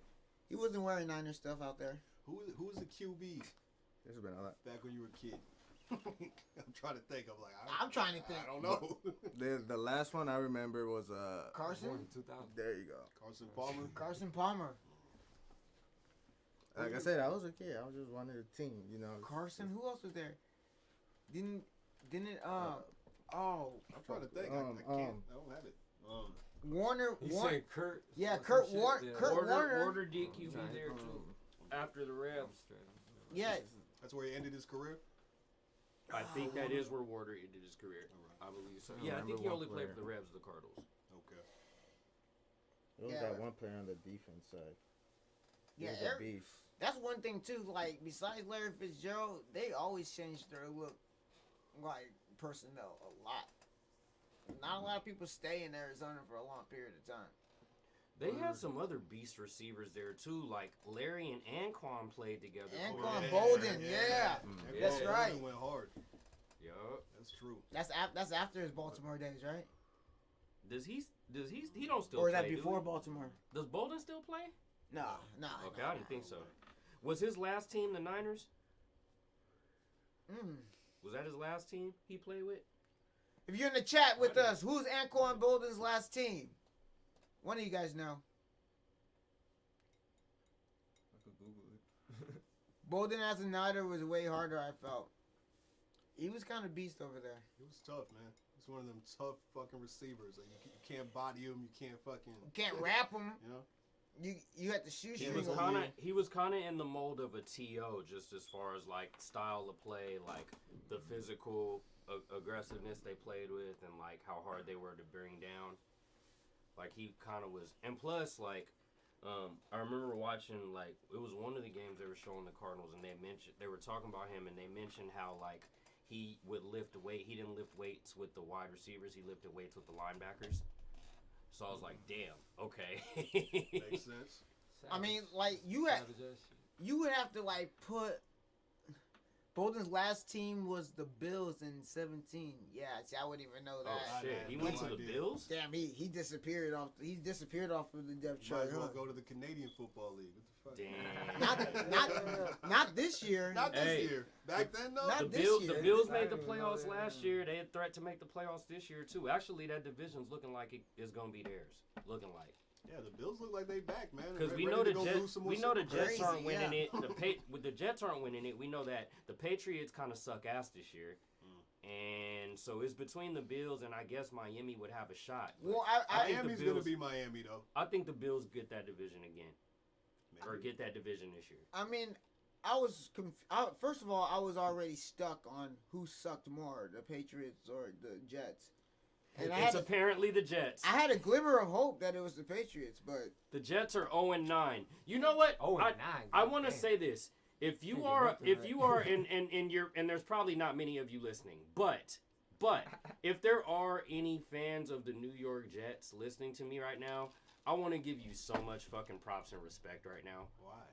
He wasn't wearing Niner stuff out there. Who was the QB There's been a lot. back when you were a kid? I'm trying to think. I'm trying to think. I don't know. The last one I remember was Carson? Born in 2000. There you go. Carson Palmer. Carson Palmer. Like I said, I was a kid. I was just wanted a team, you know. Carson. Who else was there? Didn't I'm trying to think. I can't. I don't have it. Warner. He said Kurt. Yeah, or Kurt some shit, Warner. yeah. Kurt Warner. Order DQB there too. After the Rams. Yeah. That's where he ended his career. I think that is where Warder ended his career. I believe so. Yeah, I think he only played for the Rams and the Cardinals. Okay. There was that one player on the defense side. He Yeah, was a beast. that's one thing too. Like besides Larry Fitzgerald, they always change their look, like personnel a lot. Not a lot of people stay in Arizona for a long period of time. They have some other beast receivers there too, like Larry and Anquan played together. Anquan Bolden, yeah. That's right. Bolden went hard. Yup. That's true. That's after his Baltimore days, right? Does he don't still Or is play, that do before he? Baltimore? Does Bolden still play? No. Okay, I didn't think so. Was his last team the Niners? Was that his last team he played with? If you're in the chat with us, who's Anquan Bolden's last team? One of you guys know. I could Google it. Bolden as a Niner was way harder, I felt. He was kind of beast over there. He was tough, man. He's one of them tough fucking receivers. Like you can't body him. You can't fucking. You can't wrap him. You know. You had to shoot He was kind of in the mold of a TO, just as far as like style of play, like the physical aggressiveness they played with, and like how hard they were to bring down. Like he kind of was, and plus like I remember watching like it was one of the games they were showing the Cardinals, and they were talking about him, and they mentioned how like he would lift weight. He didn't lift weights with the wide receivers. He lifted weights with the linebackers. So I was like, damn, okay. Makes sense. I mean, like you would have to like put Bolden's last team was the Bills in 17. Yeah, see, I wouldn't even know that. Oh shit, he went to the Bills? Damn, he disappeared off. He disappeared off of the depth Might chart. as well go to the Canadian Football League. What the Damn. fuck? Not this year. Not this year. Back then, though. Not this year. The Bills made the playoffs last year. They had threat to make the playoffs this year too. Actually, that division's looking like it is gonna be theirs. Looking like. Yeah, the Bills look like they back, man. Because we know the Jets aren't winning it. The Jets aren't winning it. We know that the Patriots kind of suck ass this year, and so it's between the Bills and I guess Miami would have a shot. Well, Miami's gonna be Miami though. I think the Bills get that division again, or get that division this year. I mean, I was first of all, I was already stuck on who sucked more, the Patriots or the Jets. And it's apparently the Jets. I had a glimmer of hope that it was the Patriots, but the Jets are 0-9. You know what? 0-9. I want to say this: if you are, and there's probably not many of you listening, but if there are any fans of the New York Jets listening to me right now, I want to give you so much fucking props and respect right now.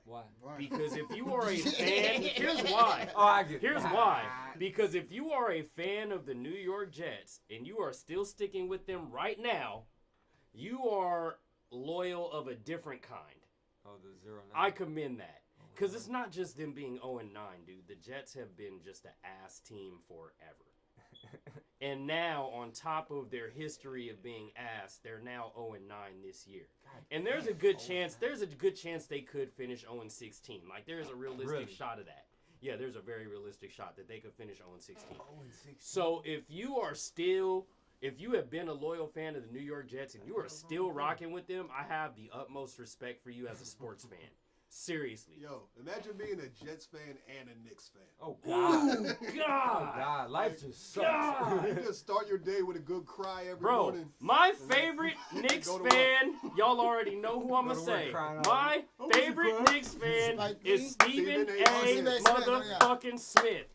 Why? Because if you are a fan, here's why. Oh, I get it. Here's why. Because if you are a fan of the New York Jets and you are still sticking with them right now, you are loyal of a different kind. Oh, the 0-9. I commend that. Because it's not just them being 0-9, dude. The Jets have been just an ass team forever. And now, on top of their history of being ass, they're now 0-9 this year. And there's a good chance they could finish 0-16. Like there's a realistic shot of that. Yeah, there's a very realistic shot that they could finish 0-16. So if you have been a loyal fan of the New York Jets and you are still rocking with them, I have the utmost respect for you as a sports fan. Seriously. Yo, imagine being a Jets fan and a Knicks fan. Oh, God. Ooh, God. Oh, God. Life just sucks. God. You just start your day with a good cry every Bro, morning. my favorite Knicks fan, y'all already know who I'm going to say. My favorite Knicks fan is Stephen A. motherfucking Smith.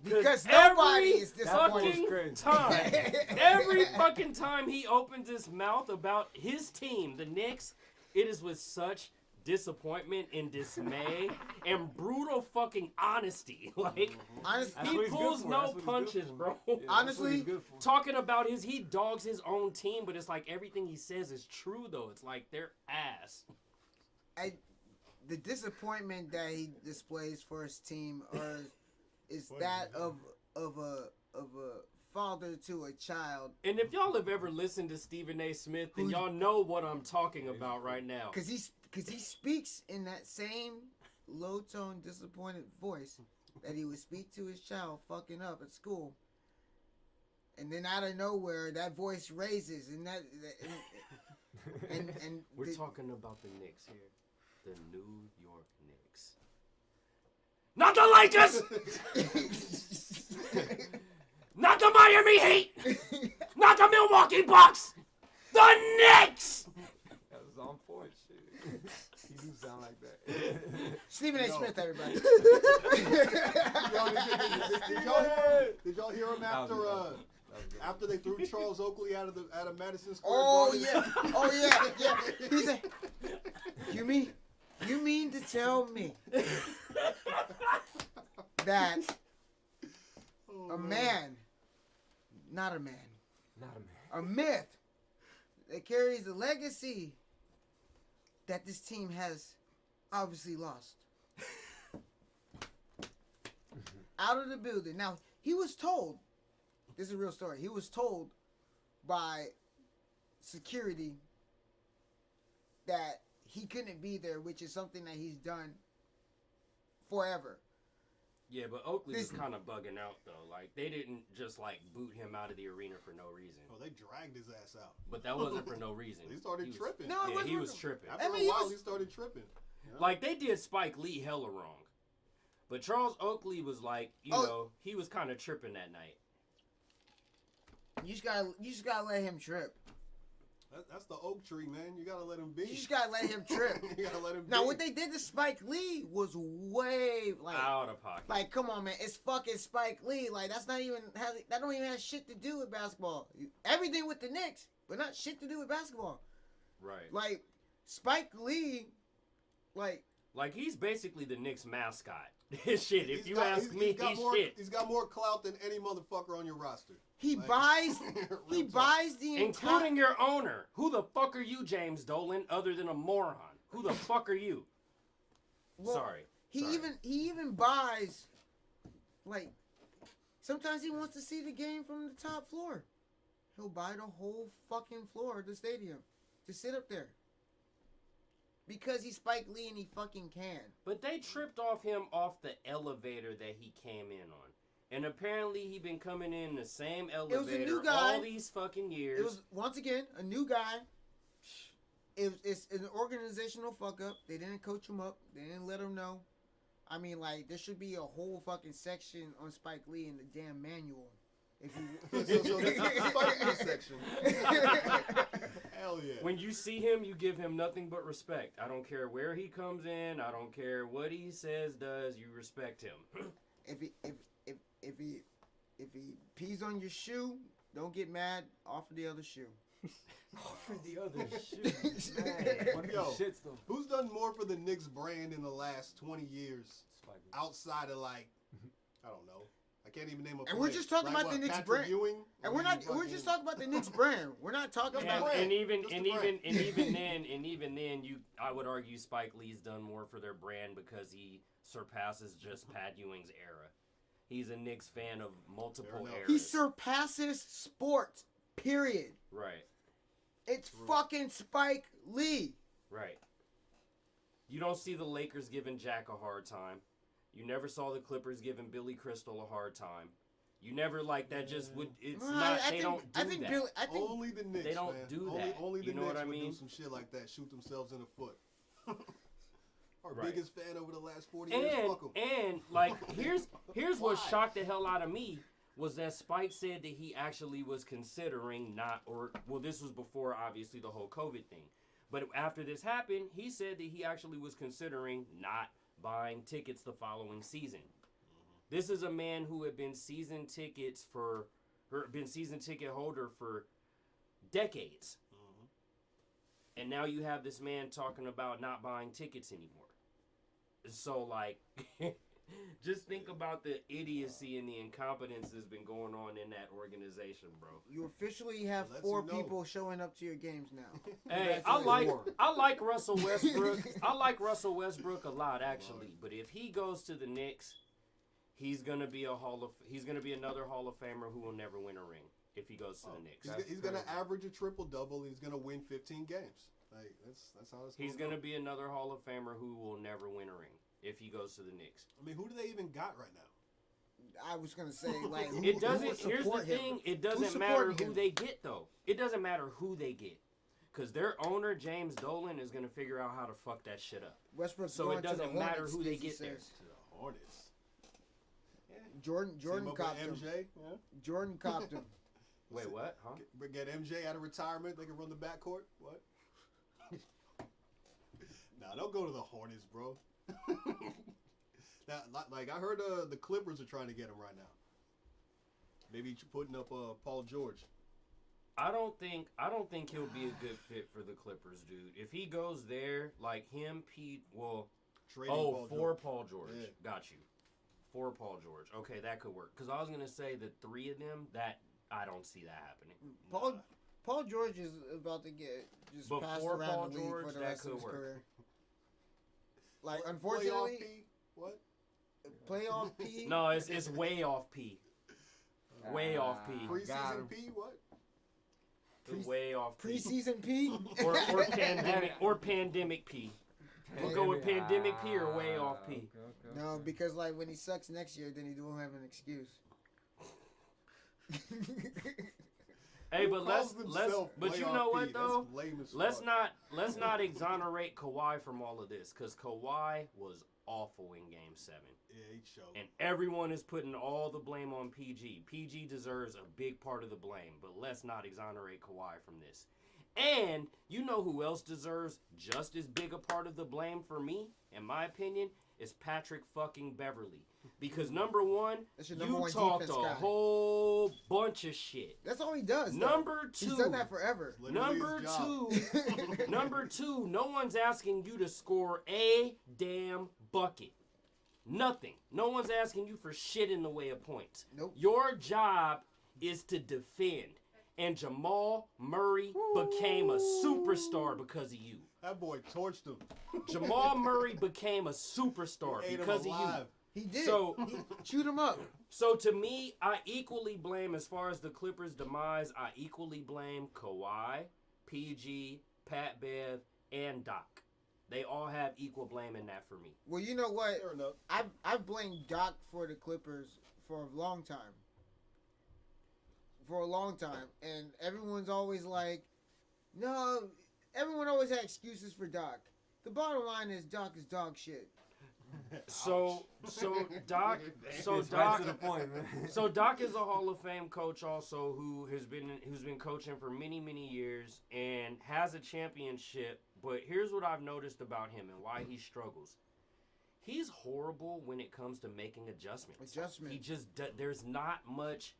Because nobody is fucking disappointed. time, every fucking time he opens his mouth about his team, the Knicks, it is with such disappointment and dismay and brutal fucking honesty. Like, he pulls no punches, bro. Yeah, honestly, talking about he dogs his own team, but it's like everything he says is true, though. It's like they're ass. The disappointment that he displays for his team is that of a father to a child. And if y'all have ever listened to Stephen A. Smith, then y'all know what I'm talking about right now. Because he speaks in that same low-tone, disappointed voice that he would speak to his child fucking up at school. And then out of nowhere, that voice raises, and we're talking about the Knicks here. The New York Knicks. Not the Lakers! Not the Miami Heat! Not the Milwaukee Bucks! The Knicks! That was on point, shit. He do sound like that. Stephen A. Smith, everybody. Did y'all hear him after they threw Charles Oakley out of Madison Square Garden? Oh yeah. He said, "You mean to tell me that a myth that carries a legacy that this team has obviously lost." Out of the building. Now, he was told, this is a real story, he was told by security that he couldn't be there, which is something that he's done forever. Yeah, but Oakley was kind of bugging out, though. Like, they didn't just, like, boot him out of the arena for no reason. Oh, they dragged his ass out. But that wasn't for no reason. He started tripping. He was tripping. After a while, he started tripping. You know? Like, they did Spike Lee hella wrong. But Charles Oakley was like, you know, he was kind of tripping that night. You just gotta let him trip. That's the oak tree, man. You gotta let him be. You just gotta let him trip. You gotta let him be. Now, what they did to Spike Lee was way like out of pocket. Like, come on, man, it's fucking Spike Lee. Like, that don't even have shit to do with basketball. Everything with the Knicks, but not shit to do with basketball. Right. Like, Spike Lee, like he's basically the Knicks mascot. Shit, if you ask me, he's shit. He's got more clout than any motherfucker on your roster. He buys the including your owner. Who the fuck are you, James Dolan, other than a moron? Who the fuck are you? Well, Sorry. He even buys, like, sometimes he wants to see the game from the top floor. He'll buy the whole fucking floor of the stadium to sit up there. Because he's Spike Lee and he fucking can. But they tripped off him off the elevator that he came in on. And apparently he been coming in the same elevator it was a new guy. all these fucking years. It was, once again, a new guy. It's an organizational fuck up. They didn't coach him up. They didn't let him know. I mean, like, there should be a whole fucking section on Spike Lee in the damn manual. If you so this is the Spike Lee section. Hell yeah. When you see him, you give him nothing but respect. I don't care where he comes in. I don't care what he says, does. You respect him. If he pees on your shoe, don't get mad. Offer the other shoe. Offer the other shoe. Yo, who's done more for the Knicks brand in the last 20 years? Outside of, like, I don't know. I can't even name a player. And we're just talking about the Knicks brand. Ewing? And we're just talking about the Knicks brand. We're not talking about and even then I would argue Spike Lee's done more for their brand because he surpasses just Pat Ewing's era. He's a Knicks fan of multiple eras. He surpasses sports. Period. Right. It's fucking Spike Lee. Right. You don't see the Lakers giving Jack a hard time. You never saw the Clippers giving Billy Crystal a hard time. You never like that. Just would. It's not. They don't do that. I think only the Knicks. They don't man. do that. Only the you know Knicks what I mean? would do some shit like that. Shoot themselves in the foot. Our Right. biggest fan over the last 40 years. Fuck 'em. And like here's what shocked the hell out of me was that Spike said that he actually was considering this was before obviously the whole COVID thing. But after this happened, he said that he actually was considering not buying tickets the following season. This is a man who had been season ticket holder for decades. And now you have this man talking about not buying tickets anymore. So, like, just think about the idiocy and the incompetence that's been going on in that organization, bro. You officially have Lets 4 you know. people showing up to your games now. Hey, I like Russell Westbrook. I like Russell Westbrook a lot, actually. But if he goes to the Knicks, he's gonna be another Hall of Famer who will never win a ring. If he goes to the Knicks, he's gonna average a triple-double. He's gonna win 15 games. Like that's how it's. He's gonna be another Hall of Famer who will never win a ring if he goes to the Knicks. I mean, who do they even got right now? I was gonna say like who, It doesn't. who would Here's the support him? thing. It Who's doesn't matter supporting who him? they get though. It doesn't matter who they get, because their owner James Dolan is gonna figure out how to fuck that shit up. Westbrook's So going it to the doesn't matter Hornets, who they Stacey get there. says. To the Hornets. Jordan Team up with copped him. MJ. Yeah. Jordan copped him. Wait, what? Huh? Get MJ out of retirement. They can run the backcourt. What? Nah, don't go to the Hornets, bro. Now, like I heard, the Clippers are trying to get him right now. Maybe putting up Paul George. I don't think he'll be a good fit for the Clippers, dude. If he goes there, like him, Pete, Trading for George. Paul George. Yeah. Got you. For Paul George. Okay, that could work. Because I was gonna say the 3 of them, that I don't see that happening. Paul George is about to get just passed Before around Paul the league George, for the that rest of could his work. career. Like Playoff unfortunately, P? What? playoff P. No, it's way off P. Way off P. Preseason P? What? Way off P. Preseason P. or pandemic P. We'll go with pandemic P or way off P. No, because like when he sucks next year, then he don't have an excuse. Hey, Who but calls let's themselves but you playoff know what P? though? That's lame as Let's fuck. not exonerate Kawhi from all of this, because Kawhi was awful in Game 7. Yeah, he showed. And everyone is putting all the blame on PG. PG deserves a big part of the blame, but let's not exonerate Kawhi from this. And you know who else deserves just as big a part of the blame for me, in my opinion, is Patrick fucking Beverly. Because number one, That's your number you one talked a defense guy. whole bunch of shit. That's all he does. though. Number 2, he's done that forever. Number 2, number 2, no one's asking you to score a damn bucket. Nothing. No one's asking you for shit in the way of points. Nope. Your job is to defend. And Jamal Murray became a superstar because of you. That boy torched him. Jamal Murray became a superstar He ate him because of you. alive. He did. So, he chewed him up. So to me, I equally blame, as far as the Clippers' demise, I equally blame Kawhi, PG, Pat Bev, and Doc. They all have equal blame in that for me. Well, you know what? Fair enough. I've blamed Doc for the Clippers for a long time. For a long time. And everyone's always like, no, everyone always had excuses for Doc. The bottom line is Doc is dog shit. So Doc to the point, man. So Doc is a Hall of Fame coach also who's been coaching for many years and has a championship. But here's what I've noticed about him and why he struggles. He's horrible when it comes to making adjustments. He just there's not much.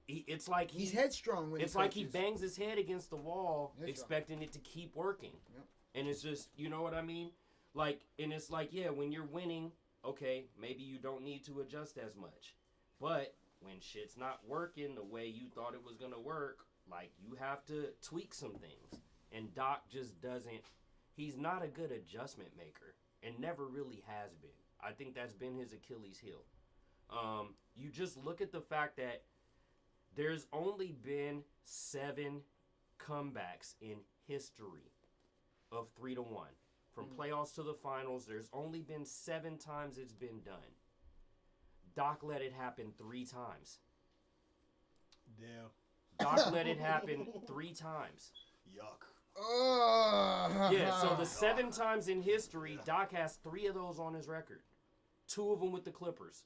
It's like he's headstrong when it's he like he coaches. bangs his head against the wall, Headstrong. expecting it to keep working. Yep. And it's just, you know what I mean? Like, and it's like, yeah, when you're winning, okay, maybe you don't need to adjust as much. But when shit's not working the way you thought it was gonna work, like, you have to tweak some things. And Doc just doesn't. He's not a good adjustment maker, and never really has been. I think that's been his Achilles heel. You just look at the fact that there's only been 7 comebacks in history of 3-1. From playoffs to the finals, there's only been 7 times it's been done. Doc let it happen 3 times. Damn. Doc let it happen 3 times. Yuck. Yeah, so the 7 times in history, Doc has 3 of those on his record. 2 of them with the Clippers.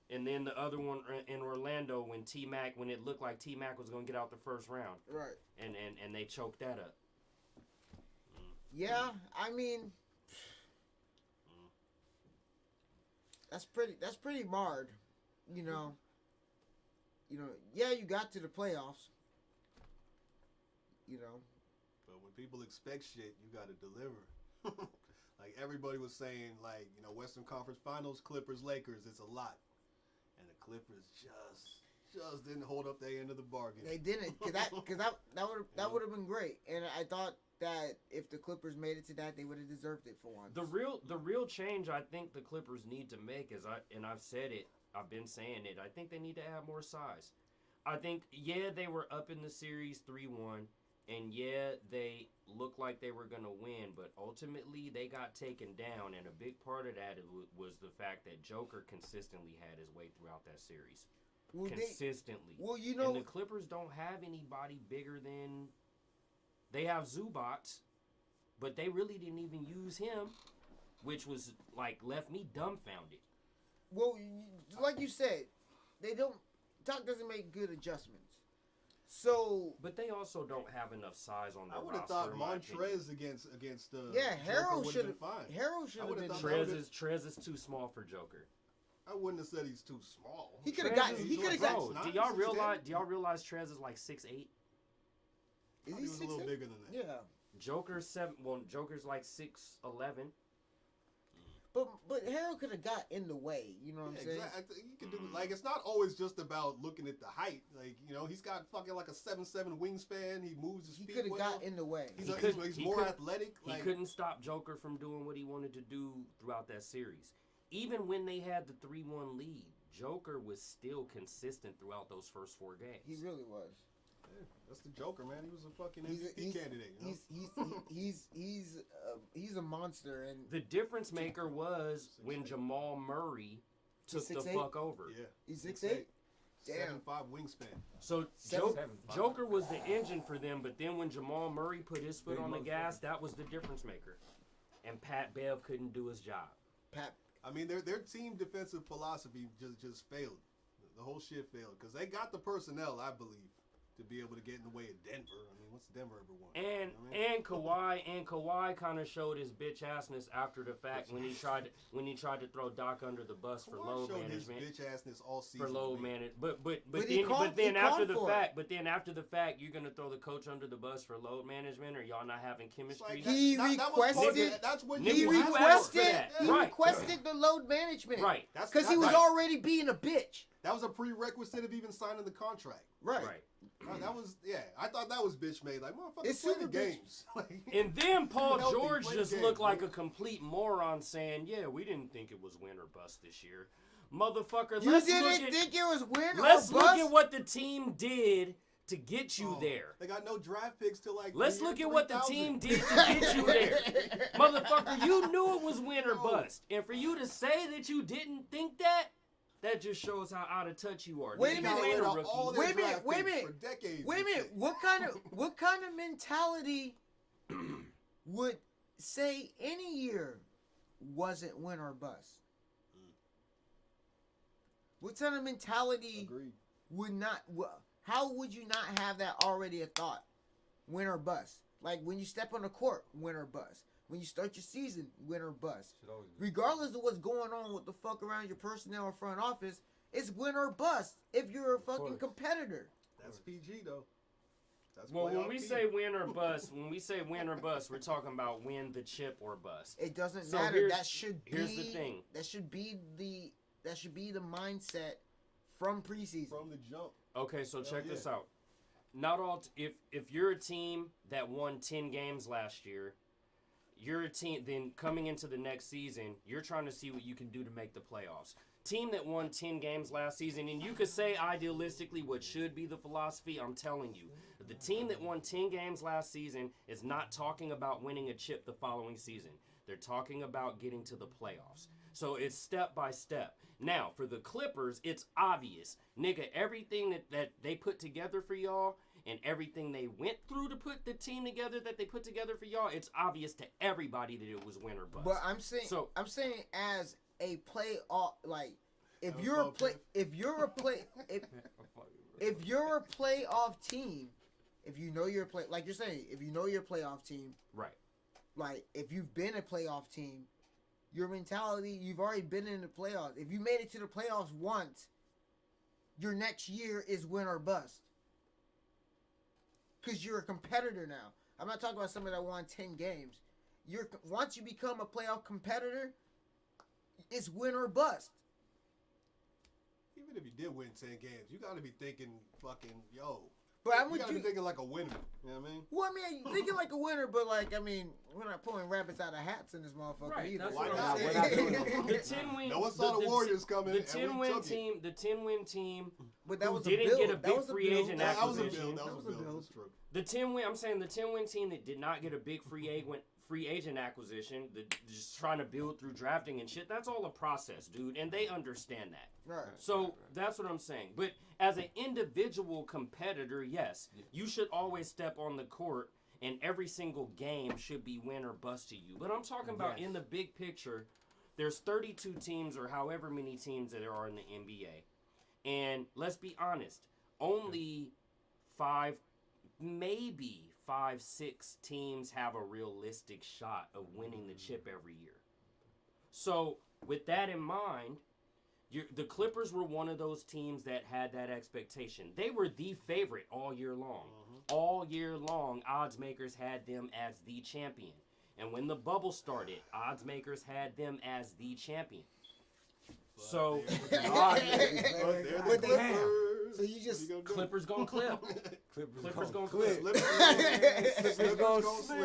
And then the other one in Orlando when when it looked like T-Mac was going to get out the first round. Right. And they choked that up. Yeah, I mean, that's pretty marred, you know. Yeah, you got to the playoffs, you know, But when people expect shit, you got to deliver. Like everybody was saying, like, you know, Western Conference Finals, Clippers, Lakers, it's a lot. And the Clippers just didn't hold up their end of the bargain. They didn't, cause that would have been great. And I thought that if the Clippers made it to that, they would have deserved it for once. The real change I think the Clippers need to make is I've said it, I've been saying it. I think they need to add more size. I think they were up in the series 3-1. And they looked like they were going to win, but ultimately they got taken down. And a big part of that was the fact that Joker consistently had his way throughout that series. Well, consistently. You know. And the Clippers don't have anybody bigger than. They have Zubac, but they really didn't even use him, which was like left me dumbfounded. Well, like you said, Doc doesn't make good adjustments. So, but they also don't have enough size on their roster. I would have thought Montrez against Harold should have. Harold should have been. Trez is too small for Joker. I wouldn't have said he's too small. He could have got. He could have got. Do y'all realize Trez is like 6'8"? Is he was a little bigger than that? Yeah. Joker's 7. Well, Joker's like 6'11". But Harold could have got in the way. You know what I'm saying? Exactly. You could do like it's not always just about looking at the height. Like he's got fucking like a 7'7" wingspan. He moves his feet. He could have got in the way. He's more athletic. He couldn't stop Joker from doing what he wanted to do throughout that series. Even when they had the 3-1 lead, Joker was still consistent throughout those first 4 games. He really was. Yeah, that's the Joker, man. He was a fucking MVP candidate. He's a monster, and the difference maker was when Jamal Murray took the fuck over. Yeah, he's 6'8". Damn, 7'5" wingspan. So Joker was the engine for them, but then when Jamal Murray put his foot on the gas, that was the difference maker, and Pat Bev couldn't do his job. I mean, their team defensive philosophy just failed. The whole shit failed because they got the personnel, I believe, to be able to get in the way of Denver. I mean, what's Denver ever won? And Kawhi kind of showed his bitch assness after the fact when he tried to throw Doc under the bus for load management. His bitch assness all season. For load management, but then after the fact, you're gonna throw the coach under the bus for load management, or y'all not having chemistry? He requested the load management, right? Because he was already being a bitch. That was a prerequisite of even signing the contract. Right. That was I thought that was bitch made. Like motherfucker, play the games. And then Paul George just looked like a complete moron, saying, "Yeah, we didn't think it was win or bust this year, motherfucker." You didn't think it was win or bust? Let's look at what the team did to get you there. They got no draft picks till like. Let's look at what the team did to get you there, motherfucker. You knew it was win or bust, and for you to say that you didn't think that. That just shows how out of touch you are. Wait a minute. For decades. Wait a minute. What kind of mentality would say any year wasn't win or bust? What kind of mentality would not? How would you not have that already a thought? Win or bust. Like when you step on the court, win or bust. When you start your season, win or bust. Regardless of what's going on with the fuck around your personnel or front office, it's win or bust if you're a fucking competitor. That's PG though. When we say win or bust, we're talking about win the chip or bust. It doesn't matter. Here's the thing. That should be the mindset from preseason. From the jump. Okay, so check this out. Not all. If you're a team that won 10 games last year. You're a team, then coming into the next season, you're trying to see what you can do to make the playoffs. Team that won 10 games last season, and you could say idealistically what should be the philosophy, I'm telling you. The team that won 10 games last season is not talking about winning a chip the following season. They're talking about getting to the playoffs. So it's step by step. Now, for the Clippers, it's obvious. Nigga, everything that they put together for y'all, and everything they went through to put the team together that they put together for y'all, it's obvious to everybody that it was win or bust. But I'm saying as a playoff, like if you're a playoff team, if you know you're a like you're saying, if you know you're a playoff team, right? Like if you've been a playoff team, your mentality, you've already been in the playoffs. If you made it to the playoffs once, your next year is win or bust. Because you're a competitor now. I'm not talking about somebody that won 10 games. Once you become a playoff competitor, it's win or bust. Even if you did win 10 games, you got to be thinking fucking, yo. But you got to be thinking like a winner. You know what I mean? Well, I mean, thinking like a winner, but like, I mean, we're not pulling rabbits out of hats in this motherfucker either. That's Why what not? I'm saying. The 10-win. No one saw the Warriors coming. The 10-win team. But that was didn't get a big free agent That was a acquisition. build. That was a build. That's true. The 10-win. I'm saying the 10-win team that did not get a big free agent acquisition, just trying to build through drafting and shit. That's all a process, dude, and they understand that. Right. So that's what I'm saying. But as an individual competitor, yes, you should always step on the court, and every single game should be win or bust to you. But I'm talking about in the big picture. There's 32 teams or however many teams that there are in the NBA, and let's be honest, only 5, maybe 5, 6 teams have a realistic shot of winning the chip every year. So with that in mind, the Clippers were one of those teams that had that expectation. They were the favorite all year long. All year long, odds makers had them as the champion. And when the bubble started, odds makers had them as the champion. So, so you just Clippers gonna clip. Clippers gonna clip. Slippers gonna slip.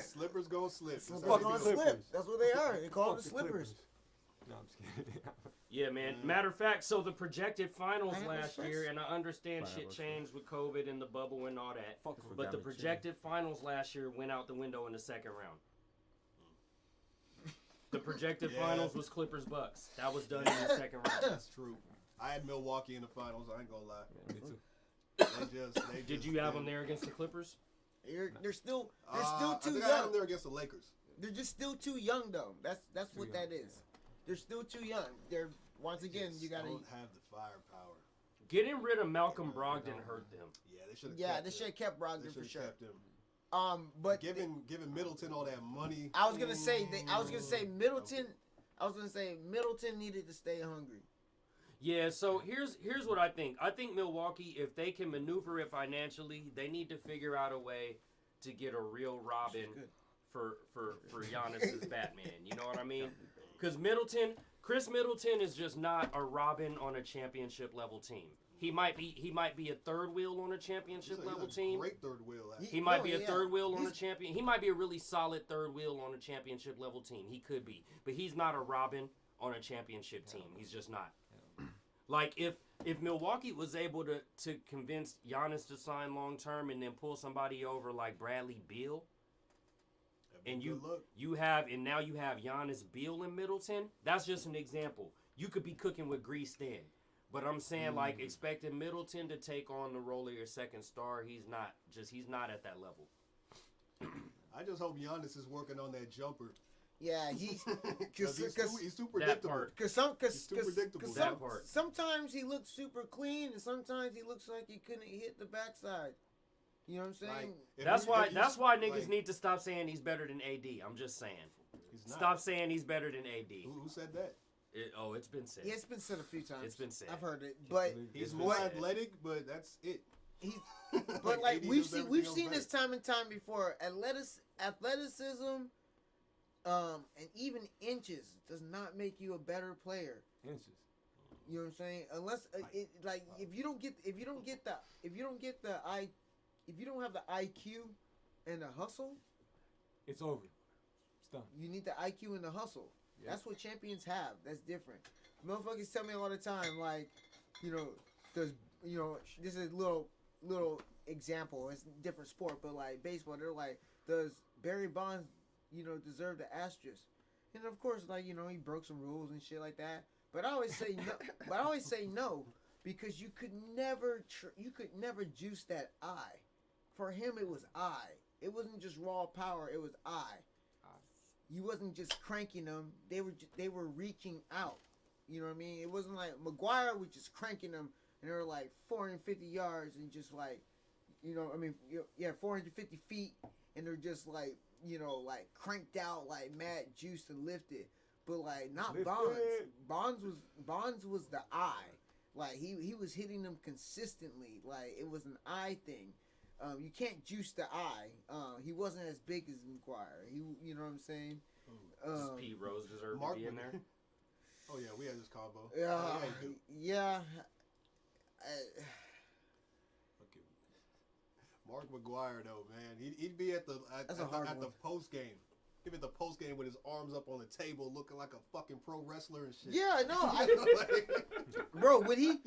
Slippers gonna slip. Slippers gonna slip. That's what they are. They call them the Slippers. No, I'm just kidding. Yeah, man. Matter of fact, so the projected finals last year, and I understand shit changed with COVID and the bubble and all that, but the projected finals last year went out the window in the second round. The projected finals was Clippers Bucks. That was done in the second round. That's true. I had Milwaukee in the finals. I ain't gonna lie. Yeah, me too. Did you have them there against the Clippers? They're still too I think young. I had them there against the Lakers. They're just still too young, though. That's what that is. They're still too young. They're once again you gotta don't have the firepower. Getting rid of Malcolm Brogdon hurt them. Yeah, they should have. Yeah, they should have kept Brogdon for sure. Kept him. But giving Middleton all that money. I was gonna say Middleton. I was gonna say Middleton needed to stay hungry. Yeah, so here's what I think. I think Milwaukee, if they can maneuver it financially, they need to figure out a way to get a real Robin for Giannis's Batman. You know what I mean? Because Chris Middleton is just not a Robin on a championship level team. He might be a third wheel on a championship level team. Great third wheel. He might be a third wheel on a champion. He might be a really solid third wheel on a championship level team. He could be, but he's not a Robin on a championship team. He's just not. Like if Milwaukee was able to convince Giannis to sign long term and then pull somebody over like Bradley Beal, and now you have Giannis, Beal, and Middleton. That's just an example. You could be cooking with grease then. But I'm saying, like, expecting Middleton to take on the role of your second star, he's not at that level. I just hope Giannis is working on that jumper. Yeah, he's too predictable. Because sometimes he looks super clean, and sometimes he looks like he couldn't hit the backside. You know what I'm saying? That's why niggas need to stop saying he's better than AD. I'm just saying. Stop saying he's better than AD. Who said that? It's been said. Yeah, it's been said a few times. It's been said. I've heard it, but he's more athletic, but that's it. But like we've seen this time and time before. Athleticism, and even inches does not make you a better player. Inches. You know what I'm saying? Unless if you don't have the IQ and the hustle, it's over. It's done. You need the IQ and the hustle. Yep. That's what champions have. That's different. Motherfuckers tell me all the time, like, this is a little example. It's a different sport, but like baseball, they're like, does Barry Bonds, deserve the asterisk? And of course, like, he broke some rules and shit like that. But I always say no. But I always say no because you could never juice that eye. For him, it was eye. It wasn't just raw power. It was eye. You wasn't just cranking them; they were reaching out. You know what I mean? It wasn't like McGuire was just cranking them, and they were like 450 yards and just like, 450 feet, and they're just like, like cranked out, like mad juiced and lifted. But like not Bonds. Bonds was the eye. Like he was hitting them consistently. Like it was an eye thing. You can't juice the eye. He wasn't as big as McGuire. You know what I'm saying? Does Pete Rose deserve to be in there? Oh yeah, we had this combo. Yeah. Okay. Mark McGuire though, man, he'd be at the post game. He'd be at the post game with his arms up on the table, looking like a fucking pro wrestler and shit. Yeah, no, bro. When he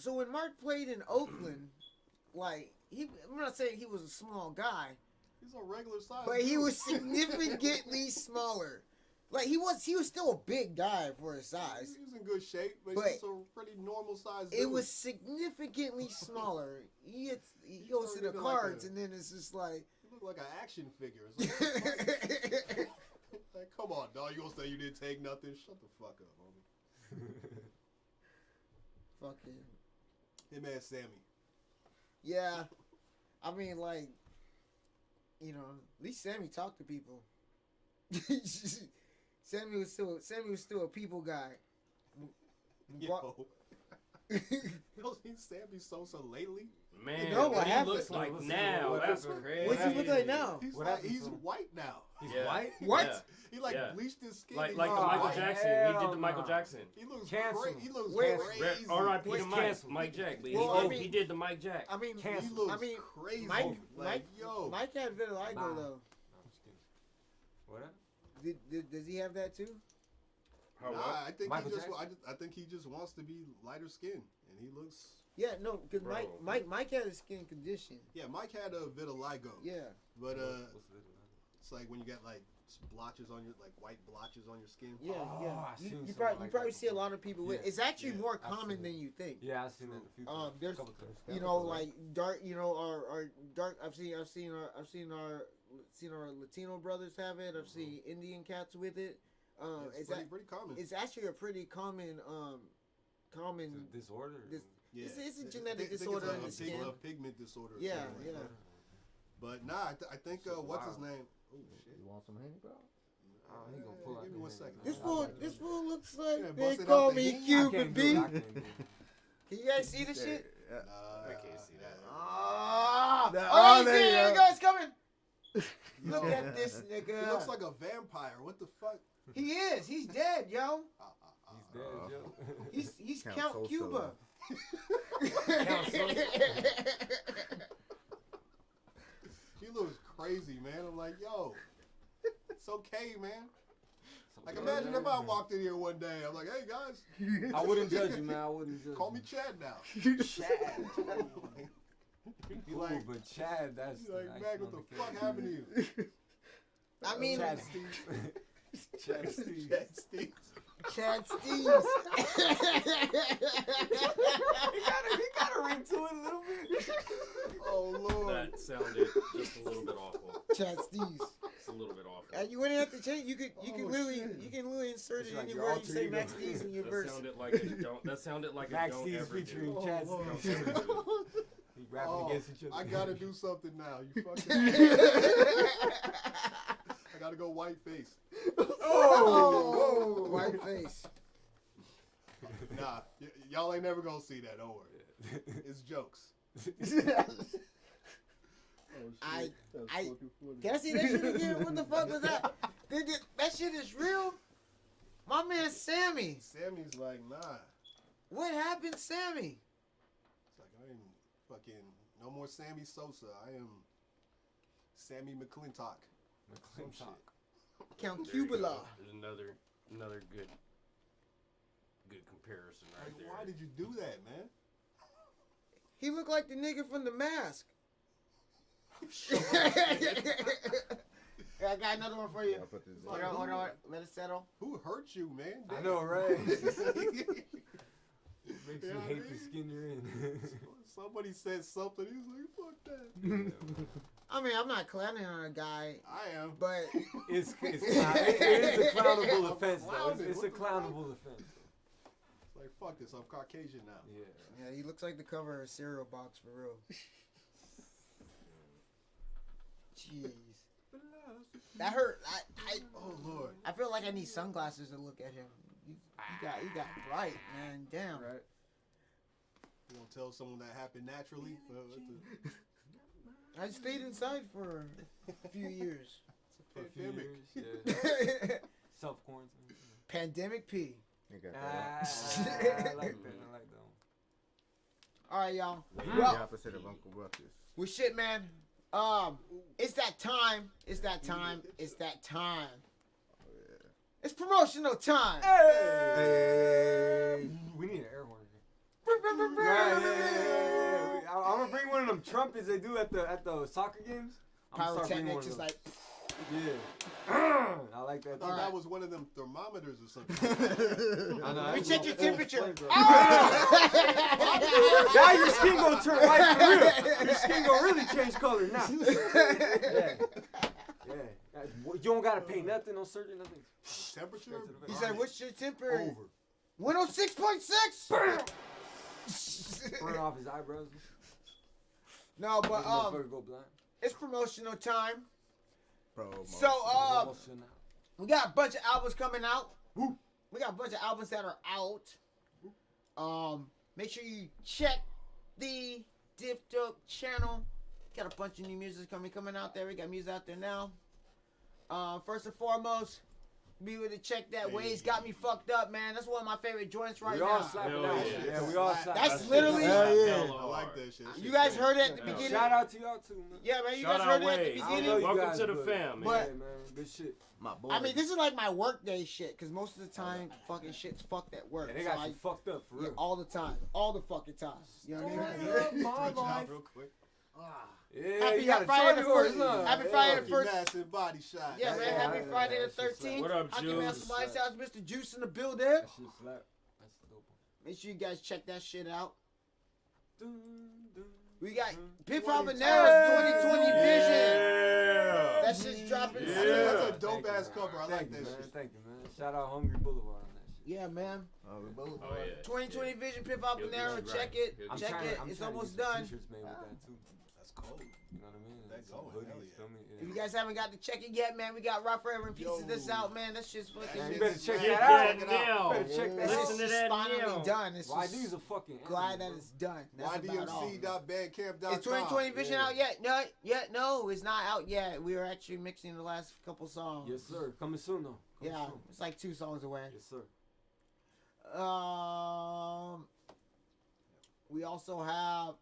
when Mark played in Oakland, like I'm not saying he was a small guy. He's a regular size, but he was significantly smaller. Like he was still a big guy for his size. He was in good shape, but he was a pretty normal size dude. It was significantly smaller. He goes to the cards, and then it's just like he looked like an action figure. Like, like, come on, dog. You gonna say you didn't take nothing? Shut the fuck up, homie. Fuck him. Him and Sammy. Yeah, I mean, like, you know, at least Sammy talked to people. Sammy was still a people guy. Yo. You know, seen Sammy Sosa lately? Man, what he looks like now, that's crazy. What's he look like now? He's white now. He's white? What? He bleached his skin. Like the Michael Jackson. He did the Michael Jackson. He looks crazy. He looks crazy. R.I.P. to Mike Jack. He did the Mike Jack. I mean, he looks crazy. Mike had vitiligo though. What? Does he have that too? I think he just wants to be lighter skinned, and he looks. Yeah, no, because Mike had a skin condition. Yeah, Mike had a vitiligo. Yeah, but it's like when you got like blotches on your white blotches on your skin. Yeah, You probably see a lot of people with. It's actually more common than you think. Yeah, I've seen that a few times. There's like dark, or dark. I've seen our Latino brothers have it. I've seen Indian cats with it. It's pretty common. It's actually a pretty common disorder. It's a genetic disorder in the skin. A pigment disorder. Yeah. But nah, I think what's his name? Oh shit! You want some Henny, bro? He gonna pull out. Give me 1 second. This fool looks like they call me Cuban B. Can you guys see this shit? I can't see that. There you go. It's coming. Look at this nigga. He looks like a vampire. What the fuck? He is. He's dead, yo. He's dead, yo. He's Count Cuba. He looks crazy, man. I'm like, yo, it's okay, man. Like, imagine if I walked in here one day. I'm like, hey, guys. I wouldn't judge you, man. I wouldn't judge Call me Chad now. Chad. Cool, but Chad, that's like, nice. man, what the fuck happened to you? I mean, Chad Steve. Chad Steve. Chad Steves. he got a ring to it a little bit. Oh Lord. That sounded just a little bit awful. Chad Steves. It's a little bit awful. And you wouldn't have to change. You can literally insert it anywhere you say Max Steves in your verse. That sounded like Max a don't Steves ever featuring do. Chad Steves. He rapping against each other. I gotta do something now. You fucking. I gotta go white face. Oh, white face. Nah, y'all ain't never gonna see that. Don't worry. It's jokes. Can I see that shit again? What the fuck was that? That shit is real. My man Sammy. Sammy's like, nah. What happened, Sammy? It's like I ain't fucking no more Sammy Sosa. I am Sammy McClintock. Count Cubula. There's another good comparison right there. Why did you do that, man? He looked like the nigga from The Mask. I got another one for you. Hold on. Let it settle. Who hurt you, man? Damn. I know, right? Makes you hate the skin you're in. Somebody said something. He was like, fuck that. I mean, I'm not clowning on a guy. I am. But it is a clownable offense, though. It's a clownable offense. It's like, fuck this. I'm Caucasian now. Yeah, he looks like the cover of a cereal box for real. Jeez. That hurt. Oh Lord. I feel like I need sunglasses to look at him. He got bright, man. Damn. Right. You gonna tell someone that happened naturally? I stayed inside for a few years. For a few years, yeah. Self-quarantine. Pandemic P. You got I that. like that. One. All right, y'all. The Well, opposite of Uncle Ruckus. well, shit, man. It's that time. It's that time. It's that time. It's promotional time. Hey. We need an air horn. Yeah. I'm gonna bring one of them trumpets they do at the soccer games. Pyrotechnics is like. Yeah. I like that. I thought that was one of them thermometers or something. I know, Let me check your temperature. Now your skin gonna turn white for real. Your skin gonna really change color now. Yeah. You don't gotta pay nothing, no surgery, nothing. Temperature? He said, "What's your temper?" Over. 106.6. Burn off his eyebrows. No, but Motherfucker go blind. it's promotional time. Promotional. So we got a bunch of albums coming out. We got a bunch of albums that are out. Make sure you check the Diff Dope channel. Got a bunch of new music coming out there. We got music out there now. First and foremost, be able to check that Waze Got Me Fucked Up, man. That's one of my favorite joints right now. We all slapping that shit. Yeah, we all slapping. That's literally. I like that shit. You guys heard it at the beginning. Shout out to y'all too, man. Yeah, man. You guys heard it at the beginning. Welcome to the fam, man. But man, good shit. My boy. I mean, this is like my work day shit, because most of the time, fucking shit's fucked at work. Yeah, they got you fucked up for real. Yeah, all the time. All the fucking time. You know what I mean? My life. Real quick. Yeah, Happy you gotta Friday the charge yours, 1st. huh? Happy Friday the Your 1st. massive body shot. Yeah, man. Happy Friday the 13th. What up, I can have Juice? somebody's house, Mr. Juice in the building. That shit slap. That's dope. Make sure you guys check that shit out. We got Piff Habanero's 2020 Vision. Yeah. That shit's dropping soon. That's a dope ass cover. I like that shit. Thank you, man. Shout out Hungry Boulevard on that shit. Yeah, man. Oh yeah. 2020 Vision, Piff Habanero. Check it. Check it. It's almost done. T-shirts made with that too. That's cold. You know what I mean? That Some going, hell hoodies, yeah. feel me? If you guys haven't got to check it yet, man, we got Rock Forever and Pieces this out, man. That shit's fucking. Man, you better check Get that out. that now. Better check that Listen out. to that finally now. done. It's just YD's a fucking glad anthem, that bro. it's done. That's about all. YDMC.bandcamp.com. Is 2020 Vision out yet? No, it's not out yet. We are actually mixing the last couple songs. Yes, sir. Coming soon, though. Coming Yeah, soon. it's like 2 songs away. Yes, sir. We also have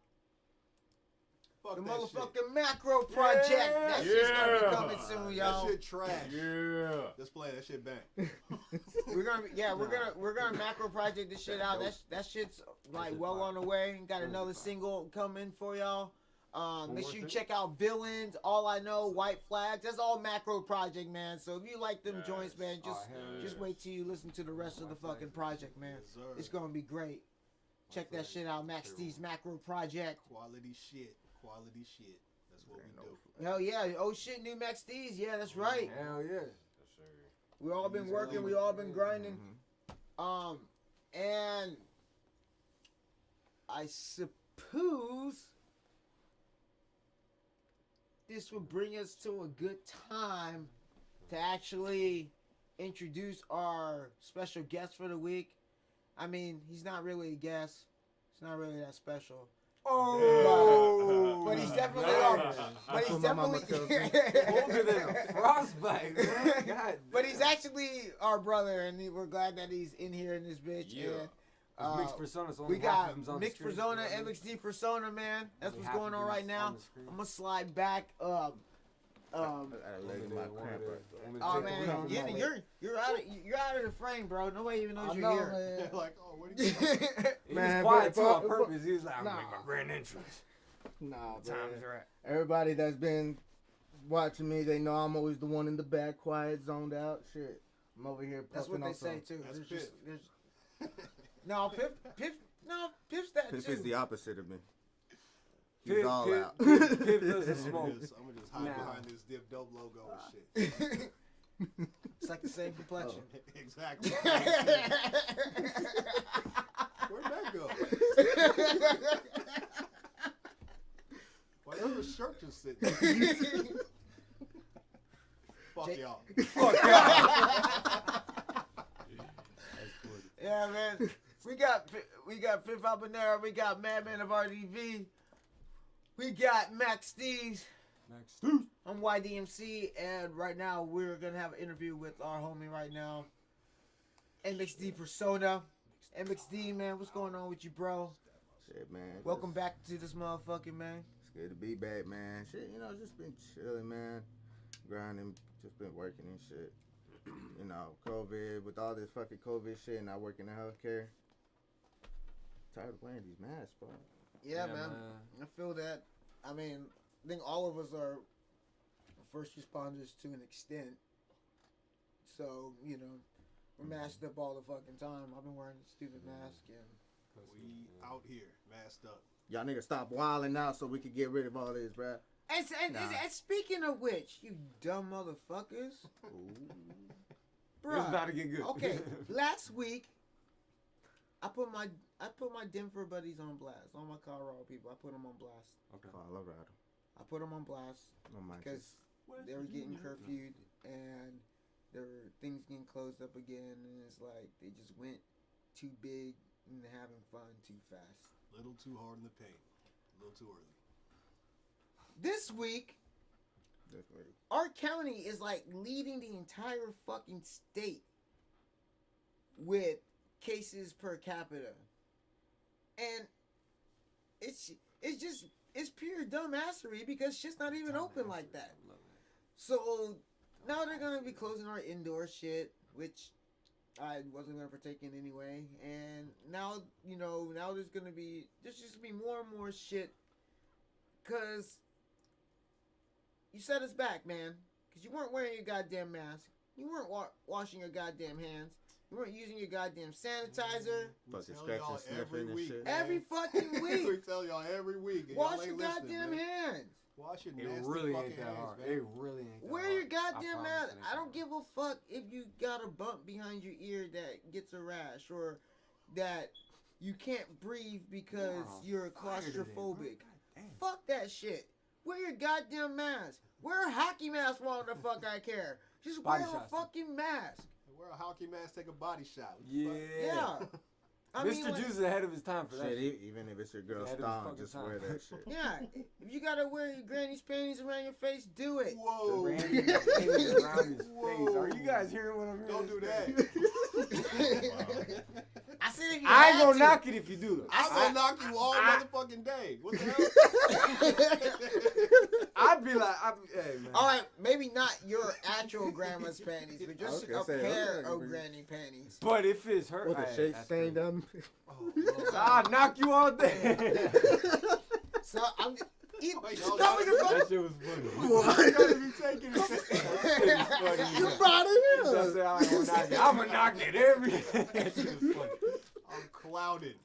Fuck the that motherfucking Macro Project. That shit's gonna be coming soon, shit. y'all. That shit trash. Yeah. Let's play that shit bang. We're gonna Macro Project this shit out. That shit's like well on the way. Got another single coming for y'all. Make sure you check out Villains, All I Know, White Flags. That's all Macro Project, man. So if you like them joints, man, just wait till you listen to the rest of the fucking project, man. Yes, sir. It's gonna be great. Check that shit out, Max D's Macro Project. Quality shit. Quality shit. That's what we do. Hell yeah. Oh shit, new Max D's. Yeah, that's right. Hell yeah. We all been working. We all been grinding. And I suppose this will bring us to a good time to actually introduce our special guest for the week. I mean, he's not really a guest. He's not really that special. Oh, but he's definitely older than a frostbite, man. God, but he's actually our brother, and we're glad that he's in here in this bitch. Yeah. And, Mixed Personas. we got Mixed Persona, MXD Persona, man. That's what's going on right now. I'm gonna slide back. Oh man, you're out of the frame, bro. Nobody even knows you're here. Man. Like, oh, what are you He was quiet too on purpose. He was like, I'm gonna make my grand entrance. Nah, Time's right. Everybody that's been watching me, they know I'm always the one in the back, quiet, zoned out. Shit, I'm over here. That's what they say too. That's Piff. No, Piff's that Piff too. is the opposite of me. He's Piff, all Piff, out. Piff doesn't smoke. I'm gonna just hide behind this Diff Dope logo and shit. It's like the same complexion. Exactly. Where'd that go? Why is the shirt just sitting there? Fuck y'all. Fuck y'all. Yeah, man. We got We got Fifth Habanero. We got Madman of RDV. We got Max D's. I'm YDMC, and right now we're gonna have an interview with our homie right now, MXD Persona. MXD, man, what's going on with you, bro? Shit, man. Welcome back to this motherfucking, man. It's good to be back, man. Shit, you know, just been chilling, man. Grinding, just been working and shit. You know, COVID, with all this fucking COVID shit, and I work in the healthcare. Tired of wearing these masks, bro. Yeah, man. I feel that. I mean, I think all of us are first responders to an extent. So, you know, we're masked up all the fucking time. I've been wearing a stupid mask, and we out here masked up. Y'all niggas stop wilding out so we can get rid of all this, bruh. And speaking of which, you dumb motherfuckers. Bruh. It's about to get good. Okay, last week, I put my Denver buddies on blast. All my Colorado people, I put them on blast. Okay. Colorado. I put them on blast because they were getting curfewed and there were things getting closed up again, and it's like they just went too big and having fun too fast. Little too hard in the paint. A little too early. This week, our county is like leading the entire fucking state with cases per capita, and it's pure dumbassery because shit's not even open like that. So now they're gonna be closing our indoor shit, which I wasn't gonna partake in anyway. And now there's just gonna be more and more shit, cause you set us back, man. Cause you weren't wearing your goddamn mask, you weren't washing your goddamn hands. You weren't using your goddamn sanitizer. Fucking scratching, sniffing and shit. Every fucking week. We tell y'all every week. Wash your goddamn hands. Wash your It nasty really fucking ain't that hands, hard. man. It really ain't that hard. Wear your goddamn I mask. promise I don't give a fuck if you got a bump behind your ear that gets a rash, or that you can't breathe because you're claustrophobic. Fuck that shit. Wear your goddamn mask. Wear a hockey mask for all the fuck I care. Just Body wear a shots. fucking mask. Wear a hockey mask, take a body shot. Yeah. I Mr. mean, like, Juice is ahead of his time for that. Shit, even if it's your girl's Ahead of his thong, fucking just time. wear that shit. yeah. If you gotta wear your granny's panties around your face, do it. Whoa. Randy is around his face. Are you guys hearing what I'm hearing? Don't do that. I said if you I ain't had gonna to. knock it if you do though. I'm gonna knock you all motherfucking day. What the hell? I'd be like, hey man. All right, maybe not your actual grandma's panties, but just Okay, a say, pair okay, of bring- granny panties. But if it's her, With a hey, shake that's stain crazy. down. I'd knock you all day. So I'm Y'all coming to That fuck. shit was funny. You gotta be taking it. You brought it So I in. said, I ain't gonna knock it. I'm gonna knock it every. That shit was funny. I'm clouded.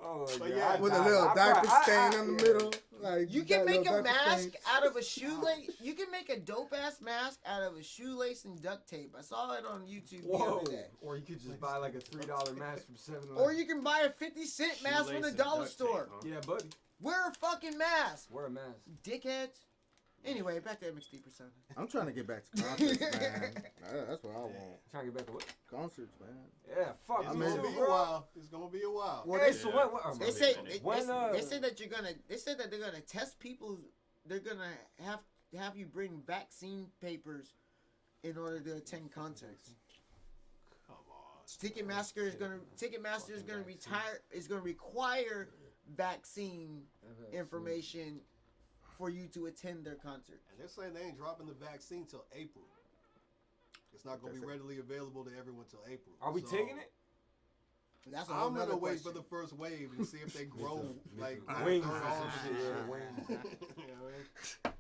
Oh my But god. yeah, With a little diaper stain in the yeah. middle. Like, You got can make little a diaper mask stains. out of a shoelace. You can make a dope ass mask out of a shoelace and duct tape. I saw it on YouTube the Whoa. other day. Or you could just buy like a $3 mask from 7-Eleven. Or you can buy a 50-cent mask from the dollar store. Yeah, buddy. Wear a fucking mask, Wear a mask. dickheads. Anyway, back to MXD Persona. I'm trying to get back to concerts, man. That's what I want. Trying to get back to what? Concerts, man. Yeah, fuck. It's me gonna too, be a bro. while. It's gonna be a while. Well, Hey, they, so what? they say When, they said that you're gonna. They said that they're gonna test people. They're gonna have you bring vaccine papers in order to attend concerts. Come on. Ticketmaster is gonna require vaccine information for you to attend their concert. And they're saying they ain't dropping the vaccine till April. It's not gonna be readily available to everyone till April. Are we So, taking it? That's a whole I'm nother gonna wait question. for the first wave and see if they grow like Wings third or arms some and shit, shit. yeah, wings. You know what I mean?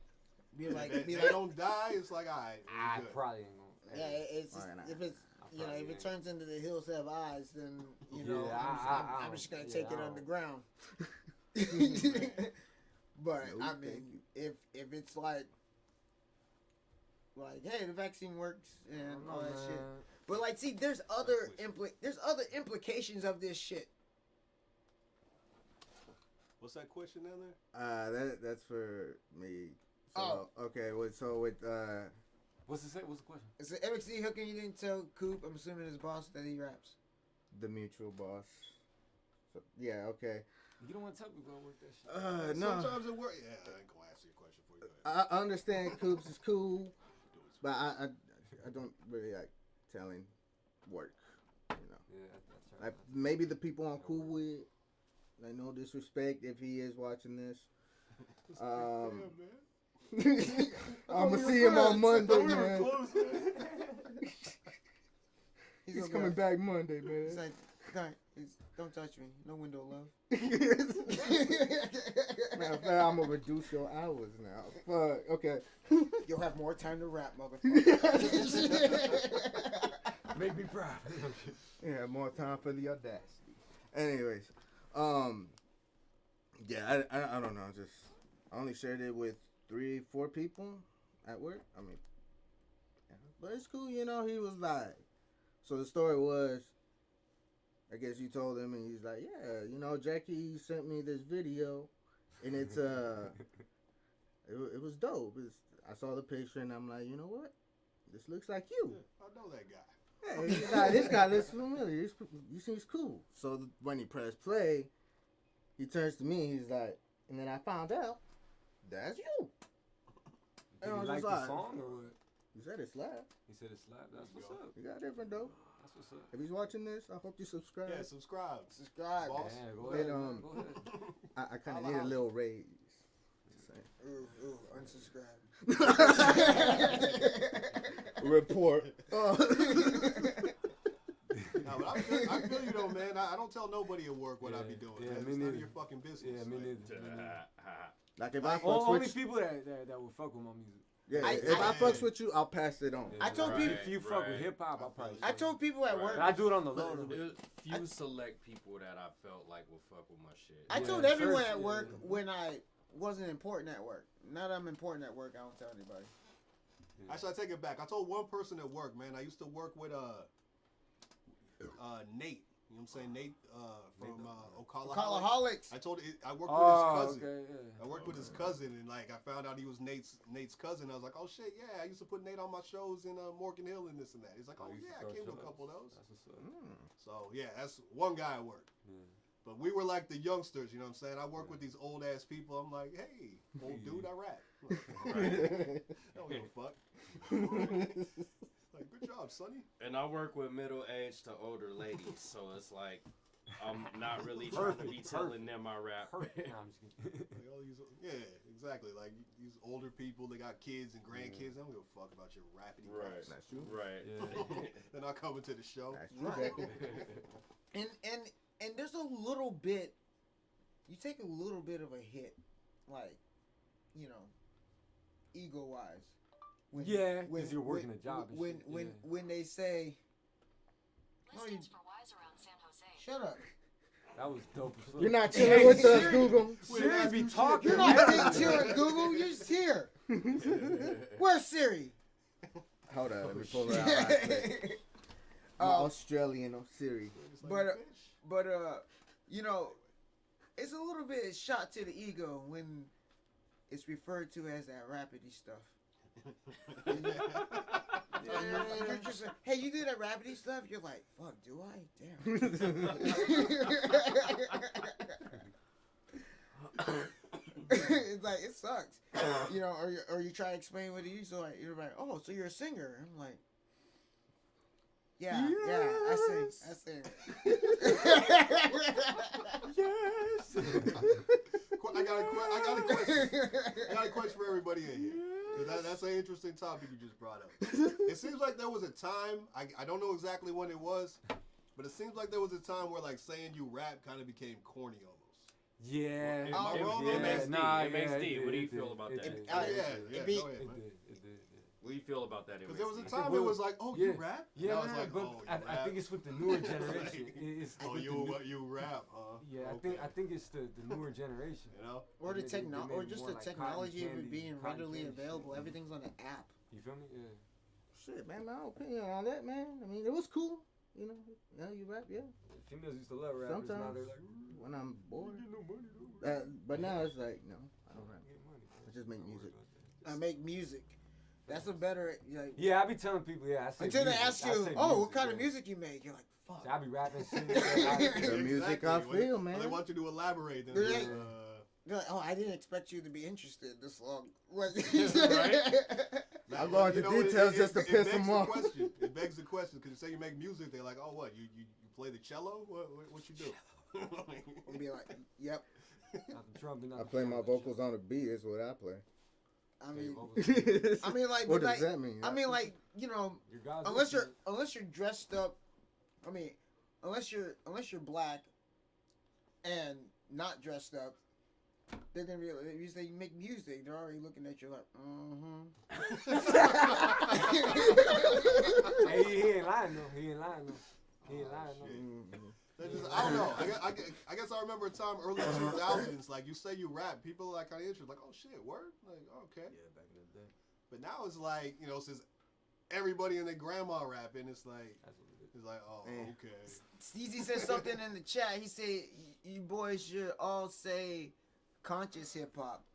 Be like, If be they like, don't die, it's like alright. I good. probably ain't gonna. yeah, it's just, Why not? if it's if it turns into the hills have eyes, then Yeah, I'm just gonna yeah, take I it don't- underground. But No, I thank mean, if it's like hey, the vaccine works and all that shit. But like, see, there's other implications of this shit. What's that question down there? That's for me. So, okay. With What's the question? It's an MXD hooking. You didn't tell Coop. I'm assuming his boss that he raps. the mutual boss. So, yeah, okay. You don't want to tell people I work that shit. No. Sometimes it works. Yeah, I ain't gonna answer your question for you. I understand Coops is cool, but I don't really like telling work. You know. Yeah, that's right. Like maybe the people I'm cool with, like no disrespect if he is watching this. I'm gonna see him on Monday, man. He's coming back Monday, man. He's like, don't touch me. No window love. Matter of fact, I'm gonna reduce your hours now. Fuck. Okay. You'll have more time to rap, motherfucker. Make me proud. Yeah, more time for the audacity. Anyways, yeah, I don't know. I only shared it with 3-4 people at work. I mean, yeah, but it's cool, you know. He was like, so the story was, I guess you told him, and he's like, yeah, you know, Jackie sent me this video, and it's it was dope. I saw the picture, and I'm like, you know what? This looks like you. Yeah, I know that guy. Hey, this guy looks familiar. He seems cool. So when he pressed play, he turns to me. He's like, and then I found out that's you. Did you like the song or what? He said it slapped. He said it slapped. That's what's up. You got different though. That's what's up. If he's watching this, I hope you subscribe. Yeah, subscribe. Boss. Yeah, go ahead. And, Go ahead. I kind of need a little raise. Just saying. Ooh, unsubscribe. Report. No, but I feel you though, man. I don't tell nobody at work what I be doing. Yeah, man. me It's none neither. of your fucking business. Yeah, me man. neither. Like if I fucks Only with people that will fuck with my music. yeah, if I fucks with you, I'll pass it on. Yeah, I told people. if you fuck with hip hop, I'll probably. I told people at work. But I do it on the low. There's few select people that I felt like will fuck with my shit. I told everyone at work when I wasn't important at work. Now that I'm important at work, I don't tell anybody. Actually, I take it back. I told one person at work, man. I used to work with Nate. You know what I'm saying? Nate from Ocalaholics. I told it. I worked with his cousin. Okay, yeah. I worked with his cousin, and like I found out he was Nate's cousin. I was like, oh shit, yeah. I used to put Nate on my shows in Morgan Hill and this and that. He's like, oh yeah, I came to a couple of those. That's what's up. So yeah, that's one guy at work. But we were like the youngsters, you know what I'm saying? I work with these old ass people. I'm like, hey, old dude, I rap. I don't give a fuck. Like, good job, Sonny. And I work with middle-aged to older ladies, so it's like I'm not really trying to be telling them I rap. No, I'm just kidding. Like all these, yeah, exactly. Like these older people, they got kids and grandkids. I don't give a fuck about your rappity raps. That's true. Right. Yeah. Then I'll come into the show. That's true. And there's a little bit. You take a little bit of a hit, like, you know, ego wise. Yeah, because you're working a job. And When they say, Listings for Wise around San Jose. shut up. that was dope. As fuck. You're not chilling with us, Google. Siri be talking. You're not being here at Google. You're just here. Where's Siri? Hold on, let me pull her out. Right quick. Australian on Siri. But you know, it's a little bit shot to the ego when it's referred to as that rapidy stuff. You're just like, hey, you do that rapidy stuff? You're like, fuck, do I? Damn. It's like, it sucks. You know, or you try to explain what it is, so like, you're like, oh, so you're a singer. I'm like, yeah, I sing. Yes. I got a question for everybody in here. That's an interesting topic you just brought up. It seems like there was a time, I don't know exactly when it was, but it seems like there was a time where like saying you rap kind of became corny almost. Yeah. Am I wrong? MXD. What do you feel about that? Go ahead, man. What do you feel about that? Because there was a time it was like, oh, you rap? Yeah, and I was like, but oh, I think it's with the newer generation. It's oh, with you rap, huh? Yeah, okay. I think it's the newer generation. You know, or the They technology, made or just more the like technology of cotton it being candy readily shit. available. Everything's on an app. You feel me? Yeah. Shit, man, my opinion on that, man. I mean, it was cool. You know, you rap, yeah. Females used to love rappers. Sometimes Now they're like, when I'm bored. get no money though. But now it's like, no, I don't rap. I just make music. I make music. That's a better. Like, Yeah, I be telling people. Yeah, I say until they music. ask I you, say oh, what music, kind yeah. of music you make? You're like, fuck. So I be rapping shit. The music I feel, man. They want you to elaborate. Then, They're like, oh, I didn't expect you to be interested this long. What? I'm going to details just to piss them off. It begs the question because you say you make music, they're like, oh, what? You play the cello? What you do? I'll be like, yep. I play my vocals on a beat. Is what I play. I mean, like, what does like, that mean? I mean, like, you know, unless you're dressed up. I mean, unless you're black and not dressed up, they're gonna be like, if you say you make music, they're already looking at you like, Hey, he ain't lying though. He ain't lying though. I don't know. I guess I remember a time early 2000s, like you say you rap, people are like kind of interested, like, oh shit, word, like okay. Yeah, back in the day. But now it's like, you know, since everybody and their grandma rapping, it's like, oh, okay. Steezy said something in the chat. He said, you boys should all say conscious hip hop.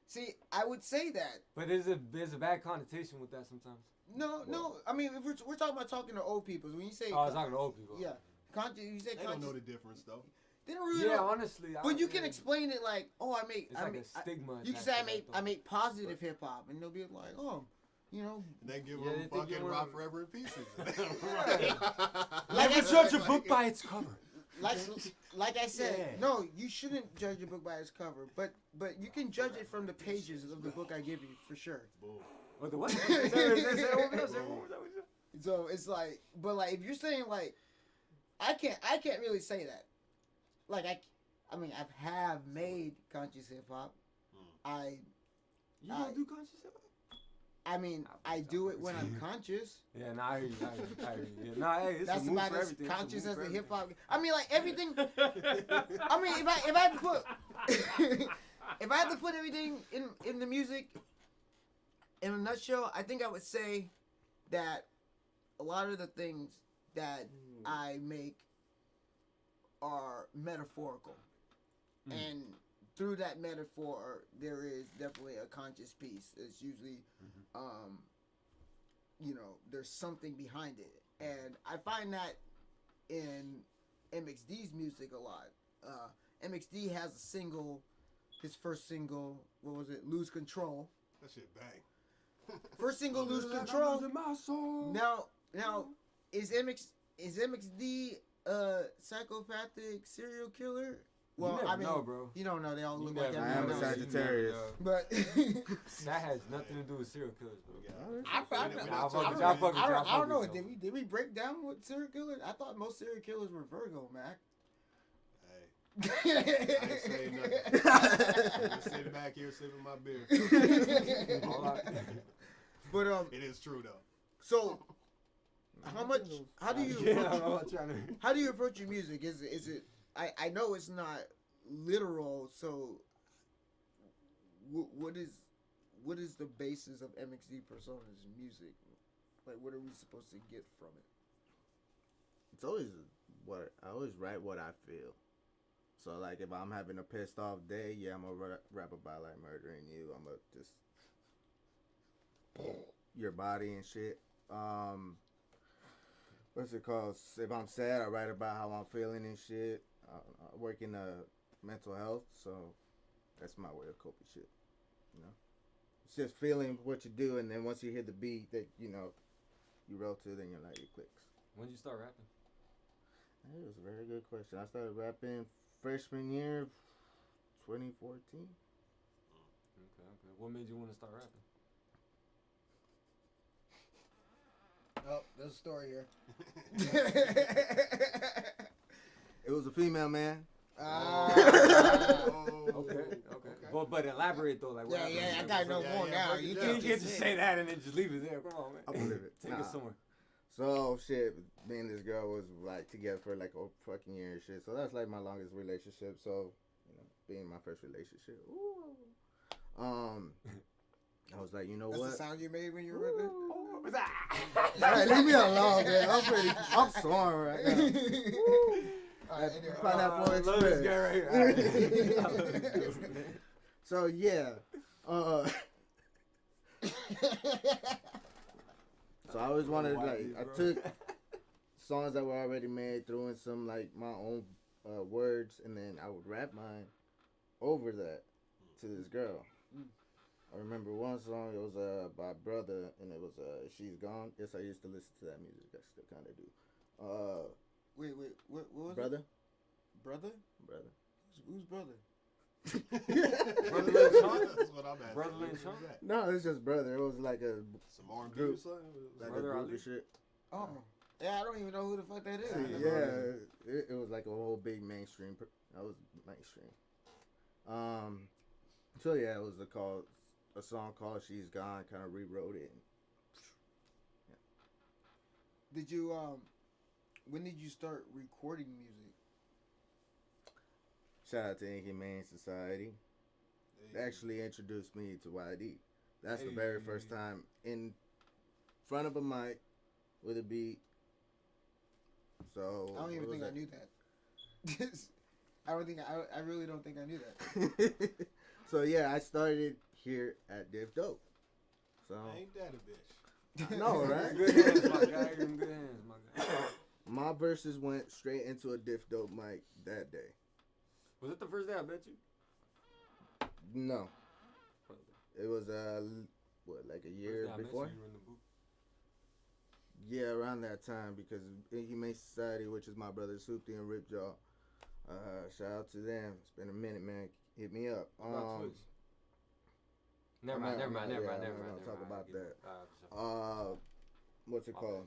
See, I would say that. But there's a bad connotation with that sometimes. No. I mean, if we're talking about talking to old people. When you say, I was talking to old people. Yeah, conscious. You say they conscious. don't know the difference though. They don't really. Yeah, know. honestly. But you can explain it like, oh, I make. It's like a stigma. You can say I make positive hip hop, and they'll be like, oh. You know, and they give them fucking Rock Forever in pieces. Like I judge a book by its cover. Like I said, no, you shouldn't judge a book by its cover, but you can judge it from the pages of the book I give you for sure. What the what? So it's like, but like if you're saying like, I can't really say that. Like I mean I have made conscious hip hop. You don't do conscious hip hop? I mean, I do it when I'm conscious. Yeah, I hear you. Yeah, nah, hey, it's that's a move about for as everything. conscious as the hip hop. I mean, like everything. I mean, if I had to put if I had to put everything in the music in a nutshell, I think I would say that a lot of the things that I make are metaphorical, and through that metaphor, there is definitely a conscious piece. It's usually, you know, there's something behind it. And I find that in MXD's music a lot. MXD has a single, his first single, what was it? Lose Control. That shit bang. First single, Lose Control. Now, is MXD a psychopathic serial killer? Well, I mean, bro. You don't know. They all look like I am a Sagittarius. But that has nothing to do with serial killers, bro. I don't know. Did we break down what serial killers? I thought most serial killers were Virgo, Mac. Hey, I ain't saying nothing. I'm just sitting back here sipping my beer. But it is true though. So, how do you approach your music? Is it? I know it's not literal, so what is the basis of MXD Persona's music? Like, what are we supposed to get from it? It's always I always write what I feel. So, like, if I'm having a pissed off day, yeah, I'm gonna rap about, like, murdering you. I'm gonna just your body and shit. What's it called? If I'm sad, I write about how I'm feeling and shit. I work in mental health, so that's my way of coping shit. You know, it's just feeling what you do, and then once you hear the beat that you know you roll to, then you're like it clicks. When did you start rapping? That was a very good question. I started rapping freshman year, 2014. Okay. What made you want to start rapping? Oh, there's a story here. It was a female, man. Okay. But elaborate though, like. Yeah, I gotta know more now. You can't just say that and then just leave it there. Come on, man. I believe it. Take us somewhere. So shit, me and this girl was like together for like a fucking year and shit. So that's like my longest relationship. So, you know, being my first relationship. I was like, you know That's what? the sound you made when you were with it? Hey, leave me alone, man. I'm sworn right now. Pineapple Express. So yeah, So I always wanted, like, I took songs that were already made, threw in some, like, my own words, and then I would rap mine over that to this girl. I remember one song, it was by Brother, and it was She's Gone. Yes, I used to listen to that music. I still kind of do. Wait, what was Brother? it? Brother? Brother. Who's Brother? Brother Lynn Sean? That's what I'm asking. Brother Lynn Sean? No, it's just Brother. It was like a Some R&B or group, something? like Brother a group Ali? of shit. Oh. Yeah, I don't even know who the fuck that is. Yeah, it was like a whole big mainstream. That was mainstream. So yeah, it was a song called "She's Gone." Kind of rewrote it. Did you when did you start recording music? Shout out to Inhumane Society. They actually introduced me to YD. That's the very first time in front of a mic with a beat. So I don't even think I knew that. I really don't think I knew that. So yeah, I started here at Diff Dope. So Ain't that a bitch? I know, right? Good hands, my guy. You're in good hands, my guy. My verses went straight into a Diff Dope mic that day. Was it the first day I met you? No. It was like a year First day I met before? you were in the booth. Yeah, around that time, because Inhumane Society, which is my brothers Soupy and Ripjaw, shout out to them. It's been a minute, man. Hit me up. About Twitch. Never mind. I'm not talk about that. What's it called?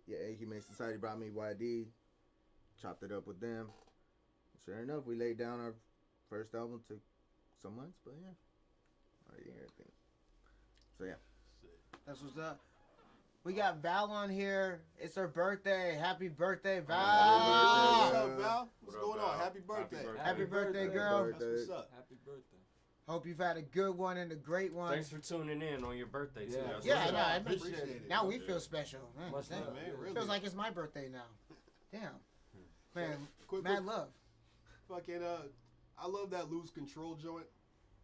Yeah, Inhumane Society brought me YD. Chopped it up with them. Sure enough, we laid down our first album. Took some months, but yeah. Already everything. So yeah. That's what's up. We got Val on here. It's her birthday. Happy birthday, Val. What's up, Val? What's going on? Happy birthday. Happy birthday, girl. That's what's up. Happy birthday. Hope you've had a good one and a great one. Thanks for tuning in on your birthday, too. Yeah, no, I appreciate it. Now we feel special. Much love, man. Really. Feels like it's my birthday now. Damn. Man, Quick, mad love. Fucking, I love that Lose Control joint.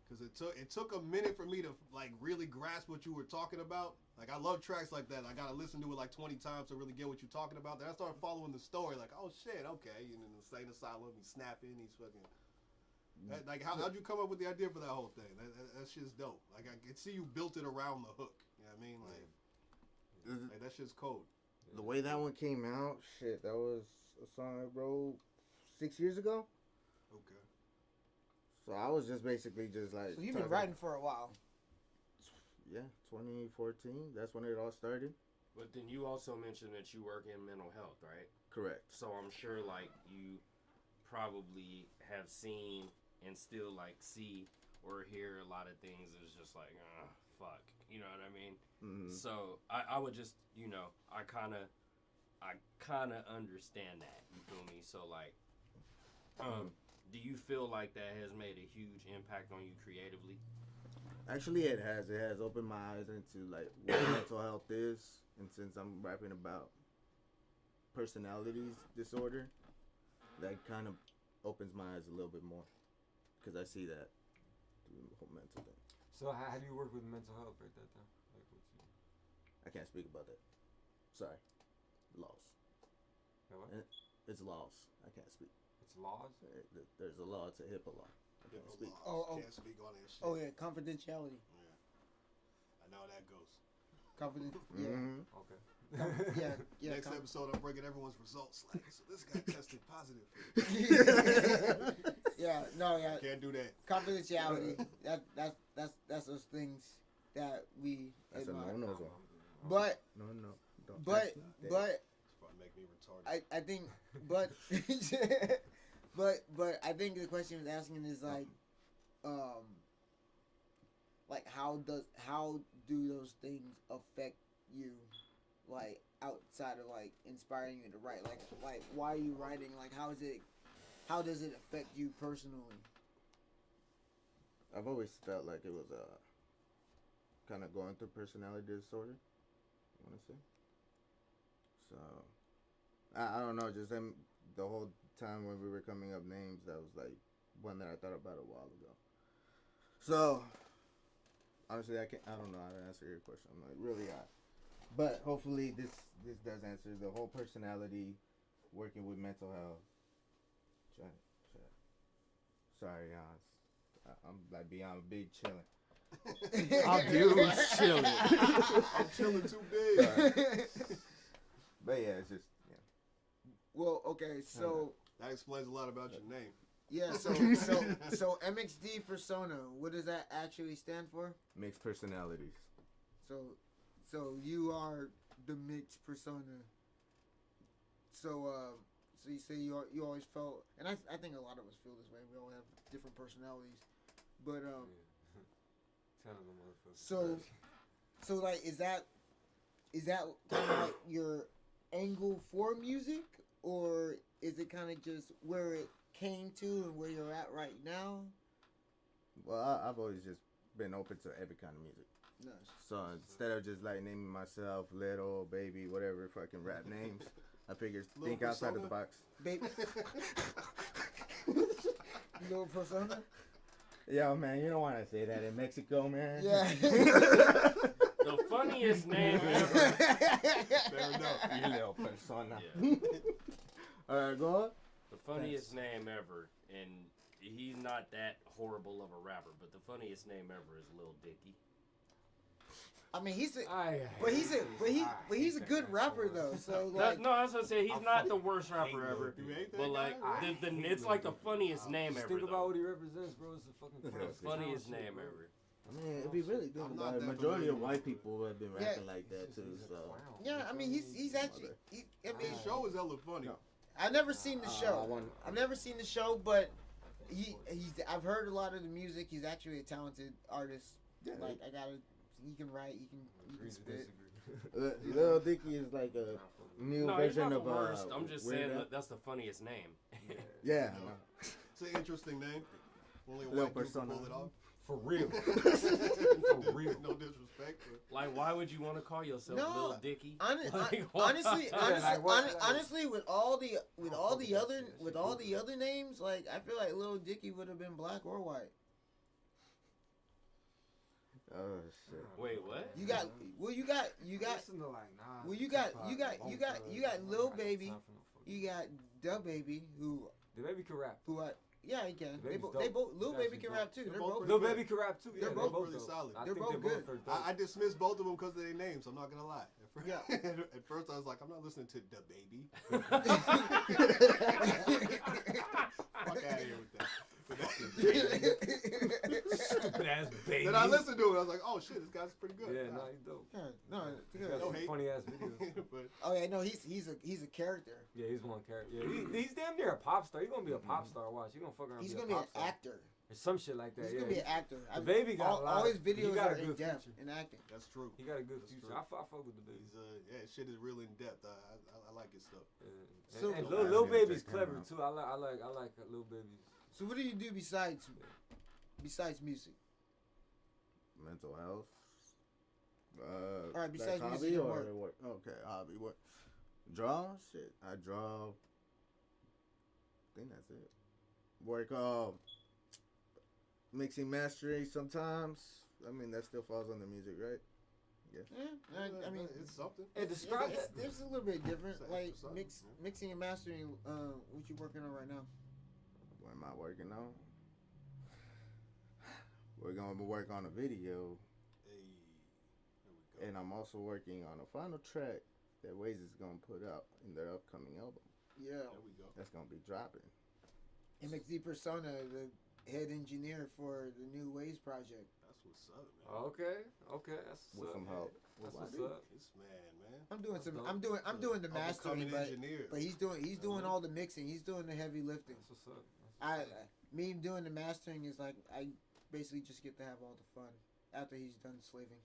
Because it took a minute for me to, like, really grasp what you were talking about. Like, I love tracks like that. I got to listen to it, like, 20 times to really get what you're talking about. Then I started following the story, like, oh, shit, okay. And in the insane asylum, he's snapping, he's fucking... Like, how'd you come up with the idea for that whole thing? That shit's dope. Like, I can see you built it around the hook. You know what I mean? Like that shit's cold. The way that one came out, shit, that was a song I wrote 6 years ago. Okay. So I was just basically just like... So you've been writing for a while. Yeah, 2014. That's when it all started. But then you also mentioned that you work in mental health, right? Correct. So I'm sure, like, you probably have seen and still, like, see or hear a lot of things that's just like, fuck. You know what I mean? Mm-hmm. So I would just, you know, I kind of understand that. You feel me? So, like, do you feel like that has made a huge impact on you creatively? Actually, it has. It has opened my eyes into, like, what mental health is. And since I'm rapping about personalities disorder, that kind of opens my eyes a little bit more. Because I see that through the whole mental thing. So how do you work with mental health right that time? Like, what's you... I can't speak about that. Sorry. Laws. What? It's laws. I can't speak. It's laws? There's a law. It's a HIPAA law. I can't speak. Can't speak on that shit. Oh, yeah, confidentiality. Yeah. I know how that goes. Confident. Yeah. Mm-hmm. Okay. Yeah. Next episode, I'm bringing everyone's results. Like, so this guy tested positive. Yeah, no, yeah. Can't do that. Confidentiality. That's those things that we That's admire. a no-no zone. But No. Don't but touch that. It's probably make me retarded. I think but I think the question he was asking is like how do those things affect you, like outside of like inspiring you to write, like why are you writing, like how does it affect you personally? I've always felt like it was kind of going through personality disorder, I want to say. So I don't know, just them the whole time when we were coming up names, that was like one that I thought about a while ago. So honestly, I don't know how to answer your question. I'm like really but hopefully this does answer the whole personality, working with mental health. Sorry, I'm like beyond big chilling. I'm huge chilling. I'm chilling too big. But yeah, it's just Well, okay, so that explains a lot about your name. yeah, so MXD Persona, what does that actually stand for? Mixed personalities. So you are the mixed persona. So you say you always felt, and I think a lot of us feel this way. We all have different personalities, but so like is that kind of like your angle for music, or is it kind of just where it came to and where you're at right now? Well, I've always just been open to every kind of music. Nice. So instead of just like naming myself Little, Baby, whatever fucking rap names, I figured think outside of the box. Baby. Little Persona? Yo, man, you don't want to say that in Mexico, man. Yeah. The funniest name ever. Fair enough. Little Persona. Yeah. All right, go on. The funniest name ever, and he's not that horrible of a rapper, but the funniest name ever is Lil Dicky. I mean, he's a good rapper though. So like, no, I was gonna say he's not the worst rapper ever, but like it's like the funniest name ever. Think about what he represents, bro. It's the fucking funniest name ever. I mean, if you really think about it, majority of white people have been rapping like that too. So yeah, I mean, he's actually. I mean, the show is hella funny. No. I've never seen the show. I've never seen the show, but I've heard a lot of the music. He's actually a talented artist. Yeah. Like he can write, he can spit. Lil Dicky is like a new version of worst. I'm just saying that's the funniest name. Yeah. It's an interesting name. Only a Lil white dude can Persona. pull it off. For real. For real. No disrespect. But like, why would you want to call yourself Lil Dicky? Honestly, with all the other names, like I feel like Lil Dicky would have been black or white. Oh shit! Wait, what? You got Lil Baby, you got Da Baby who the baby can rap. Yeah, he can. They both Lil Baby can rap too. They're both Lil Baby can rap too. They're both really solid. They're both good. I dismissed both of them because of their names. I'm not gonna lie. Yeah. At first I was like, I'm not listening to Da Baby. Fuck out of here with that. Stupid ass baby. Then I listened to it. I was like, oh shit, this guy's pretty good. Yeah, no, he's dope. Yeah, He's got some funny ass videos. But, oh yeah, no, he's a character. Yeah, he's one character. Yeah, he's damn near a pop star. He's gonna be a pop star. Watch, he's gonna fuck around. He's gonna be an actor. Or some shit like that. He's gonna be an actor. The baby got all his videos got are a good in depth future. in acting. That's true. He got a good future. I fuck with the baby. Yeah, shit is real in depth. I like his stuff. So and Lil Baby's clever too. I like Lil Baby. So what do you do besides music? Mental health. All right, besides like music hobby and or work. Okay, hobby. What? Draw? Shit, I draw. I think that's it. Work mixing, mastering sometimes. I mean, that still falls under music, right? Yeah. I mean, it's something. Hey, describe that. There's a little bit different. Like mixing and mastering. What you working on right now? What am I working on? We're going to work on a video. And I'm also working on a final track that Waze is going to put out in their upcoming album. Yeah. There we go. That's going to be dropping. MXD Persona, the head engineer for the new Waze project. That's what's up, man. Okay. That's with some help. That's what's up. This man. I'm doing the mastering, but he's doing all the mixing. He's doing the heavy lifting. That's what's up. Me doing the mastering is like I basically just get to have all the fun after he's done slaving.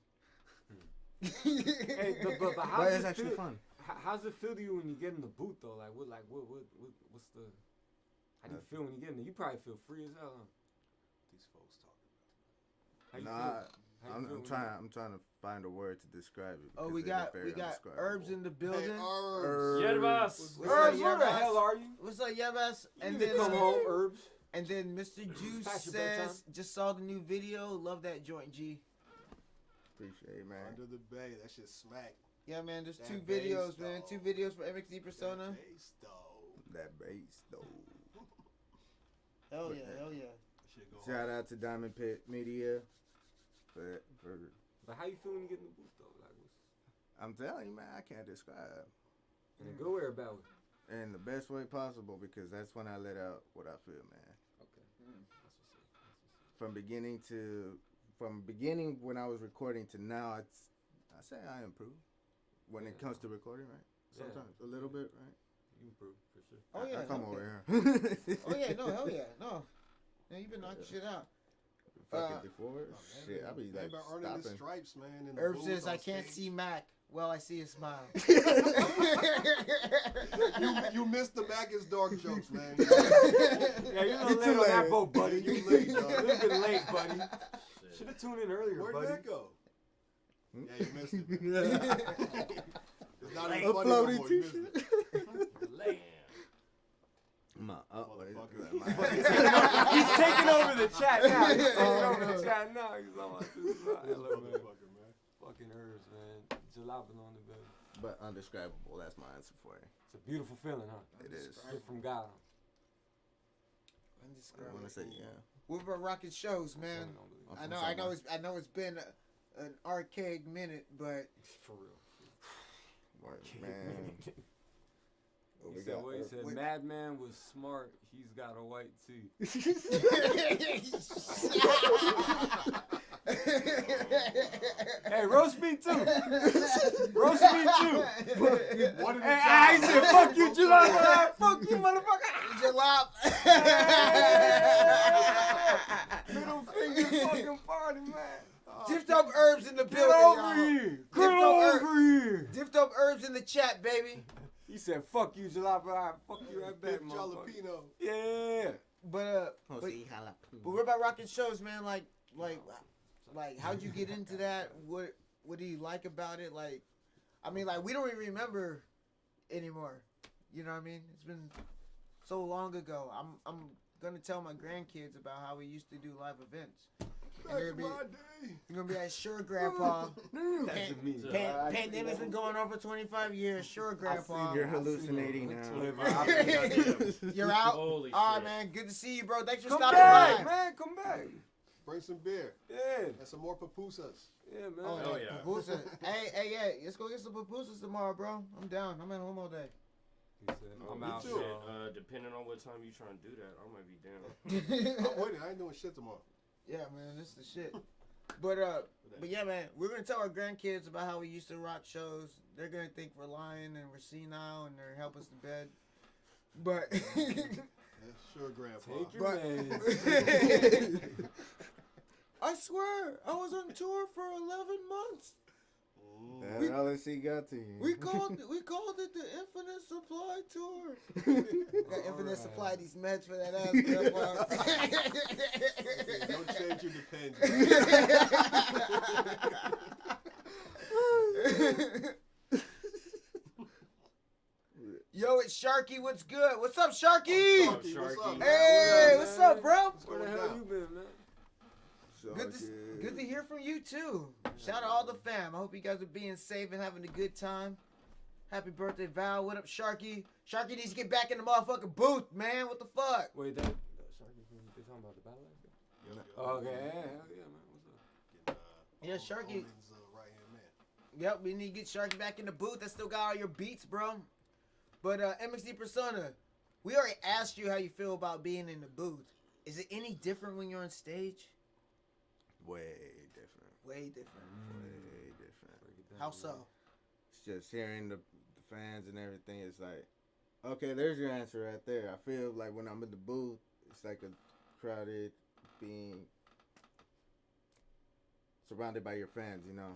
Hey, but how's it actually fun? How's it feel to you when you get in the booth though? What's the? How do you feel when you get in there? You probably feel free as hell. Huh? These folks talking about. I'm trying to find a word to describe it. Oh, we got Herbs in the building. Hey, Herbs. Herbs, where the hell are you? What's up, Yevas? And then come home, Herbs. And then Mr. Juice says, just saw the new video. Love that joint, G. Appreciate it, man. Under the Bay, that shit smack. Yeah, man. There's That two bass, videos, man. though. 2 videos for MXD Persona. That bass, though. That bass, though. Hell yeah, hell yeah. Shit go Shout out to Diamond Pit Media for But how you feel when you get in the booth, though? Like, I'm telling you, man, I can't describe. in a good way or a bad way? In the best way possible, because that's when I let out what I feel, man. Okay. From beginning when I was recording to now, I say I improve when it comes to recording, right? Sometimes a little bit, right? You improve for sure. Oh yeah. I come okay. over here. Oh yeah, no, hell yeah, no. Yeah, you've been knocking shit out. Fucking before, shit, I be like been earning his stopping. stripes, man. In the Herb booth, says, on I can't stage. see Mac. Well, I see his smile. You missed the Mac is dark jokes, man. Yeah, you're a little late on that boat, buddy. You late, A dog. little bit late, buddy. Should have tuned in earlier, Where'd buddy. that go? Yeah, you missed it. It's not A even funny no floaty more. You missed it. Late. He's taking over the chat now. He's taking over the chat now. He's like, hello, man. Fucking herbs, man. Jalapeno on the bed. But undescribable, that's my answer for you. It's a beautiful feeling, huh? It is. Gift from God. I want to say, yeah. What about rocking shows, man? I know it's been an archaic minute, but For real. Man. He said, what he said, Madman was smart, he's got a white tee. Hey, roast me too. Roast me too. Hey, he said, fuck you, Jalop. Fuck you, motherfucker. Jalop. Middle finger fucking party, man. Diff Dope Herbs in the building. Get over y'all. here. Diff Get Dope over here. Diff Dope Herbs in the chat, baby. He said, fuck you, Jalop. All right, fuck you right back, Big motherfucker. jalapeno. Yeah. But what about rocking shows, man? Like, how'd you get into that? What do you like about it? Like, I mean, like, we don't even remember anymore. You know what I mean? It's been so long ago. I'm gonna tell my grandkids about how we used to do live events. And they're gonna be like, sure, Grandpa. Pandemic's been going on for 25 years. Sure, Grandpa. You're hallucinating now. You're out? Holy All right, shit. man. Good to see you, bro. Thanks for Come stopping back, by. man. Come back. Bring some beer. Yeah. And some more pupusas. Yeah, man. Oh, Oh, yeah. yeah. Pupusa. hey, yeah. Let's go get some pupusas tomorrow, bro. I'm down. I'm at home all day. He said, I'm me out. too. so- Depending on what time you trying to do that, I might be down. I'm waiting. I ain't doing shit tomorrow. Yeah, man. This is the shit. But yeah, man. We're going to tell our grandkids about how we used to rock shows. They're going to think we're lying and we're senile and they're help us to bed. But... Yeah, sure, Grandpa. Take your meds. I swear, I was on tour for 11 months. That's all that she got to you. We called it the Infinite Supply Tour. Got Infinite Supply these meds for that ass, Grandpa. Don't change your depends. Yo, it's Sharky. What's good? What's up, Sharky? What's up, Sharky? Hey, what's up, bro? Where the hell you been, man? Good to hear from you too. Shout out to all the fam. I hope you guys are being safe and having a good time. Happy birthday, Val. What up, Sharky? Sharky needs to get back in the motherfucking booth, man. What the fuck? Wait, they talking about the battle last game? Okay, hell yeah, man. What's up? Yeah, Sharky. Right-hand man. Yep, we need to get Sharky back in the booth. I still got all your beats, bro. But MXD Persona, we already asked you how you feel about being in the booth. Is it any different when you're on stage? Way different. Way different. Way different. How so? It's just hearing the fans and everything. It's like, okay, there's your answer right there. I feel like when I'm in the booth, it's like a crowded being surrounded by your fans, you know.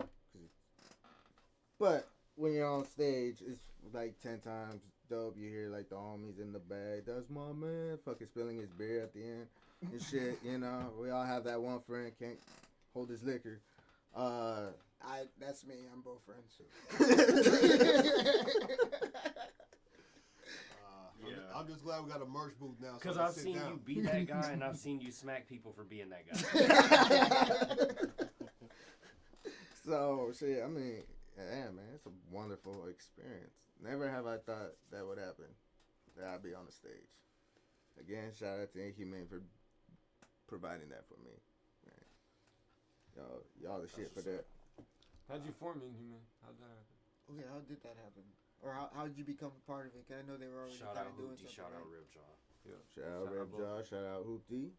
But when you're on stage, it's like 10 times dope. You hear like the homies in the bag. That's my man. Fucking spilling his beer at the end and shit. You know, we all have that one friend can't hold his liquor. That's me. I'm both friends. I'm just glad we got a merch booth now. Because so I've sit seen down. you be that guy, and I've seen you smack people for being that guy. So So shit, I mean, yeah, man, it's a wonderful experience. Never have I thought that would happen. That I'd be on the stage. Again, shout out to Inhumane for providing that for me. Man. Y'all the shit for that. How'd you form Inhumane? How'd that happen? Okay, how did that happen? Or how did you become a part of it? 'Cause I know they were already Shout kind out of doing Hoopty, something. shout out right? Ribjaw. Yeah. Shout out Ribjaw, shout out Hoopty.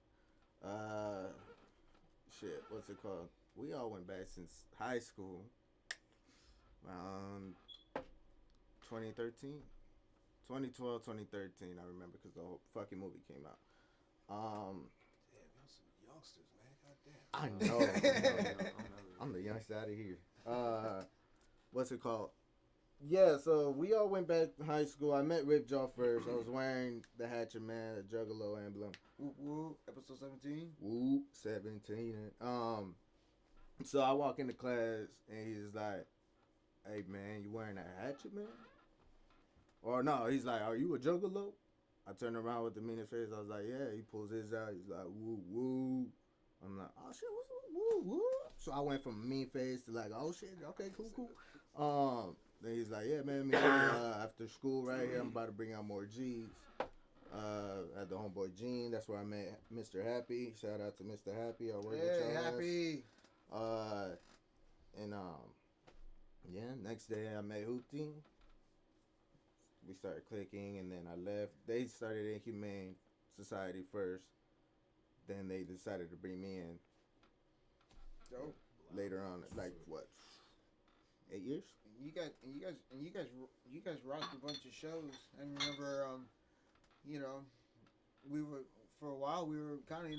Shit, what's it called? We all went back since high school. 2013? 2012, 2013, I remember, because the whole fucking movie came out. Damn, y'all some youngsters, man. Goddamn. I know. I'm the youngster out of here. What's it called? Yeah, so we all went back to high school. I met Ripjaw first. I was wearing the Hatchet Man, the Juggalo emblem. Whoop whoop, episode 17. Whoop, 17. So I walk into class and he's like, "Hey man, you wearing a Hatchet Man?" Or no, he's like, "Are you a Juggalo?" I turned around with the meanest face. I was like, "Yeah." He pulls his out. He's like, "Woo woo." I'm like, "Oh shit, what's up? Woo woo." So I went from mean face to like, "Oh shit, okay, cool." Then he's like, "Yeah, man, after school right here, I'm about to bring out more G's." At the homeboy Gene, that's where I met Mr. Happy. Shout out to Mr. Happy. I work with y'all. Happy. Yeah, next day I met Hoopty. We started clicking, and then I left. They started Inhumane Society first. Then they decided to bring me in. Dope. Later on, like what? 8 years? You guys rocked a bunch of shows. I remember, we were for a while. We were kind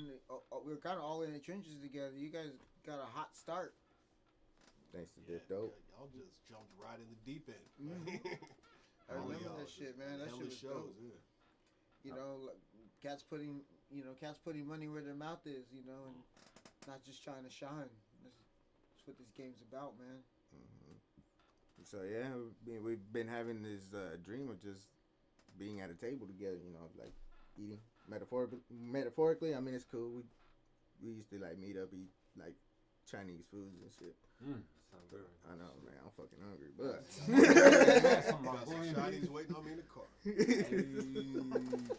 of all in the trenches together. You guys got a hot start. Thanks to Diff Dope. Y'all just jumped right in the deep end. I remember that shit, man. That shit was dope. Yeah. You know, like, cats putting money where their mouth is. You know, and not just trying to shine. That's what this game's about, man. Mm-hmm. So yeah, we've been having this dream of just being at a table together. You know, like eating metaphorically. I mean, it's cool. We used to like meet up, eat like Chinese foods and shit. Sounds good. I know, man. I'm fucking hungry, but Got some Chinese waiting on me in the car.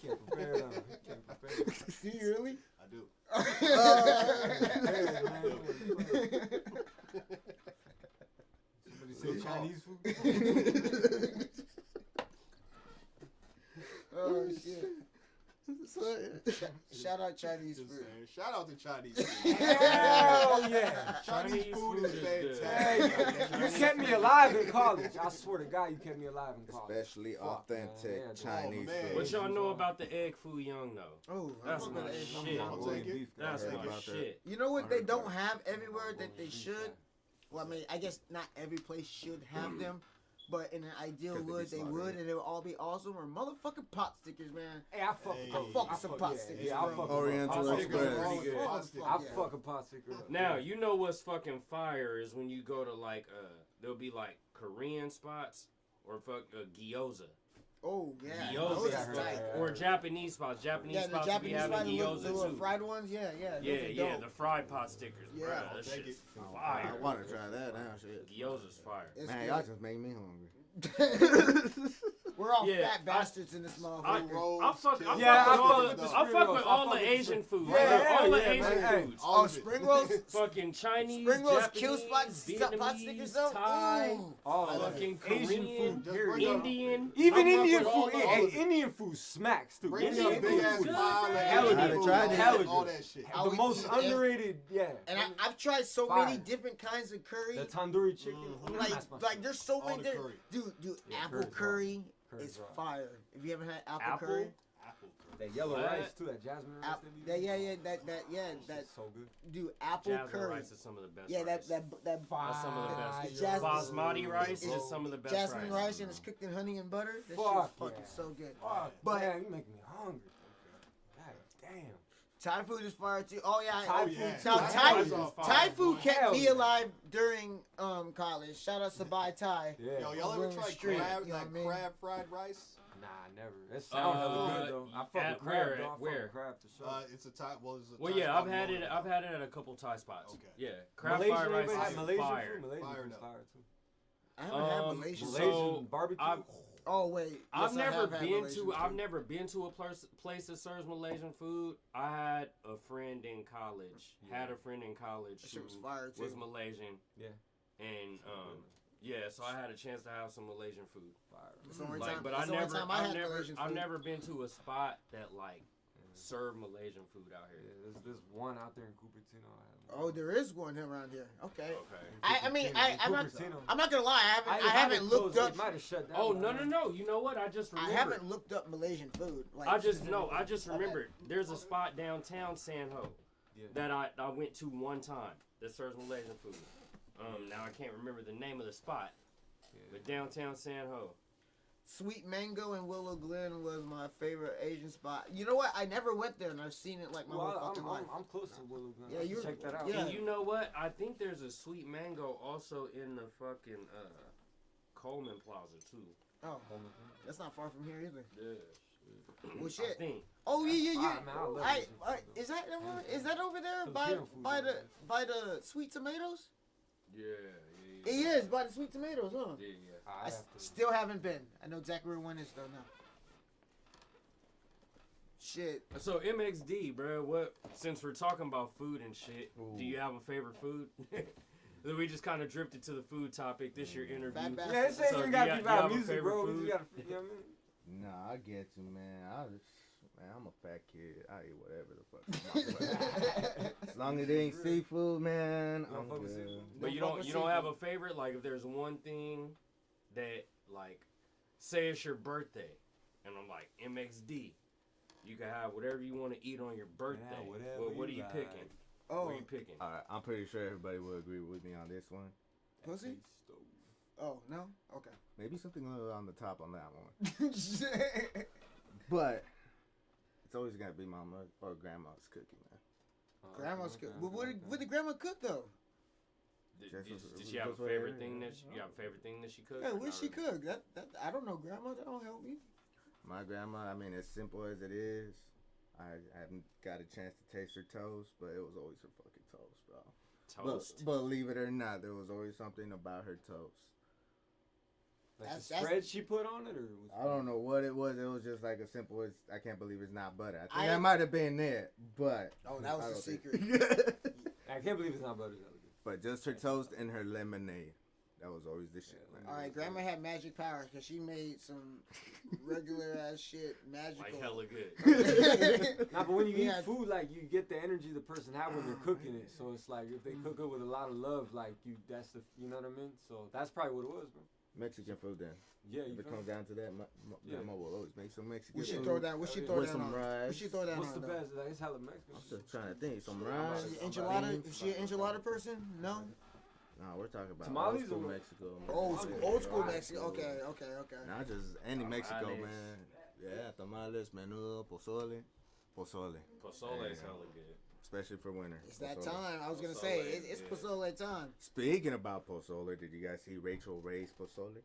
Can't prepare them. Do you really? I do. Somebody say Chinese food? Oh shit. Shout out Chinese food. Shout out to Chinese food. Hell yeah. Chinese food is fantastic. Hey, you kept me alive in college. I swear to God, you kept me alive in college. Especially authentic Chinese food. What y'all know about the egg foo young though? Oh, that's my shit. That's my shit. You know what they don't have everywhere that they should? Well, I mean, I guess not every place should have them. But in an ideal would, they would, and it would all be awesome. Or motherfucking pot stickers, man. Hey, I fuck with some pot stickers. Yeah, I fuck Oriental Express. I fuck a pot sticker. Now, you know what's fucking fire is when you go to like, there'll be like Korean spots or gyoza. Oh, yeah. Gyoza. Or Japanese spots. Japanese spots be having gyoza the too. fried ones, yeah. Yeah, the fried pot stickers, yeah. bro. That shit's fire. I want to try that now, shit. Gyoza's fire. Man, y'all just made me hungry. We're all fat bastards in this motherfucker. I fuck with all the Asian foods. Yeah, all the Asian foods. Oh, spring rolls? Fucking Chinese, spring rolls, Japanese, kill spots, pot stickers, Thai, fucking Asian food, Indian. Even Indian food. Hey, Indian food smacks too. Bring me a big ass pile of all that shit. The most underrated, And I've tried so many different kinds of curry. The tandoori chicken. Like there's so many different. Dude, Yeah, apple curry is fire. If you ever had apple curry. That yellow rice too, that jasmine rice. That's so good. Dude, apple jasmine curry. rice is some of the best. Yeah, rice. that's some of the best. Jasmine, Basmati rice is some of the best. Jasmine rice and it's cooked in honey and butter. That shit's fucking so good. But man, you make me hungry. God damn. Thai food is fire too. Oh yeah, Thai food kept me alive during college. Shout out to Sabai Thai. Yo, y'all ever tried crab fried rice? Nah, never. That sounds hella good though. I fuck with crab. Though. I fuck with crab for sure. It's a Thai. Well, it's a Well, Thai yeah, spot I've had in it. Florida. I've had it at a couple Thai spots. Okay. Yeah, crab Malaysian, fried rice anybody is had Malaysian fire. food? Malaysian Fire food's up. fire too. I haven't had Malaysian. Malaysian barbecue. Oh wait, I've yes, I never have had been Malaysian to. food. I've never been to a place that serves Malaysian food. I had a friend in college. Had a friend in college That who shit was fire, too. was Malaysian. Yeah. And yeah, so I had a chance to have some Malaysian food. That's the only Like, time- but that's I the only never, time I I've had never, Malaysian I've food. never been to a spot that like served Malaysian food out here. Yeah, there's one out there in Cupertino. Oh, there is one around here. Okay. Okay. I'm not gonna lie. I haven't looked up. Might have shut down. Oh no! You know what? I just remembered. I haven't looked up Malaysian food. Like, I just remembered. There's a spot downtown San Ho that I went to one time that serves Malaysian food. Now I can't remember the name of the spot, but downtown San Ho. Sweet Mango in Willow Glen was my favorite Asian spot. You know what? I never went there, and I've seen it like my whole fucking life. I'm close to Willow Glen. Yeah, you check that out. Yeah. And you know what? I think there's a Sweet Mango also in the fucking Coleman Plaza too. Oh, that's not far from here either. Yeah. Well, shit. I think. Oh yeah. Man, I love Asian food. Is that over there by the sweet tomatoes? Yeah. It is by the sweet tomatoes, huh? Yeah. I still haven't been. I know exactly where one is though now. Shit. So MXD, bro, what? Since we're talking about food and shit, do you have a favorite food? We just kind of drifted to the food topic. This your interview. Yeah, it says you gotta be about music, bro. You gotta, you know what I mean? Nah, I get you, man. I'm a fat kid. I eat whatever the fuck. As long as it ain't seafood, man, I'm good. But you don't have a favorite? Like, if there's one thing that, like, say it's your birthday, and I'm like, MXD, you can have whatever you want to eat on your birthday. whatever What are you you like. picking? Oh. What are you picking? All right, I'm pretty sure everybody will agree with me on this one. Pussy? Oh no. Okay. Maybe something a little on the top on that one. But it's always gotta be mama or grandma's cooking, man. Grandma's cook. Well, what did grandma cook though? Did she have a favorite thing that you have a favorite thing that she cooked? Yeah, or what not she really? cook? That I don't know, grandma. That don't help me. My grandma, I mean, as simple as it is, I haven't got a chance to taste her toast, but it was always her fucking toast, bro. Toast? But believe it or not, there was always something about her toast. Like the spread she put on it, or I don't know what it was. It was just like a simple as, I can't believe it's not butter. I think I- that might have been there, but Oh, that was I the don't think- secret. I can't believe it's not butter. But just her toast and her lemonade. That was always the shit, man. All right, grandma had magic powers because she made some regular ass shit magical. Like hella good. Nah, but when you Yeah. eat food, like you get the energy the person had when they're cooking it. So it's like if they cook it with a lot of love, like that's the, you know what I mean? So that's probably what it was, bro. Mexican food then. Yeah, If you it feel comes me? down to that, Yeah. Grandma will always make some Mexican What she food. throw down? What she throw with down some on? rice. What she throw down What's on? the though? best? Like, it's hella Mexican. I'm just trying to think. Some rice. She enchilada? beans, Is she an enchilada person? No. Nah, we're talking about Tamales old school or- Mexico. Old school Mexico. Okay. Not just any Mexico, Tamales. man. Yeah, tamales, menudo, pozole. Pozole. Pozole is Yeah. hella good. Especially for winter. It's that Pozole. time. I was gonna Pozole, say it's yeah. pozole time. Speaking about pozole, did you guys see Rachel Ray's pozole?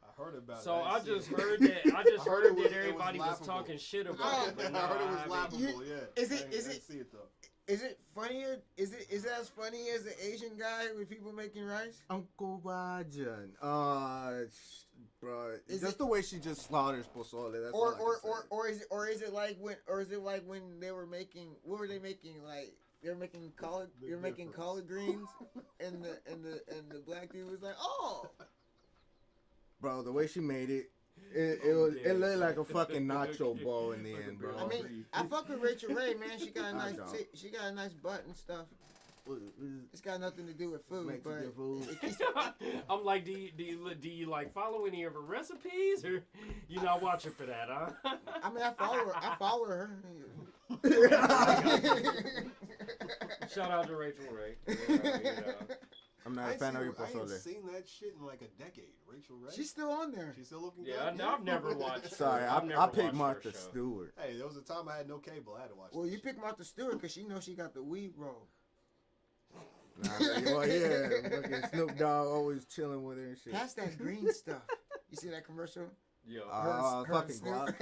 I heard about it. So I I didn't see just it. heard that. I just heard it was- that it everybody was laughable. talking shit about it. But no, I heard it was haven't. laughable. Yeah. Is it- I is didn't it- see it though. Is it funnier? Is it as funny as the Asian guy with people making rice? Uncle Bajan. Bro, Is just it- the way she just slaughters pozole. That's all I can say. Or is it like when they were making, what were they making, like they were making collard greens and the black dude was like, oh, Bro, the way she made it, it looked like a fucking nacho ball in the end, bro. I mean, I fuck with Rachel Ray, man. She got a I nice don't. she got a nice butt and stuff. It's got nothing to do with food, Mexican but food. it keeps, I'm like, do you like follow any of her recipes, or you not watching for that, huh? I mean, I follow her. Shout out to Rachel Ray. You know. I'm not a fan of your I ain't pozole. seen that shit in like a decade. Rachel Ray. She's still on there. She's still looking Yeah, good. I've never watched. Sorry, I've I never picked watched Martha her show. Stewart. Hey, there was a time I had no cable. I had to watch. Well, this you shit. pick Martha Stewart because she knows she got the weed roll. Nah, well, yeah, fucking Snoop Dogg always chilling with her and shit. Pass that green stuff. You see that commercial? Yo. Fucking guac.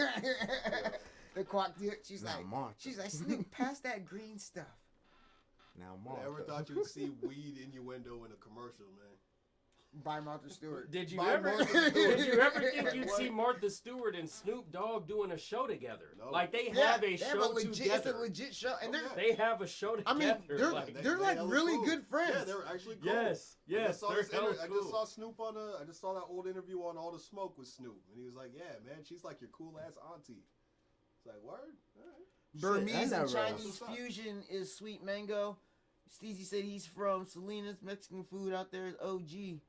The guac dude, she's Now, like, Martha. Snoop, pass that green stuff. Now, I Martha. never thought you'd see weed innuendo in a commercial, man. By Martha Stewart. Did you By ever Martha Stewart. did you ever think you'd see Martha Stewart and Snoop Dogg doing a show together? No. Like they Yeah, have a they have show a legit, together. It's a legit show, and they're. They have a show I together. mean, they're like, they're like hella really cool. good friends. Yeah, they're actually cool. Yes, yes, I just, saw they're this hella I just cool. saw Snoop on I just saw that old interview on All the Smoke with Snoop, and he was like, "Yeah, man, she's like your cool ass auntie." It's like, word. All right. Burmese and Shit, I never- Chinese fusion is sweet mango. Steezy said he's from Selena's Mexican food out there is OG.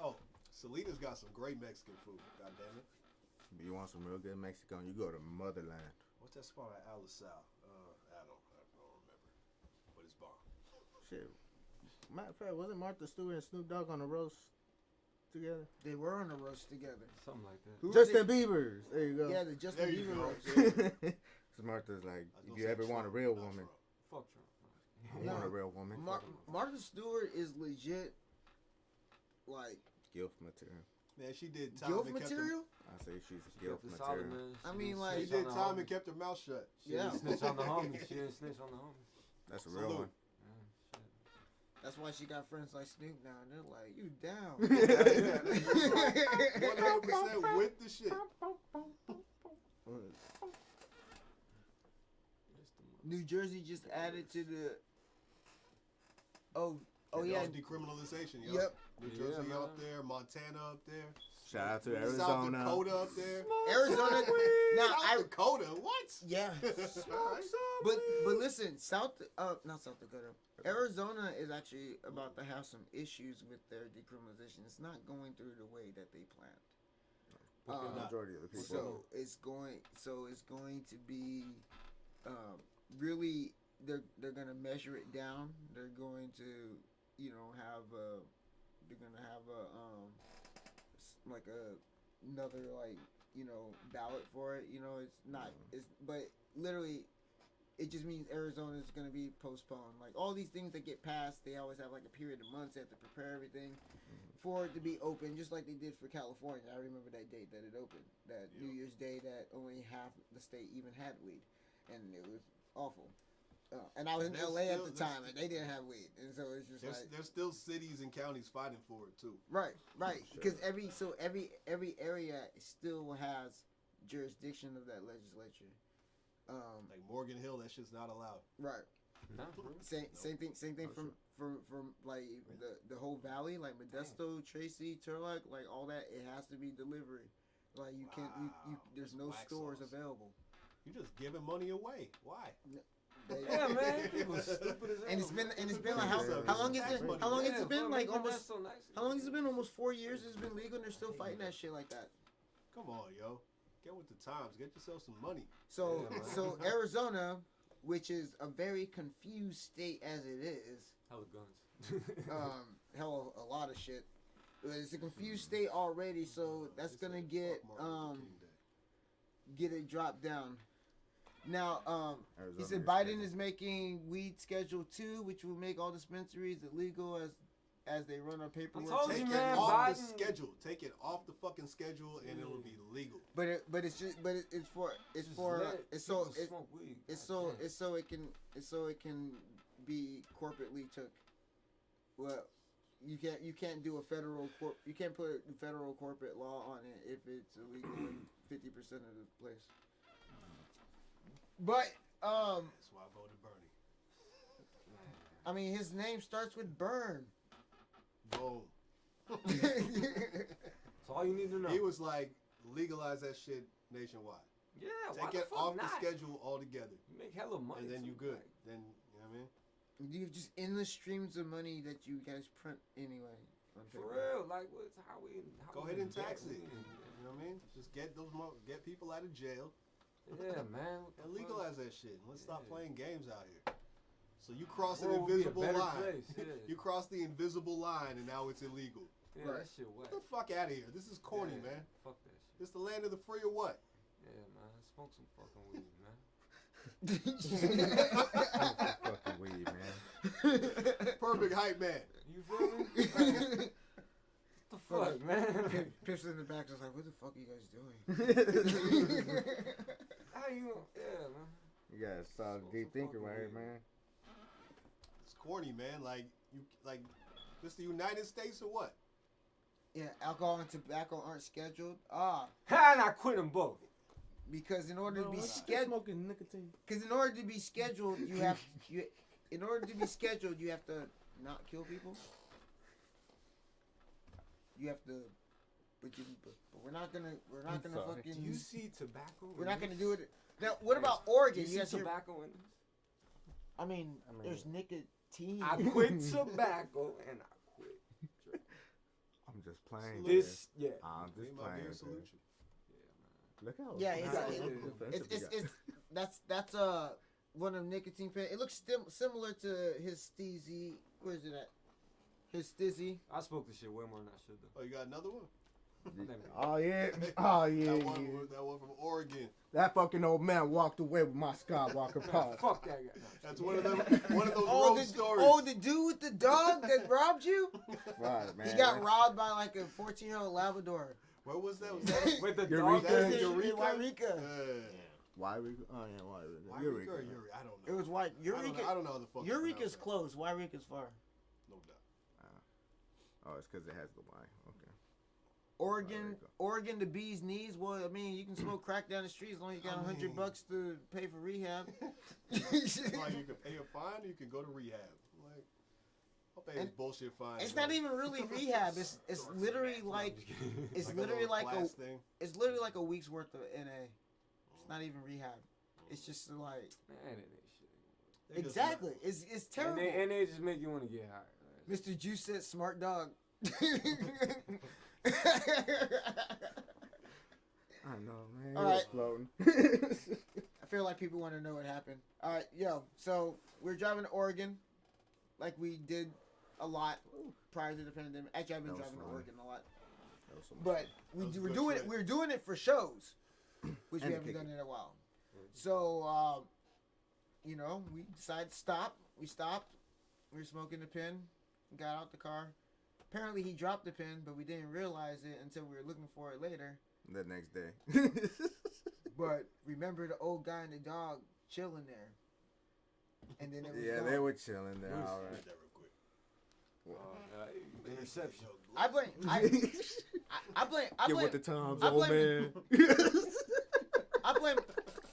Oh, Selena's got some great Mexican food. God damn it. You want some real good Mexican? You go to Motherland. What's that spot at Alisal? I don't remember. But it's bomb. Shit. Matter of fact, wasn't Martha Stewart and Snoop Dogg on the roast together? They were on a roast together. Something like that. Who was Justin it? Bieber's. There you go. Yeah, the Justin There you Bieber go. roast. Because Martha's like, I was if gonna you say ever want a Trump, real not woman, Trump. Fuck Trump. you want a real woman. Martha Stewart is legit, like Guilt material. Man, she did time guilt and kept material. I say she's She guilt kept it material. solid, man. I She mean, didn't like- She snitch on did the time homies. and kept her mouth shut. She Yeah. didn't snitch on the homies. She didn't snitch on the homies. That's a Salute. real one. That's why she got friends like Snoop now, and they're like, "You down?" 100% with the shit. New Jersey just added to the. Oh yeah. Decriminalization, yo. Yep. New Yeah, Jersey man. up there, Montana up there. Shout out to South Arizona. Dakota up there. Arizona. Now South Dakota, what? Yeah. But listen, not South Dakota. Arizona is actually about to have some issues with their decriminalization. It's not going through the way that they planned. The majority of the people. So it's going to be really they're gonna measure it down. They're going to have another ballot for it. It's not but literally it just means Arizona is going to be postponed. Like all these things that get passed, they always have like a period of months. They have to prepare everything for it to be open, just like they did for California. I remember that date that it opened, that New Year's Day, that only half the state even had weed, and it was awful. And I was in LA at the time, and they didn't have weed, and so it's just There's still cities and counties fighting for it too. right, because every area still has jurisdiction of that legislature. Like Morgan Hill, that shit's not allowed. Right. No. Same thing from like the whole valley, like Modesto, Tracy, Turlock, like all that. It has to be delivery. Like you can't. You there's no Wax stores sauce. available. You just giving money away. Why? Yeah, man. People stupid as hell. And it's been like how long is it? How long has it been? Like almost. So nice. How long has it been? Almost 4 years. It's been legal, and they're still fighting that shit like that. Come on, yo. Get with the times. Get yourself some money. So Yeah, man. so Arizona, which is a very confused state as it is, Hella guns. hell a lot of shit. It's a confused state already, so that's gonna get it dropped down. Now, he said Biden is making weed Schedule 2, which will make all dispensaries illegal as they run our paperwork. told Take you, it man, off the Biden- schedule. Take it off the fucking schedule, and it'll be legal. But it's so it can be corporately took. Well, you can't do a federal you can't put a federal corporate law on it if it's illegal in 50% of the place. But That's why I voted Bernie. I mean, his name starts with Burn. Boom. That's all you need to know. He was like, legalize that shit nationwide. Yeah, why Take the it fuck off not? the schedule altogether. You make hella money. And then you too, good. like, Then, you know what I mean? You have just endless streams of money that you guys print anyway. on for paper. real, like how Go we ahead and get tax it. weed. You know what I mean? Just get get people out of jail Yeah, man. what the and fuck? legalize that shit. Let's stop Yeah. playing games out here. So you cross an World would be a invisible better line. place, yeah. You cross the invisible line and now it's illegal. Yeah, Right. that shit whack. Get the fuck out of here. This is corny, Yeah, man. Fuck that shit. This the land of the free or what? Yeah, man. Smoke some fucking weed, man. Fucking weed, man. Perfect hype man. You feel me? Like, what the fuck, man. Pips in the back just like, what the fuck are you guys doing? How you? Yeah, man. You got a solid deep thinker right here, man. It's corny, man. Like this the United States or what? Yeah, alcohol and tobacco aren't scheduled. How and I quit them both. Because in order to be scheduled, Smoking nicotine. because in order to be scheduled, in order to be scheduled, you have to not kill people. You have to, but we're not gonna fucking. Do you see tobacco? We're not gonna do it. Now, what about Oregon? Do You you guys see hear- tobacco in this? I mean, there's nicotine. I quit tobacco and I quit. I'm just playing. This, yeah. I'm just Me and my beer playing. salute you. Look how. Yeah, it's that's one of nicotine pen. It looks similar to his Steezy. Where is it at? His Stizzy. I smoked this shit way more than I should though. Oh, you got another one? Oh yeah, oh yeah, That one from Oregon. That fucking old man walked away with my Skywalker pod. Fuck that guy. That's one of those road stories. Oh, the dude with the dog that robbed you? Right, man. He got robbed by like a 14-year-old Labrador. Where was that? Was that With the Eureka? dog. Eureka. Eureka? Wairika? Oh yeah, Wairika. Eureka or Eureka? I don't know. It was white. Eureka. I don't know how the fuck. Eureka's close. Wairika's far. No doubt. Oh, it's because it has the Y. Okay. Oregon, the bee's knees. Well, I mean, you can smoke crack down the street as long as you got $100 to pay for rehab. It's like you can pay a fine, or you can go to rehab. Like, I'll pay this bullshit fine. It's not even really rehab. It's literally like it's literally like a week's worth of NA. It's not even rehab. It's just like Man, it ain't shit. exactly. It's terrible. And they just make you want to get high. Mr. Juice said, "Smart dog." I know, man. All It was right. floating. I feel like people want to know what happened. All right, yo. So we're driving to Oregon, like we did a lot prior to the pandemic. Actually, I've been That was driving to fun. Oregon a lot, That was so much but fun. we're doing it. We're doing it for shows, which we And haven't kick done it. in a while. So, you know, we decided to stop. We stopped. We were smoking the pen. Got out the car. Apparently, he dropped the pen, but we didn't realize it until we were looking for it later. The next day. But remember the old guy and the dog chilling there. And then it was Yeah, gone. they were chilling there. All right. Interception. I blame. Get with the times, I old blame- man.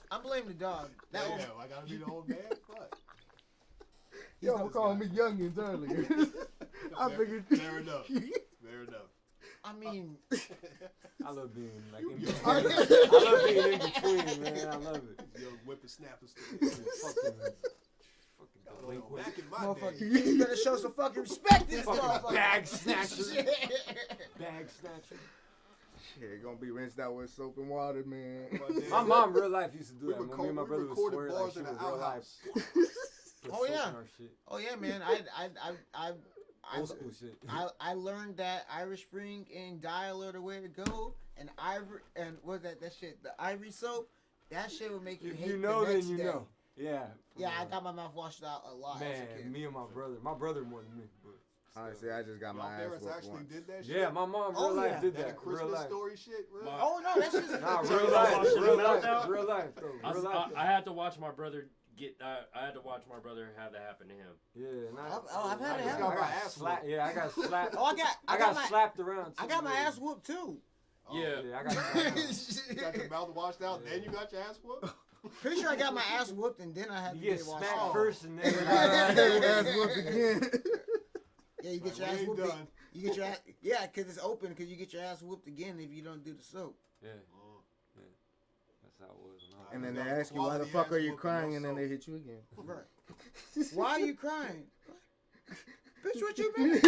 I blame the dog. That Damn, was, I gotta be the old man. What? Y'all calling me youngins earlier. I figured. Fair enough. Fair enough. I mean, I love being like in between. I love being in between, man. I love it. Yo, whippersnappers. Fucking delinquent. Back in my motherfucker, day. you better show some fucking respect to this Fucking motherfucker. bag snatcher. Bag snatcher. Shit, gonna be rinsed out with soap and water, man. My mom, real life, used to do We that. When me and my brother would recorded swear like bars she in was the real life. outhouse. Put Oh, soap yeah. in our shit. Oh yeah, man. Old school shit. I learned that Irish Spring and Dial are the way to go, and Ivory and what that shit, the Ivory soap, that shit would make you If hate you know, the then next you day. know. Yeah. Yeah, I got my mouth washed out a lot as a Man, kid. me and my brother more than me. But Honestly, I just got my Y'all ass parents whooped actually once. did that shit? yeah, my mom real Oh, life yeah. did That that. Christmas Real life. story shit, bro. Oh no, that's just Nah, Real real life, life. shit Real about life. that? Real life though. Real life. I had to watch my brother I had to watch my brother have that happen to him. Yeah, I've had I it just happen. got my ass slapped. Yeah, I got slapped. Oh, I got slapped around. I got my ass whooped too. Yeah. Yeah, I got slapped around. You got your mouth washed out, then you got your ass whooped? Pretty sure I got my ass whooped and then I had You to get get washed smacked out. first and then Ass whooped again. Yeah, you get Like, your we ass ain't whooped. done. You get your ass, yeah, because it's open. Because you get your ass whooped again if you don't do the soap. Yeah. Yeah. That's how it was. And then they ask you, why the fuck are you crying? And then they hit you again. Right. Why are you crying? Bitch, what you mean?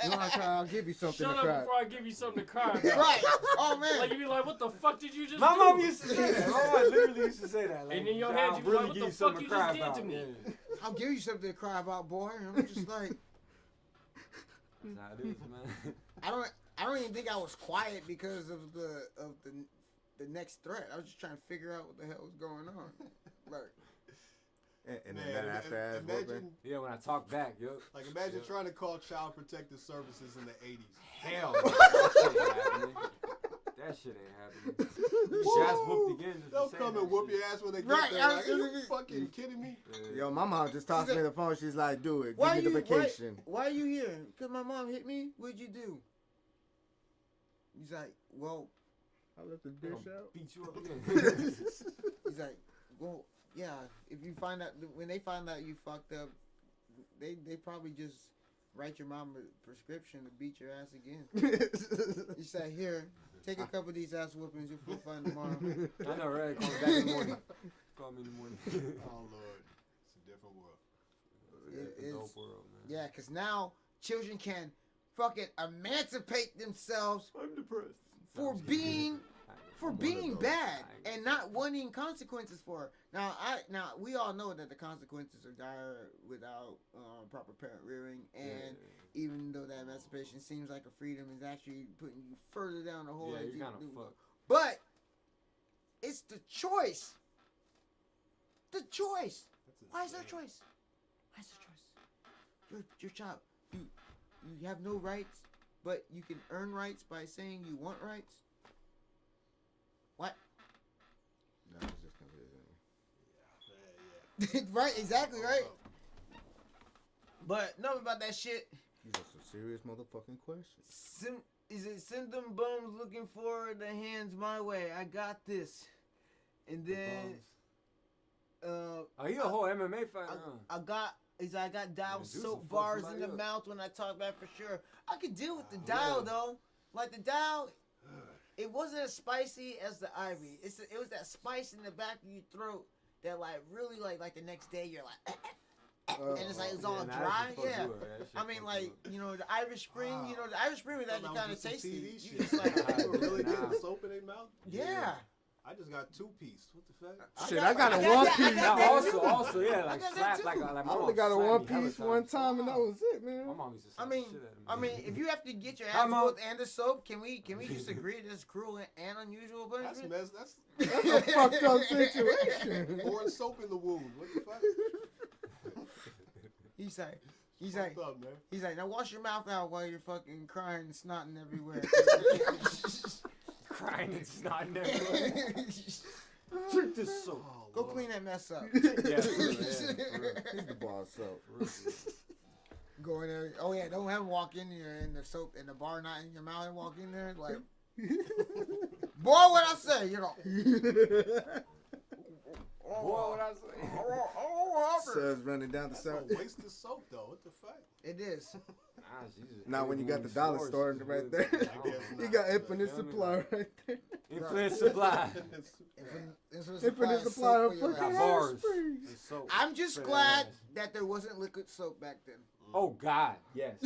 You want to cry? I'll give you something Shut to up cry. before I give you something to cry about. Right. Oh man. Like you be like, what the fuck did you just My do? mom used to say that. My mom literally used to say that. Like, And in your I'll head, you be really like, what give the you fuck something you to just cry did about. to me? Yeah. I'll give you something to cry about, boy. I'm just like, That's how it is, man. I don't even think I was quiet because of the next threat. I was just trying to figure out what the hell was going on. Like, And then Man, that after ass imagine, whooping. Yeah, when I talk back, yo. like, imagine trying to call Child Protective Services in the 80s. Hell no. That shit ain't happening. That shit ain't happening. You ass whooped again. Just They'll for come saying and that whoop shit. your ass when they get Right, there. Like, are you fucking kidding me? Yo, my mom just tossed me the phone. She's like, do it. Why Give me the you vacation. why are you here? Because my mom hit me. What'd you do? He's like, well, I left the dish out. Beat you up again. he's like, well, yeah. If you find out when they find out you fucked up, they probably just write your mom a prescription to beat your ass again. He said, here, take a couple of these ass whoopings. You'll feel fine tomorrow. I know, right? Call me back in the morning. Call me in the morning. Oh, Lord. It's a different world. It's a dope world, man. Yeah, because now children can fucking emancipate themselves I'm depressed. for being bad and not wanting consequences for it. Now we all know that the consequences are dire without proper parent rearing, and even though that emancipation seems like a freedom, is actually putting you further down the hole. Yeah, that you're kind of fucked. But it's the choice. The choice. Why is there a choice? Why is there a choice? Your child. You have no rights, but you can earn rights by saying you want rights. What? No, it's just confusing. Right, exactly, right. But nothing about that shit. These are some serious motherfucking questions. Send them bums looking for the hands my way. I got this. And then Oh, you a whole MMA fighter, I got dial soap bars in the mouth when I talk back for sure. I could deal with the dial though. Like the dial, it wasn't as spicy as the Ivy. It was that spice in the back of your throat that like really like the next day you're like and it's like it's all dry. Yeah. I mean like, you know, the Irish Spring, you know, the Irish Spring was actually kind of tasty. You just like really getting soap in their mouth? Yeah. I just got 2-piece. What the fuck? Shit, I got a one piece. Also, yeah, like slap, like I only got a one piece one time, and that was it, man. My mom used to I mean, if you have to get your ass whooped and the soap, can we just agree this is cruel and unusual punishment? That's a fucked up situation. Pouring soap in the wound. What the fuck? He's like, now wash your mouth out while you're fucking crying and snotting everywhere. Crying and snotting everywhere. Drink this soap. Go clean that mess up. Yeah, for real. He's the boss soap. Go in there. Oh yeah, don't have him walk in there in the soap in the bar, not in your mouth, and walk in there like, boy, what I say, you know. Boy, what I say. Suds running down the south. That's a waste of soap, though. What the fuck? It is. Now when you got the dollar store right there, you got infinite supply right there. Infinite supply. Infinite supply of fucking bars. I'm just glad that there wasn't liquid soap back then. Oh God, yes.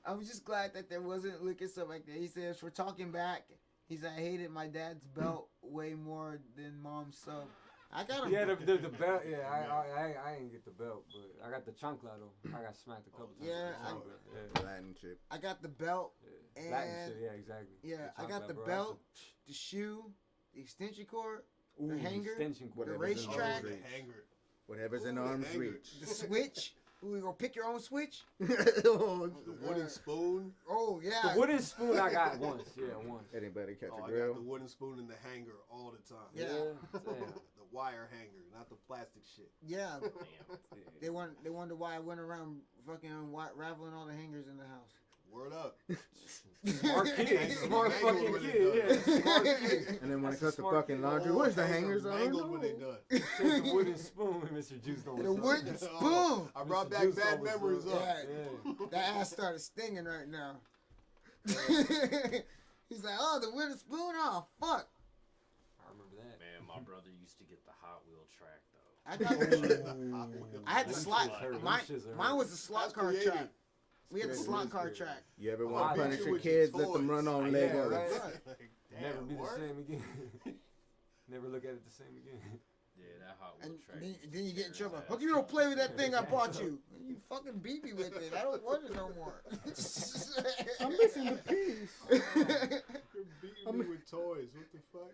I'm just glad that there wasn't liquid soap back then. He says, for talking back, he said, I hated my dad's belt way more than mom's soap. I got him. Yeah, the belt. Yeah, I ain't get the belt, but I got the chancla though. I got smacked a couple times. Yeah, Latin shit. I got the belt. Yeah. And Latin shit. Yeah, exactly. Yeah, The I got chancla, the bro. belt, the shoe, the extension cord, the hanger, extension cord. the racetrack, Whatever's in arm's reach. the switch. We gonna pick your own switch. The wooden spoon. Oh yeah. The wooden spoon I got once. Yeah, once. Anybody catch a I grill? got the wooden spoon in the hanger all the time. Yeah. The wire hanger, not the plastic shit. Yeah. They wonder why I went around fucking raveling all the hangers in the house. Word up. Smart kid. Smart fucking kid. Yeah. Smart kid. And then when it comes to fucking laundry, where's the hangers on? Mangled when they done. Take the wooden spoon, Mr. Juice. The wooden spoon. I brought back bad memories up. Yeah. That ass started stinging right now. He's like, oh, the wooden spoon? Oh, fuck. I remember that. Man, my brother used to get the Hot Wheel track, though. I had the slot. Mine was the slot car track. We had the slot car track. You ever want to punish your kids? Let them run on Legos. Right? Never be the same again. Never look at it the same again. Yeah, that Hot Wheel track. Then you get in trouble. How come you don't play with that thing I bought you? You fucking beat me with it. I don't want it no more. I'm missing the piece. You're beating me with toys. What the fuck?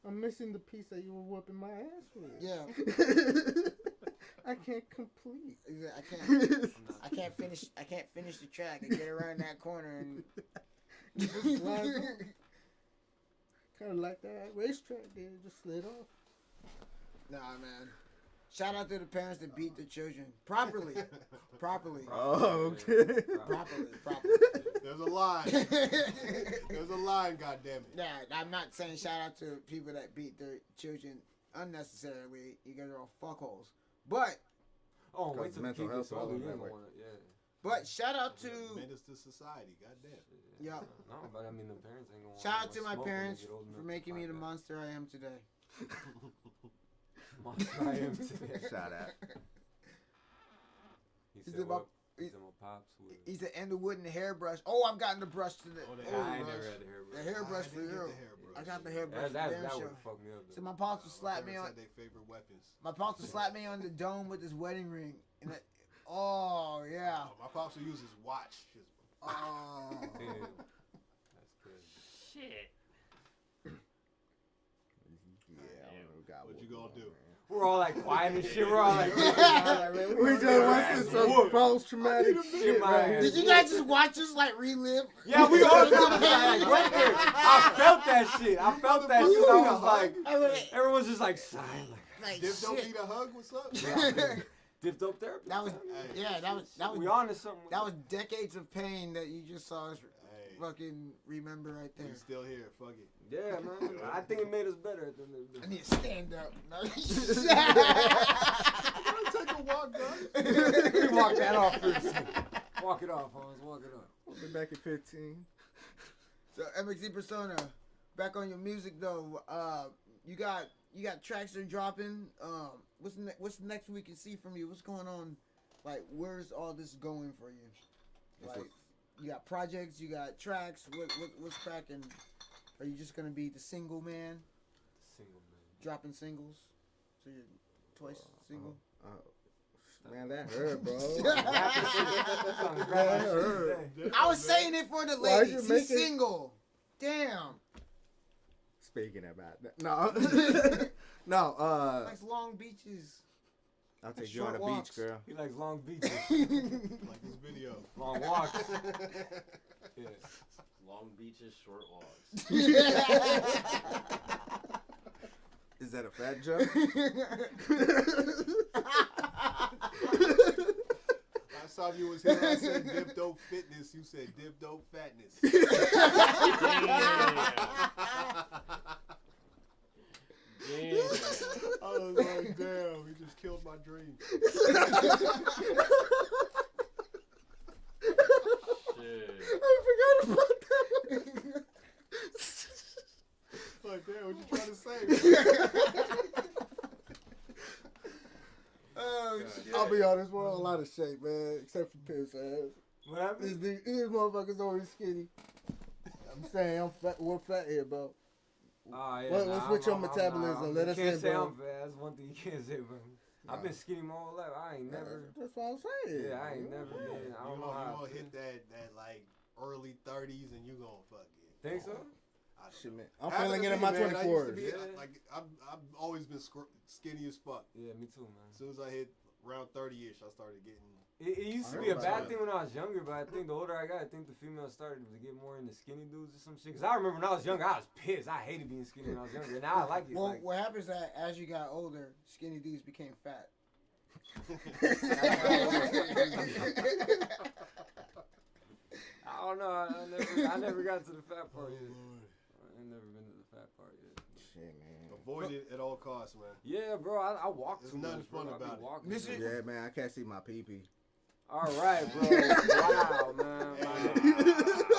I'm missing the piece that you were whooping my ass with. Yeah. I can't complete. I can't finish the track and get around that corner and kind of like that racetrack there, just slid off. Nah, man. Shout out to the parents that beat their children properly. Oh, okay. Properly. There's a line. There's a line, goddammit. Yeah, I'm not saying shout out to people that beat their children unnecessarily. You guys are all fuckholes. But wait till mental health all over that way. Yeah. But shout out to Menace to society, goddamn. Yeah. No, but I mean the parents ain't gonna. Shout out to my parents for making me the monster I am today. Monster I am today. Shout out. He said my pops with. He's an Underwood and the hairbrush. Oh, I've gotten the brush to the. I ain't never had the hairbrush. The hairbrush for you. I got the hairbrush. That for would sure. fuck me up. So my pops would slap me on. Their favorite weapons. My pops would slap me on the dome with his wedding ring. And oh yeah. My pops would use his watch. Oh. Damn. That's crazy. Shit. What you gonna do? We're all like quiet and shit. We're all like, we just went through some post-traumatic shit, man. Did you guys just watch us like relive? Yeah, we all did like right there. I felt that shit. I was like, everyone's just like silent. Like, Diff Dope need a hug? What's up? Diff Dope therapy. That was that was we on to something. That was decades of pain that you just saw us fucking remember right there. We're still here. Fuck it. Yeah, man. I think it made us better. I need to stand up. Take a walk, guys. We walk that off first. Walk it off, Hans. Walk it off. We'll be back at 15. So MXD Persona, back on your music though. You got tracks that are dropping. What's the next we can see from you? What's going on? Like, where's all this going for you? Like, you got projects, you got tracks. What's cracking? Are you just gonna be the single man? Single man. Dropping singles? So you're twice single? Man, that hurt, bro. That hurt. I was saying it for the ladies. He's single. Damn. Speaking about that. No. Likes long beaches. I'll take you on the beach, girl. He likes long beaches. Like this video. Long walks. Yeah. Long beaches, short walks. Is that a fat joke? Last time you was here, I said Diff Dope Fitness. You said Diff Dope Fatness. Yeah. I was like, damn, he just killed my dream. Shit. I forgot about that. Like, damn, what you trying to say? Oh, shit. I'll be honest, we're on a lot of shape, man, except for piss ass. What happened? These motherfuckers always skinny. I'm saying we're fat here, bro. Yeah, What's with your metabolism? Let us in, bro. You can't say I'm fat. That's one thing you can't say, bro. I've been skinny my whole life. I ain't never. That's what I'm saying. Yeah, I ain't never been. I don't know how. You gonna hit that like early 30s and you gonna fuck it. Think so? Shit, man. I'm feeling it in my 24s. Like I've always been skinny as fuck. Yeah, me too, man. As soon as I hit around 30ish, I started getting. It used to be a bad thing when I was younger, but I think the older I got, I think the females started to get more into skinny dudes or some shit. Cause I remember when I was younger, I was pissed. I hated being skinny when I was younger. Now I like it. Well, what happens is that as you got older, skinny dudes became fat. I don't know. I never got to the fat part yet. I ain't never been to the fat part yet. Shit, man. Avoid it at all costs, man. Yeah, bro. I walk There's too nothing much. fun Bro. about it. Yeah, man, I can't see my pee-pee. All right, bro. Wow, man.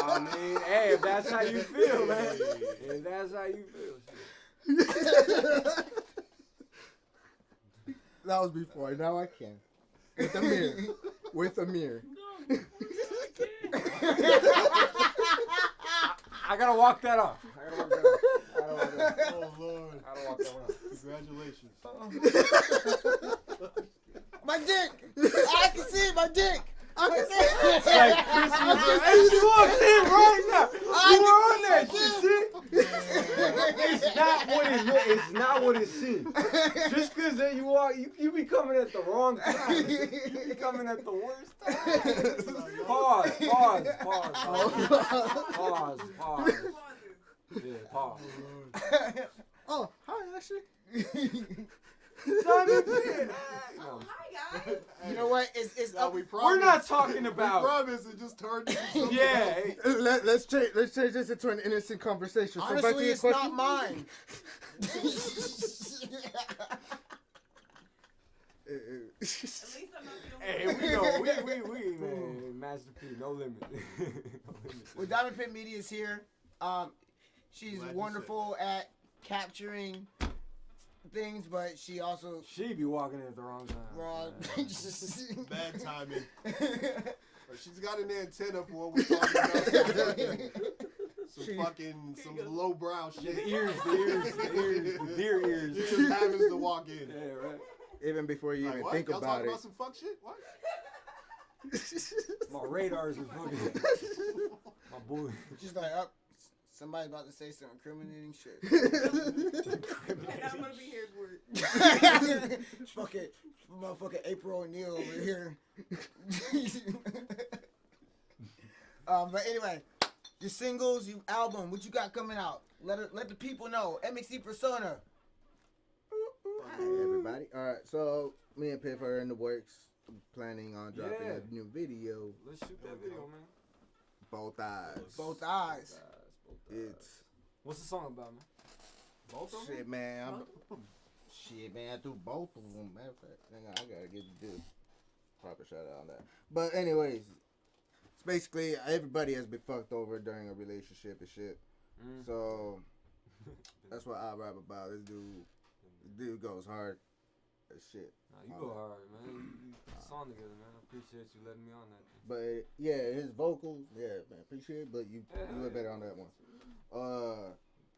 I mean, hey, if that's how you feel, man. If that's how you feel. Shit. That was before. Now I can. With a mirror. With a mirror. I gotta walk that off. Oh, Lord. I gotta walk that one off. Congratulations. My dick! I can see my dick! I can see it! It's like Christmas. Hey, she walks in right now. You were on that shit, see? not what it look. It's not what it seems. Just because then you be coming at the wrong time. You be coming at the worst time. Pause. Yeah, pause. Oh, hi, Ashley. Simon Pitt. Oh, hi guys. You know what? It's up. We're not talking about. We promise it just turned into something. Yeah. Let's change this into an innocent conversation. So back to Honestly, your it's question. not mine. At least I'm not the only Hey, one. we know. We man. Master P, no limit. No limit. Well, Diamond Pit Media is here. She's Glad you wonderful at capturing things, but she also She be walking in at the wrong time. wrong. Bad timing. Or she's got an antenna for what we're talking about. Some low brow Yeah, shit. the deer ears. She just happens to walk in. Yeah, right. Even before you Like, even what? think Y'all about talking it. about some fuck shit? What? My radars are fucking. My boy. She's like, oh, somebody about to say some incriminating shit. And I'm gonna be here for it. Fucking motherfucking April O'Neil over here. But anyway, your singles, your album, what you got coming out? Let the people know. MXD Persona. Hey everybody. Alright, so me and Piff are in the works. Planning on dropping a new video. Let's shoot that video, man. Both eyes. Both eyes. It's What's the song about, man? Both of them? shit, man. Shit, man. I do both of them. Matter of fact, I gotta get the proper shout out on that. But anyways, it's basically everybody has been fucked over during a relationship and shit. So that's what I rap about. This dude goes hard as shit. Nah, you go hard, man. You put the song together, man. I appreciate you letting me on that. But yeah, his vocals, yeah, man, appreciate it. But you look better on that one.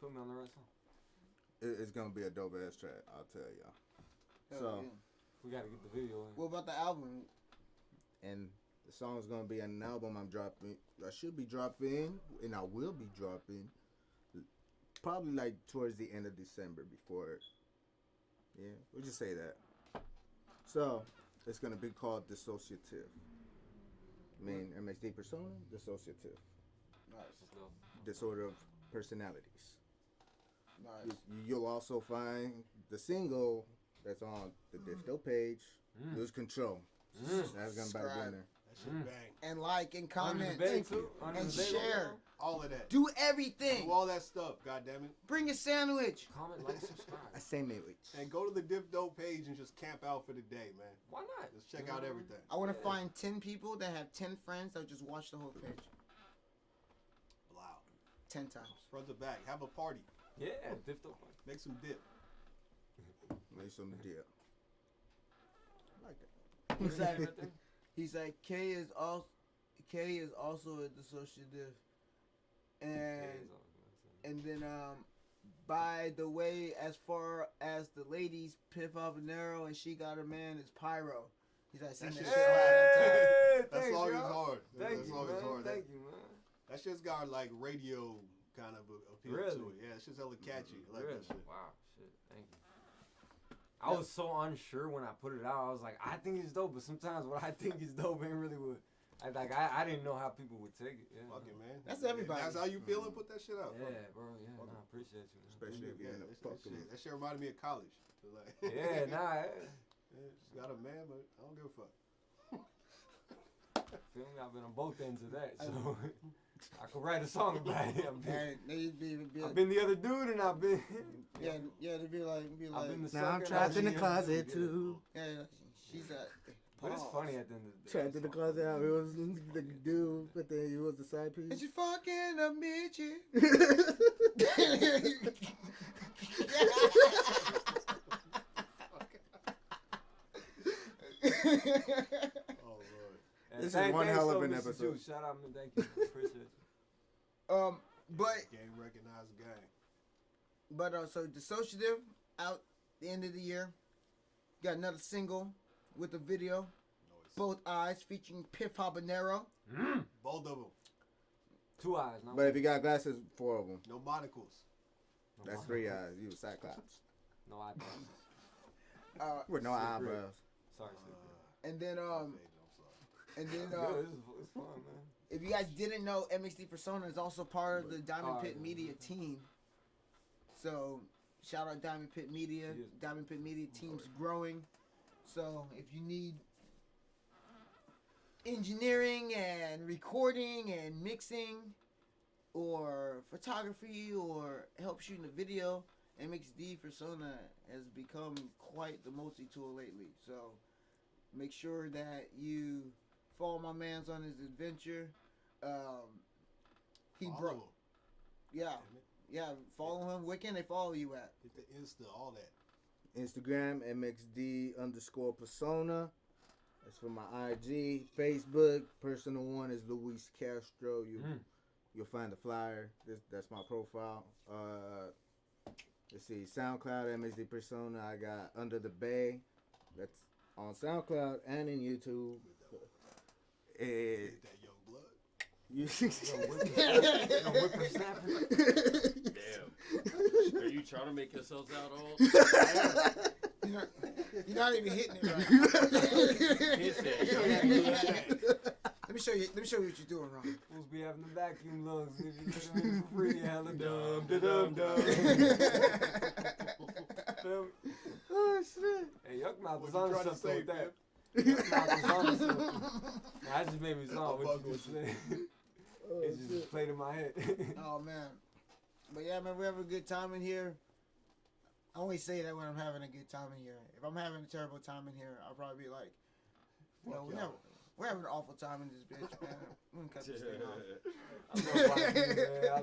Put me on the right song. It's gonna be a dope ass track, I'll tell y'all. Hell So yeah. We gotta get the video in. What about the album? and the song's gonna be an album I'm dropping. I should be dropping, and I will be dropping, probably like towards the end of December before. Yeah, we'll just say that. So it's gonna be called Dissociative. I mean, MXD Persona, Dissociative. Nice. Disorder of personalities. Nice. You'll also find the single that's on the Diff Dope page, Lose Control. That's gonna be in there. That shit bang. And like and comment Under and the bed, share. All of that. Do everything. Do all that stuff, goddammit. Bring a sandwich. Comment, like, subscribe. A sandwich. And go to the Diff Dope page and just camp out for the day, man. Why not? Just check out everything. I want to find 10 people that have 10 friends that just watch the whole page. Wow. 10 times. Front to back. Have a party. Yeah, Diff Dope. Make some dip. Make some dip. I like that. He's like, he's like, K is also a dissociative, and then by the way, as far as the ladies, Piff Habanero and She Got a Man is Pyro. He's like, sing that shit all the time. That song is hard. Thank That you, song is man. hard. Thank you, man. That shit's got like radio kind of appeal Really? to it. Yeah, it's just hella catchy. I like Really? that shit. Wow, shit. Thank you. I was so unsure when I put it out. I was like, I think it's dope, but sometimes what I think is dope ain't really what. I didn't know how people would take it. Yeah. Fuck it, man. That's everybody. That's how you feeling? Put that shit out. Yeah, bro. Yeah, nah, I appreciate you. Man. Especially if you're in a fucking. That shit reminded me of college. Like, Yeah, nah. Yeah, just got a man, but I don't give a fuck. Feel me? I've been on both ends of that, so I could write a song about it. I've been the other dude, and I've been. Yeah, to be like, I've been the Now I'm sucker, trapped in the I've been closet too. Yeah, she's a. But it's funny at the end of the day. Trapped in the closet. It was the dude, but then he was the side piece. And she fucking a midget. Oh Lord. This is one hell of an episode. Shout out, man. Thank you. Appreciate you. But Game recognized gang. But so Dissociative out the end of the year. Got another single with a video. Both Eyes featuring Piff Habanero. Both of them. 2 eyes. No. But if you got glasses, 4 of them. No monocles. That's 3 eyes. You was Cyclops. No eyebrows. With no eyebrows. Sorry, And then it's fun, man. if you guys didn't know, MXD Persona is also part of the Diamond Pit Media team. So shout out Diamond Pit Media. Diamond Pit Media team's growing. So if you need engineering and recording and mixing or photography or help shooting a video, MXD Persona has become quite the multi-tool lately. So make sure that you follow my man's on his adventure. He broke. Yeah, follow him. Where can they follow you at? Hit the Insta, all that. Instagram, MXD_Persona. That's for my IG. Facebook, personal one is Luis Castro. You'll find the flyer. That's my profile. Let's see, SoundCloud, MXD Persona. I got Under the Bay. That's on SoundCloud and in YouTube. That young blood. Damn. Are you trying to make yourselves out all? You're not even hitting it right. Let me show you what you're doing wrong. Supposed to be having the vacuum lungs. If you get them in for free, hella dumb, dum. Oh shit! Hey, Yuck Mouth was on something with that. Yuck Mouth was on something. That just made me song what you just said. It just played in my head. Oh man, but yeah, man, we have a good time in here. I only say that when I'm having a good time in here. If I'm having a terrible time in here, I'll probably be like, no, we're having an awful time in this bitch, man. I'm gonna cut this thing off.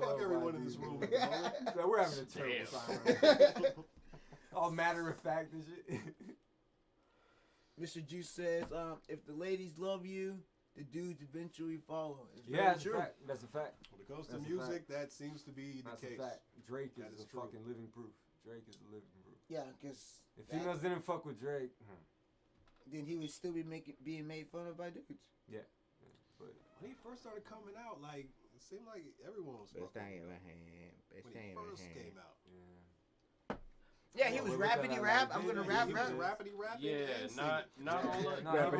Fuck everyone in this room. So we're having a terrible time. All matter of fact and shit. Mr. Juice says, if the ladies love you, the dudes eventually follow. That's a fact. That's a fact. When it comes to music, that seems to be the case. That's a fact. Drake That is is a true. fucking living proof. Drake is a living proof. Yeah, because if females didn't fuck with Drake, then he would still be being made fun of by dudes. Yeah. But when he first started coming out, like it seemed like everyone was fucking with him. When he first came out. Yeah, he was rappity rap. I'm gonna rap. He was rappity rap. Yeah, not all of Not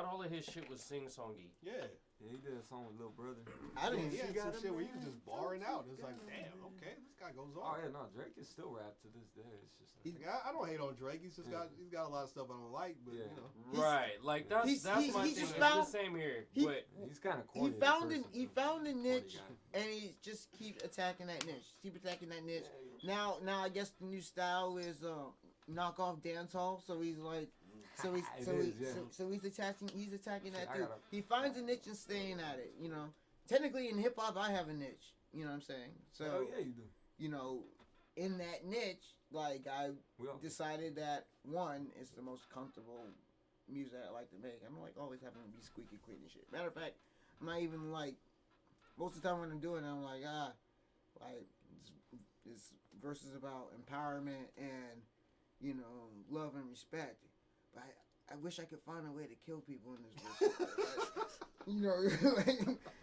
all of his shit was sing-songy. Yeah. Yeah, he did a song with Lil Brother. I didn't. He had some shit where he was just barring out. It's like, damn, okay, this guy goes on. Oh yeah, no, Drake is still rap to this day. It's just like, I don't hate on Drake. He's got a lot of stuff I don't like, but you know. Right, like that's my thing. It's the same here, but he's kind of corny. He found a niche, and he just keeps attacking that niche. Keep attacking that niche. Now I guess the new style is knockoff dancehall. So he's like. So he's attacking that too. He finds a niche and staying at it. You know, technically in hip hop I have a niche. You know what I'm saying? So yeah, you do. You know, in that niche, like I decided that one is the most comfortable music I like to make. I'm like always having to be squeaky clean and shit. Matter of fact, I'm not even like most of the time when I'm doing it, I'm like this verse is about empowerment and love and respect. But I wish I could find a way to kill people in this business.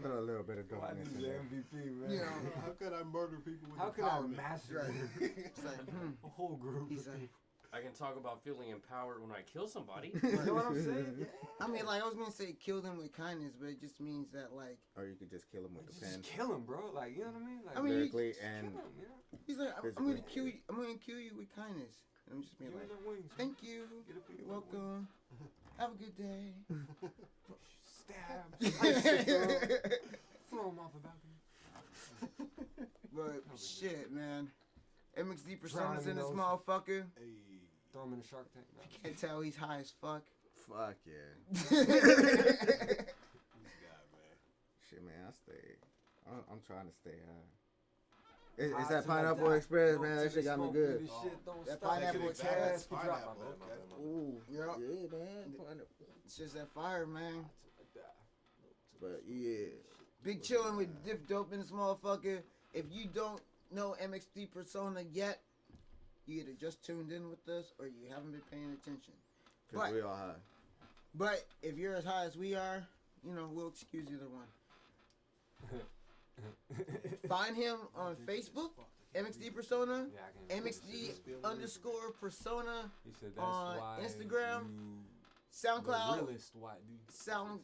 Put a little bit of darkness in there. MVP, man. How could I murder people with How could I empowerment? master It's like, a whole group? He's like, I can talk about feeling empowered when I kill somebody. You know what I'm saying? Yeah. I mean, like I was gonna say, kill them with kindness, but it just means that like. Or you could just kill him with the pen. Just kill him, bro. Like you know what I mean? Like lyrically and. kill him, you know? He's like, I'm gonna kill you. I'm gonna kill you with kindness. And I'm just being like, thank you. You're welcome. Have a good day. Stab. Throw him off the balcony. But shit, man. MXD Persona's in this motherfucker. Hey. Throw him in the Shark Tank. You can't tell he's high as fuck. Fuck yeah. Shit, man, I stay. I'm trying to stay high. It's that Pineapple Express, man. That shit got me good. That Pineapple Express. Ooh, yeah, man. It's just that fire, man. But yeah. Big Chillin with Diff Dope in this motherfucker. If you don't know MXD Persona yet, you either just tuned in with us or you haven't been paying attention. Because we all high. But if you're as high as we are, we'll excuse either one. Find him on Facebook, MXD Persona, MXD _Persona He said that's on why Instagram, you SoundCloud. the realest YD.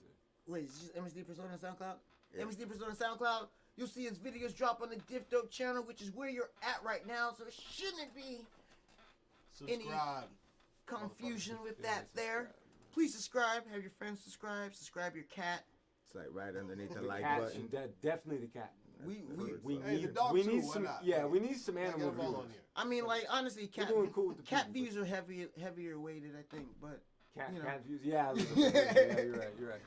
Wait, it's just MXD Persona on SoundCloud? Yeah. MXD Persona on SoundCloud. You'll see his videos drop on the Diff Dope channel, which is where you're at right now, so it shouldn't be any confusion with that there. Please subscribe. Have your friends subscribe. Subscribe your cat. It's like right underneath the The like cat, button. Definitely the cat. We need some. Yeah, we need some animal viewers. I mean, like honestly, cat doing cool with the cat views are heavier weighted, I think. But Cat you know. views. Yeah, yeah, you're right.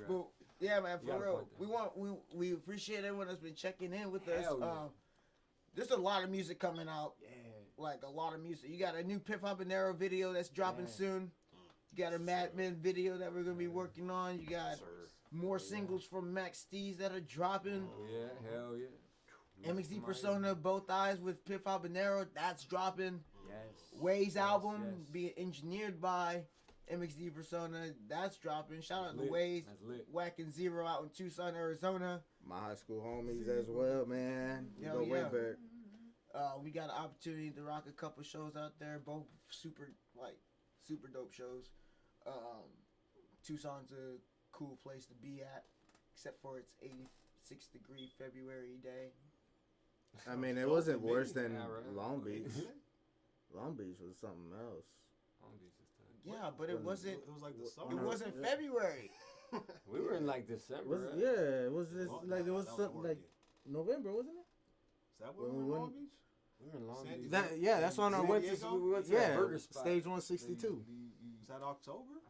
But yeah, man, You got for a real, point we appreciate everyone that's been checking in with us. Hell yeah. There's a lot of music coming out. Yeah. Like a lot of music. You got a new Piff Habanero video that's dropping soon. You got a Madman video that we're gonna be working on. You got more singles from MXDs that are dropping. Oh yeah, hell yeah. MXD Persona, Both Eyes with Piff Habanero, that's dropping. Yes. Way's album being engineered by MXD Persona, that's dropping. Shout out to Ways, Whack and Zero out in Tucson, Arizona. My high school homies as well, man. We go way back. We got an opportunity to rock a couple shows out there, both super dope shows. Tucson's a cool place to be at, except for its 86-degree February day. I mean, it wasn't worse than Long Beach. Long Beach was something else. Yeah, but it wasn't. It was like the summer. It wasn't February. We were in like December. Right? Yeah, it was this like it was something like November, wasn't it? Is that when we were in Long Beach? We were in Long Beach. That's when I went to that burger spot. Stage 162. Is that October?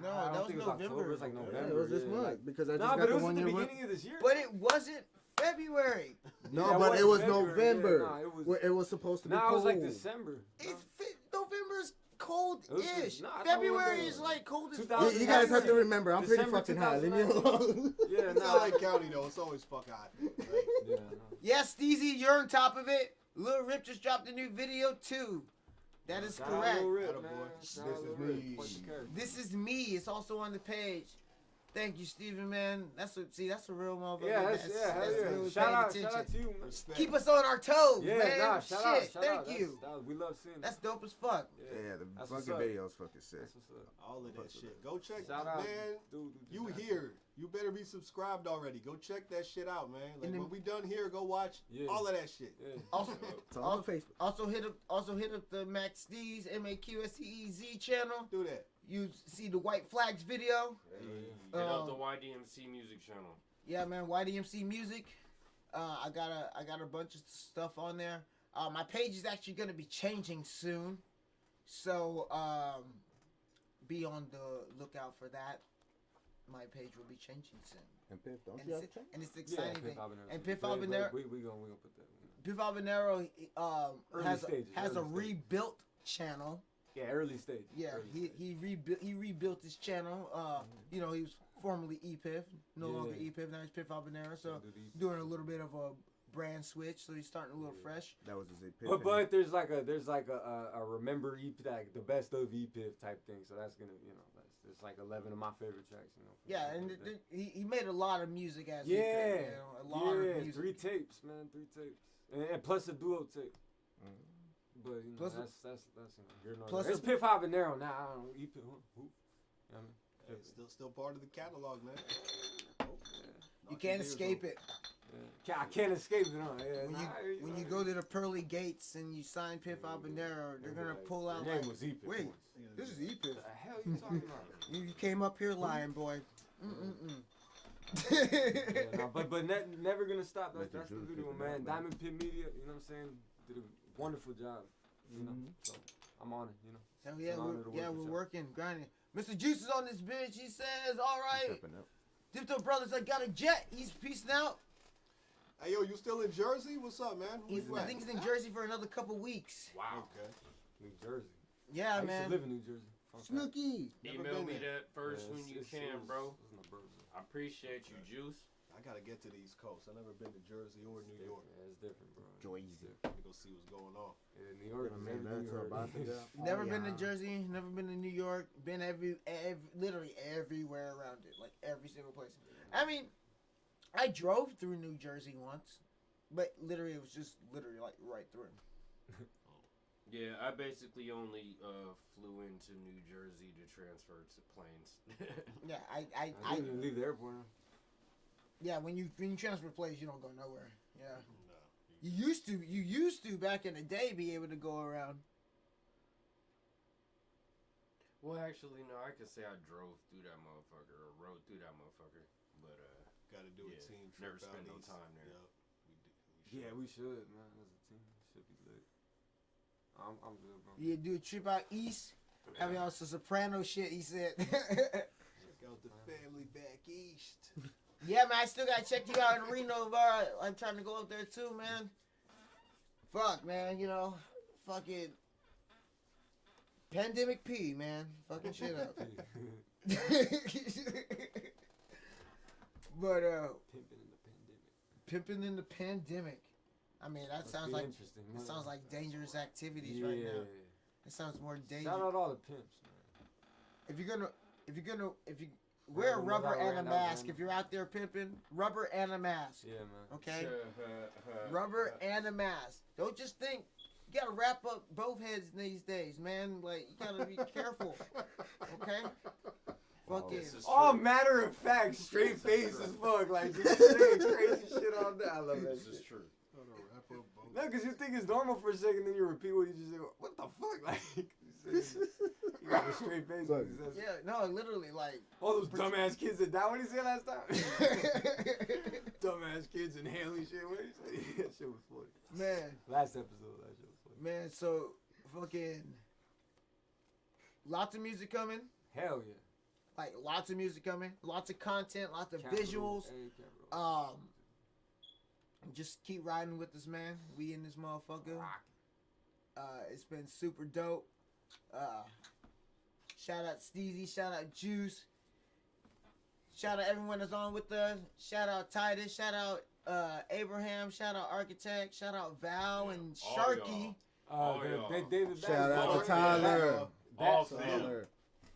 No, that was November. It was like November. Yeah, it was this month because I just but got it was the one at the year. beginning of this year. But it wasn't February. No, but it was November. It was supposed to be cold. No, it was like December. November's cold-ish. February is like cold as You guys have to remember, I'm pretty fucking hot. Leave me alone. Yeah, it's LA County though. It's always fuck hot. Right? Yeah, Steezy, you're on top of it. Lil Rip just dropped a new video too. That is correct. This is me. It's also on the page. Thank you, Steven, man. That's a real motherfucker. Yeah, that's really shout out to you, man. Keep us on our toes, yeah, man. Nah, shout out. Thank you. We love seeing That's dope as fuck. Yeah, the fucking video's fucking sick. All of that shit. Go check, shout man. Out. You here? You better be subscribed already. Go check that shit out, man. Like when we done here, go watch all of that shit. Yeah. Also, it's on Facebook. Also hit up the MXD's MAQSTEZ channel. Do that. You see the White Flags video. Hit up the YDMC music channel. Yeah, man, YDMC music. I got a bunch of stuff on there. My page is actually gonna be changing soon, so be on the lookout for that. My page will be changing soon. And Piff, don't you have to change? And it's exciting thing. And Piff We Habanero. gonna put that. Piff Habanero has a rebuilt channel. Yeah, early stage. Yeah, he rebuilt his channel. You know, he was formerly ePiff, no longer ePiff. Now he's Piff Habanero. So doing a little bit of a brand switch. So he's starting a little fresh. That was his ePiff. But there's like a remember ePiff, like the best of ePiff type thing. So that's gonna it's like 11 of my favorite tracks. Yeah, and he made a lot of music as ePiff, a lot of music. 3 tapes, man, 3 tapes, and plus a duo tape. But that's plus it's Piff Habanero now. I don't know, ePiff. You know what I mean? It's still part of the catalog, man. You can't escape it. Yeah. I can't escape it, huh? When you go to the pearly gates and you sign Piff Habanero, they're gonna pull out. Your name was ePiff. Wait, this is ePiff. What the hell you talking about? You came up here lying, boy. But never gonna stop. That's the video, man. Diamond Pit Media, you know what I'm saying? Did a wonderful job. You know, so I'm on it. You know. Hell yeah, we're working, grinding. Mr. Juice is on this bitch. He says, "All right, Diff Dope Brothers, I got a jet. He's peacing out." Hey, yo, you still in Jersey? What's up, man? I think he's in Jersey for another couple weeks. Wow. Okay. New Jersey. Yeah, I man. used to live in New Jersey. Snooky. Email me that first when you can, bro. I appreciate you, Juice. I gotta get to the East Coast. I've never been to Jersey or New York. Yeah, it's different, bro. Jersey. Let me go see what's going on. Yeah, New York, Never been to Jersey. Never been to New York. Been literally everywhere around it, like every single place. I mean, I drove through New Jersey once, but literally it was just literally like right through. Yeah, I basically only flew into New Jersey to transfer to planes. Yeah, I didn't even leave the airport. Yeah, when you transfer planes, you don't go nowhere. Yeah. No. You used to back in the day be able to go around. Well, actually, no, I could say I drove through that motherfucker or rode through that motherfucker, but gotta do a team trip. Never spent no time there. Yep. We should, man. As a team, should be lit. I'm good, bro. You do a trip out east. I mean, also soprano shit. He said. Check out the family back east. Yeah, man. I still gotta check you out in Reno, bro. I'm trying to go up there too, man. Fuck, man. You know, fucking. Pandemic P, man. Fucking shit up. But pimping in the pandemic. I mean, that sounds like interesting. It sounds like dangerous activities right now. It sounds more dangerous. Shout out all the pimps, man. If you wear a rubber and a mask, if you're out there pimping, rubber and a mask. Yeah, man. Okay. Rubber and a mask. Don't just think. You gotta wrap up both heads these days, man. Like, you gotta be careful. Okay? Fucking. All matter of fact, straight face as fuck. Like, just saying crazy shit all day. I love that shit. This is true. No, because you think it's normal for a second, then you repeat what you just said. What the fuck? Like, you got a straight face. Yeah, no, literally, like. All those dumbass kids that died. What did he say last time? Dumbass kids inhaling shit. What did he say? That shit was funny. Man. Last episode, that shit was funny. Man, so, fucking. Lots of music coming. Hell yeah. Like, lots of music coming. Lots of content, lots of visuals. Just keep riding with us, man. We in this motherfucker. It's been super dope. Shout out Steezy. Shout out Juice. Shout out everyone that's on with us. Shout out Titus. Shout out Abraham. Shout out Architect. Shout out Val and Sharky. David. Shout out to Tyler. Tyler.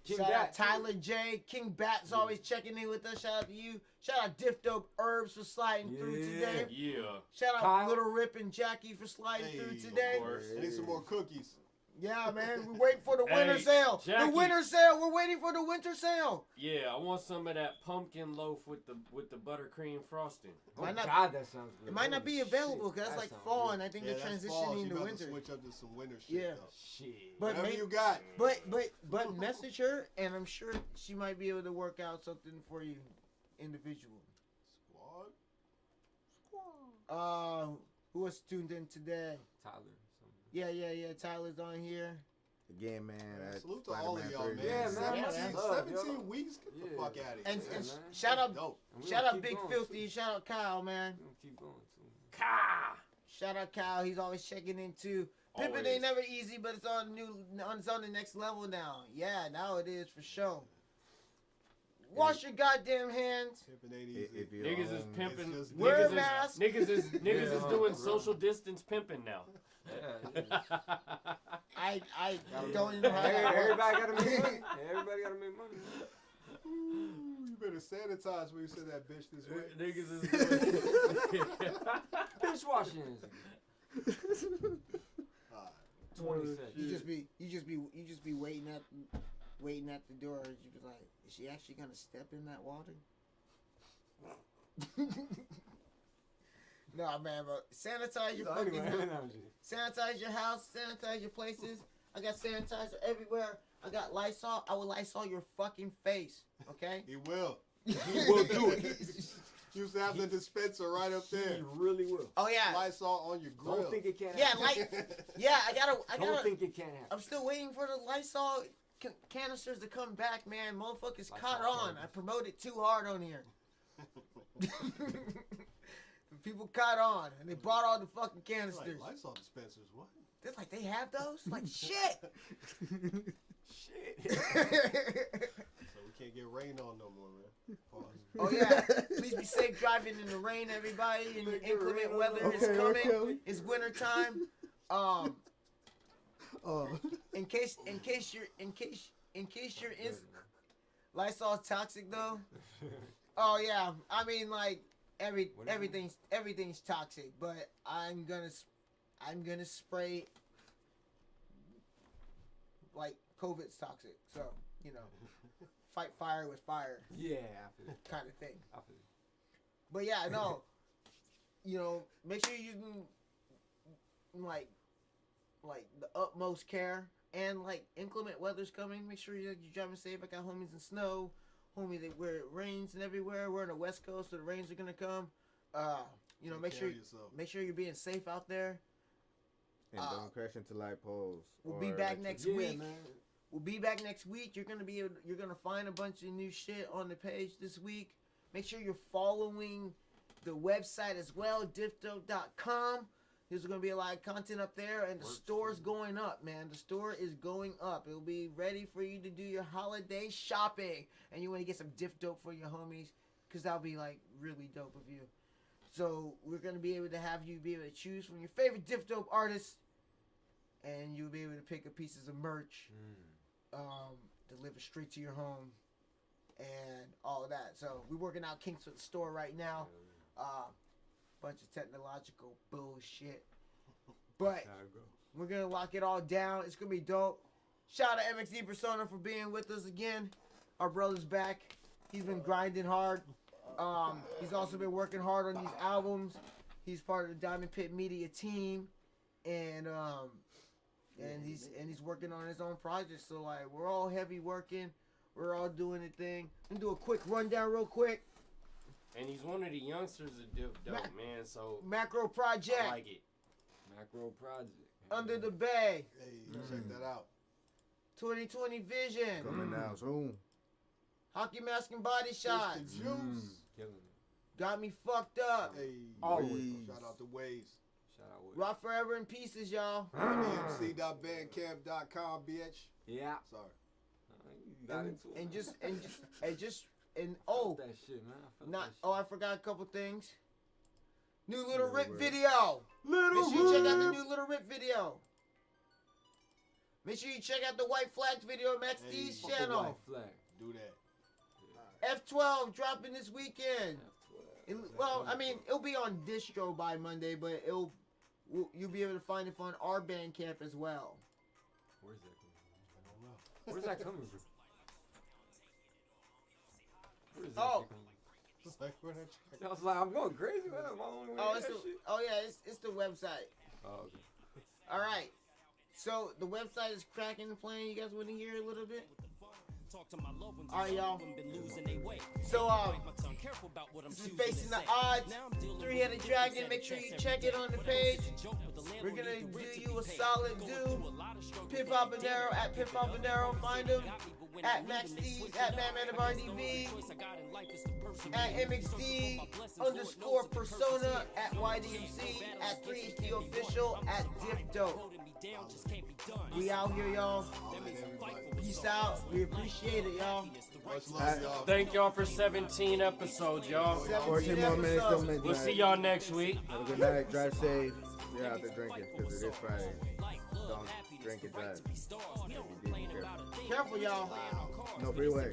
Shout out Tyler J. King Bat's always checking in with us. Shout out to you. Shout out Diff Dope Herbs for sliding through today. Yeah. Shout out Little Rip and Jackie for sliding through today. I need some more cookies. Yeah, man. We're waiting for the winter sale. Jackie. The winter sale. We're waiting for the winter sale. Yeah, I want some of that pumpkin loaf with the buttercream frosting. God, that sounds good. It might not be available because that's like fall, and I think they're transitioning into winter. To switch up to some winter shit. Yeah. Though. Shit. But whatever you got. But message her, and I'm sure she might be able to work out something for you, individual. Squad. Who was tuned in today? Tyler. Yeah. Tyler's on here. Again, man. Salute to all of y'all, man. Yeah, man. 17 weeks. Get the fuck out of here. And shout out Big Filthy. Shout out Kyle, man. Keep going too. Kyle. Shout out Kyle. He's always checking in too. Pimpin' ain't never easy, but it's on the next level now. Yeah, now it is for sure. Wash your goddamn hands. Pimpin' ain't easy. Niggas is pimping. Wear a mask. Niggas is doing social distance pimping now. I don't even know how that Everybody gotta make money. Everybody gotta make money. You better sanitize when you send that bitch this way. Niggas is doing Bitch washing. 20 cents. You just be waiting at the door. You be like, is she actually gonna step in that water? No, man, but sanitize your fucking sanitize your house, sanitize your places. I got sanitizer everywhere. I got Lysol. I will Lysol your fucking face. Okay? He will. He will do it. You used to have the dispenser right up there. He really will. Oh yeah. Lysol on your grill. Don't think it can't Yeah, happen. I gotta. Don't think it can't happen. I'm still waiting for the Lysol canisters to come back, man. Motherfuckers caught on. I promoted too hard on here. People caught on, and they bought all the fucking canisters. Like Lysol dispensers, what? They're like, they have those? Like, shit. Shit. So we can't get rain on no more, man. Pause. Oh, yeah. Please be safe driving in the rain, everybody. And inclement weather is coming. Okay. It's winter time. In case you're Lysol's toxic, though. Oh, yeah. I mean, like, everything's toxic, but I'm gonna spray like COVID's toxic. So, you know, fight fire with fire. Yeah, I feel it. Kind of thing. I feel it. But yeah, no. You know, make sure you're using like the utmost care, and like inclement weather's coming. Make sure you're driving safe. I got homies in snow, homies where it rains and everywhere. We're on the West Coast, so the rains are gonna come. You know, make sure you're being safe out there. And don't crash into light poles. We'll be back next week. Man. We'll be back next week. You're gonna find a bunch of new shit on the page this week. Make sure you're following the website as well, diffdope.com. There's going to be a lot of content up there, and the store's going up, man. The store is going up. It'll be ready for you to do your holiday shopping, and you want to get some Diff Dope for your homies, because that'll be, like, really dope of you. So we're going to be able to have you be able to choose from your favorite Diff Dope artists, and you'll be able to pick up pieces of merch, deliver straight to your home, and all of that. So we're working out kinks for the store right now. Bunch of technological bullshit, but we're gonna lock it all down. It's gonna be dope. Shout out to MXD Persona for being with us again. Our brother's back. He's been grinding hard. He's also been working hard on these albums. He's part of the Diamond Pit Media team, and he's working on his own projects. So like, we're all heavy working. We're all doing a thing. I'm gonna do a quick rundown real quick. And he's one of the youngsters of Diff Dope, man. So Macro Project. I like it. Macro Project. Under the Bay. Hey, check that out. 2020 Vision. Coming out soon. Hockey Mask and Body Shots. Killing it. Got Me Fucked Up. Hey, always. Shout out to Waze. Shout out Waze. Rock Forever in Pieces, y'all. DMC.bandcamp.com, bitch. Yeah. Sorry. You got into it. And oh, that shit, man. I forgot a couple things. New Little Rip video. Make sure you check out the new Little Rip video. Make sure you check out the White Flag video on MXD's channel. White Flag. Do that. F12 dropping this weekend. Well, I mean, it'll be on distro by Monday, but you'll be able to find it on our Bandcamp as well. Where's that coming from? I don't know. Where's that coming from? I was like, I'm going crazy, man. I'm only it's the website. Oh, okay. All right. So the website is cracking and playing. You guys want to hear a little bit? All right, y'all. So this is Facing the Odds, Three-Headed Dragon. Make sure you check it on the page. We're gonna do you a solid do. Piff Habanero at Piff Habanero. Find him at MaxD, at Madman of RDV, at MXD _Persona, at YDMC, at 3HD Official, at Diff Dope. We out here, y'all. Peace out. We appreciate it, y'all. Much love, y'all. Thank y'all for 17 episodes, y'all. 14 more minutes till midnight. We'll see y'all next week. Have a good night. Drive safe. You're out there drinking because it is Friday. Don't drink and drive. Be careful, y'all. No freeway.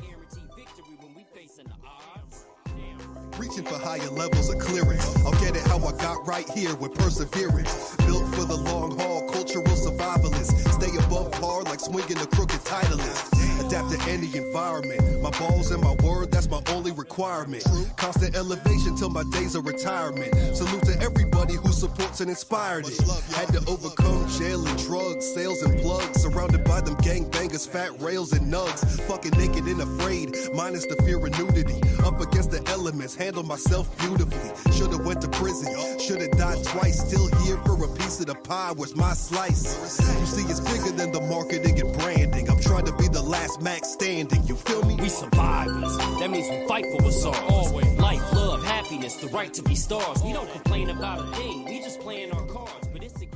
Reaching for higher levels of clearance. I'll get it how I got right here with perseverance. Built for the long haul, cultural survivalists. Stay above par like swinging a crooked Titleist. Adapt to any environment. My balls and my word, that's my only requirement. Constant elevation till my days of retirement. Salute to everybody who supports and inspired it. Had to overcome jail and drugs, sales and plugs. Surrounded by them gangbangers, fat rails and nugs. Fucking naked and afraid, minus the fear of nudity. Up against the elements, handle myself beautifully. Should've went to prison, should've died twice. Still here for a piece of the pie, where's my slice? You see, it's bigger than the marketing and branding. I'm trying to be the last Max standing, you feel me? We survivors, that means we fight for what's ours. Always. Life, love, happiness, the right to be stars. We don't complain about a thing, we just playing our cards, but it's a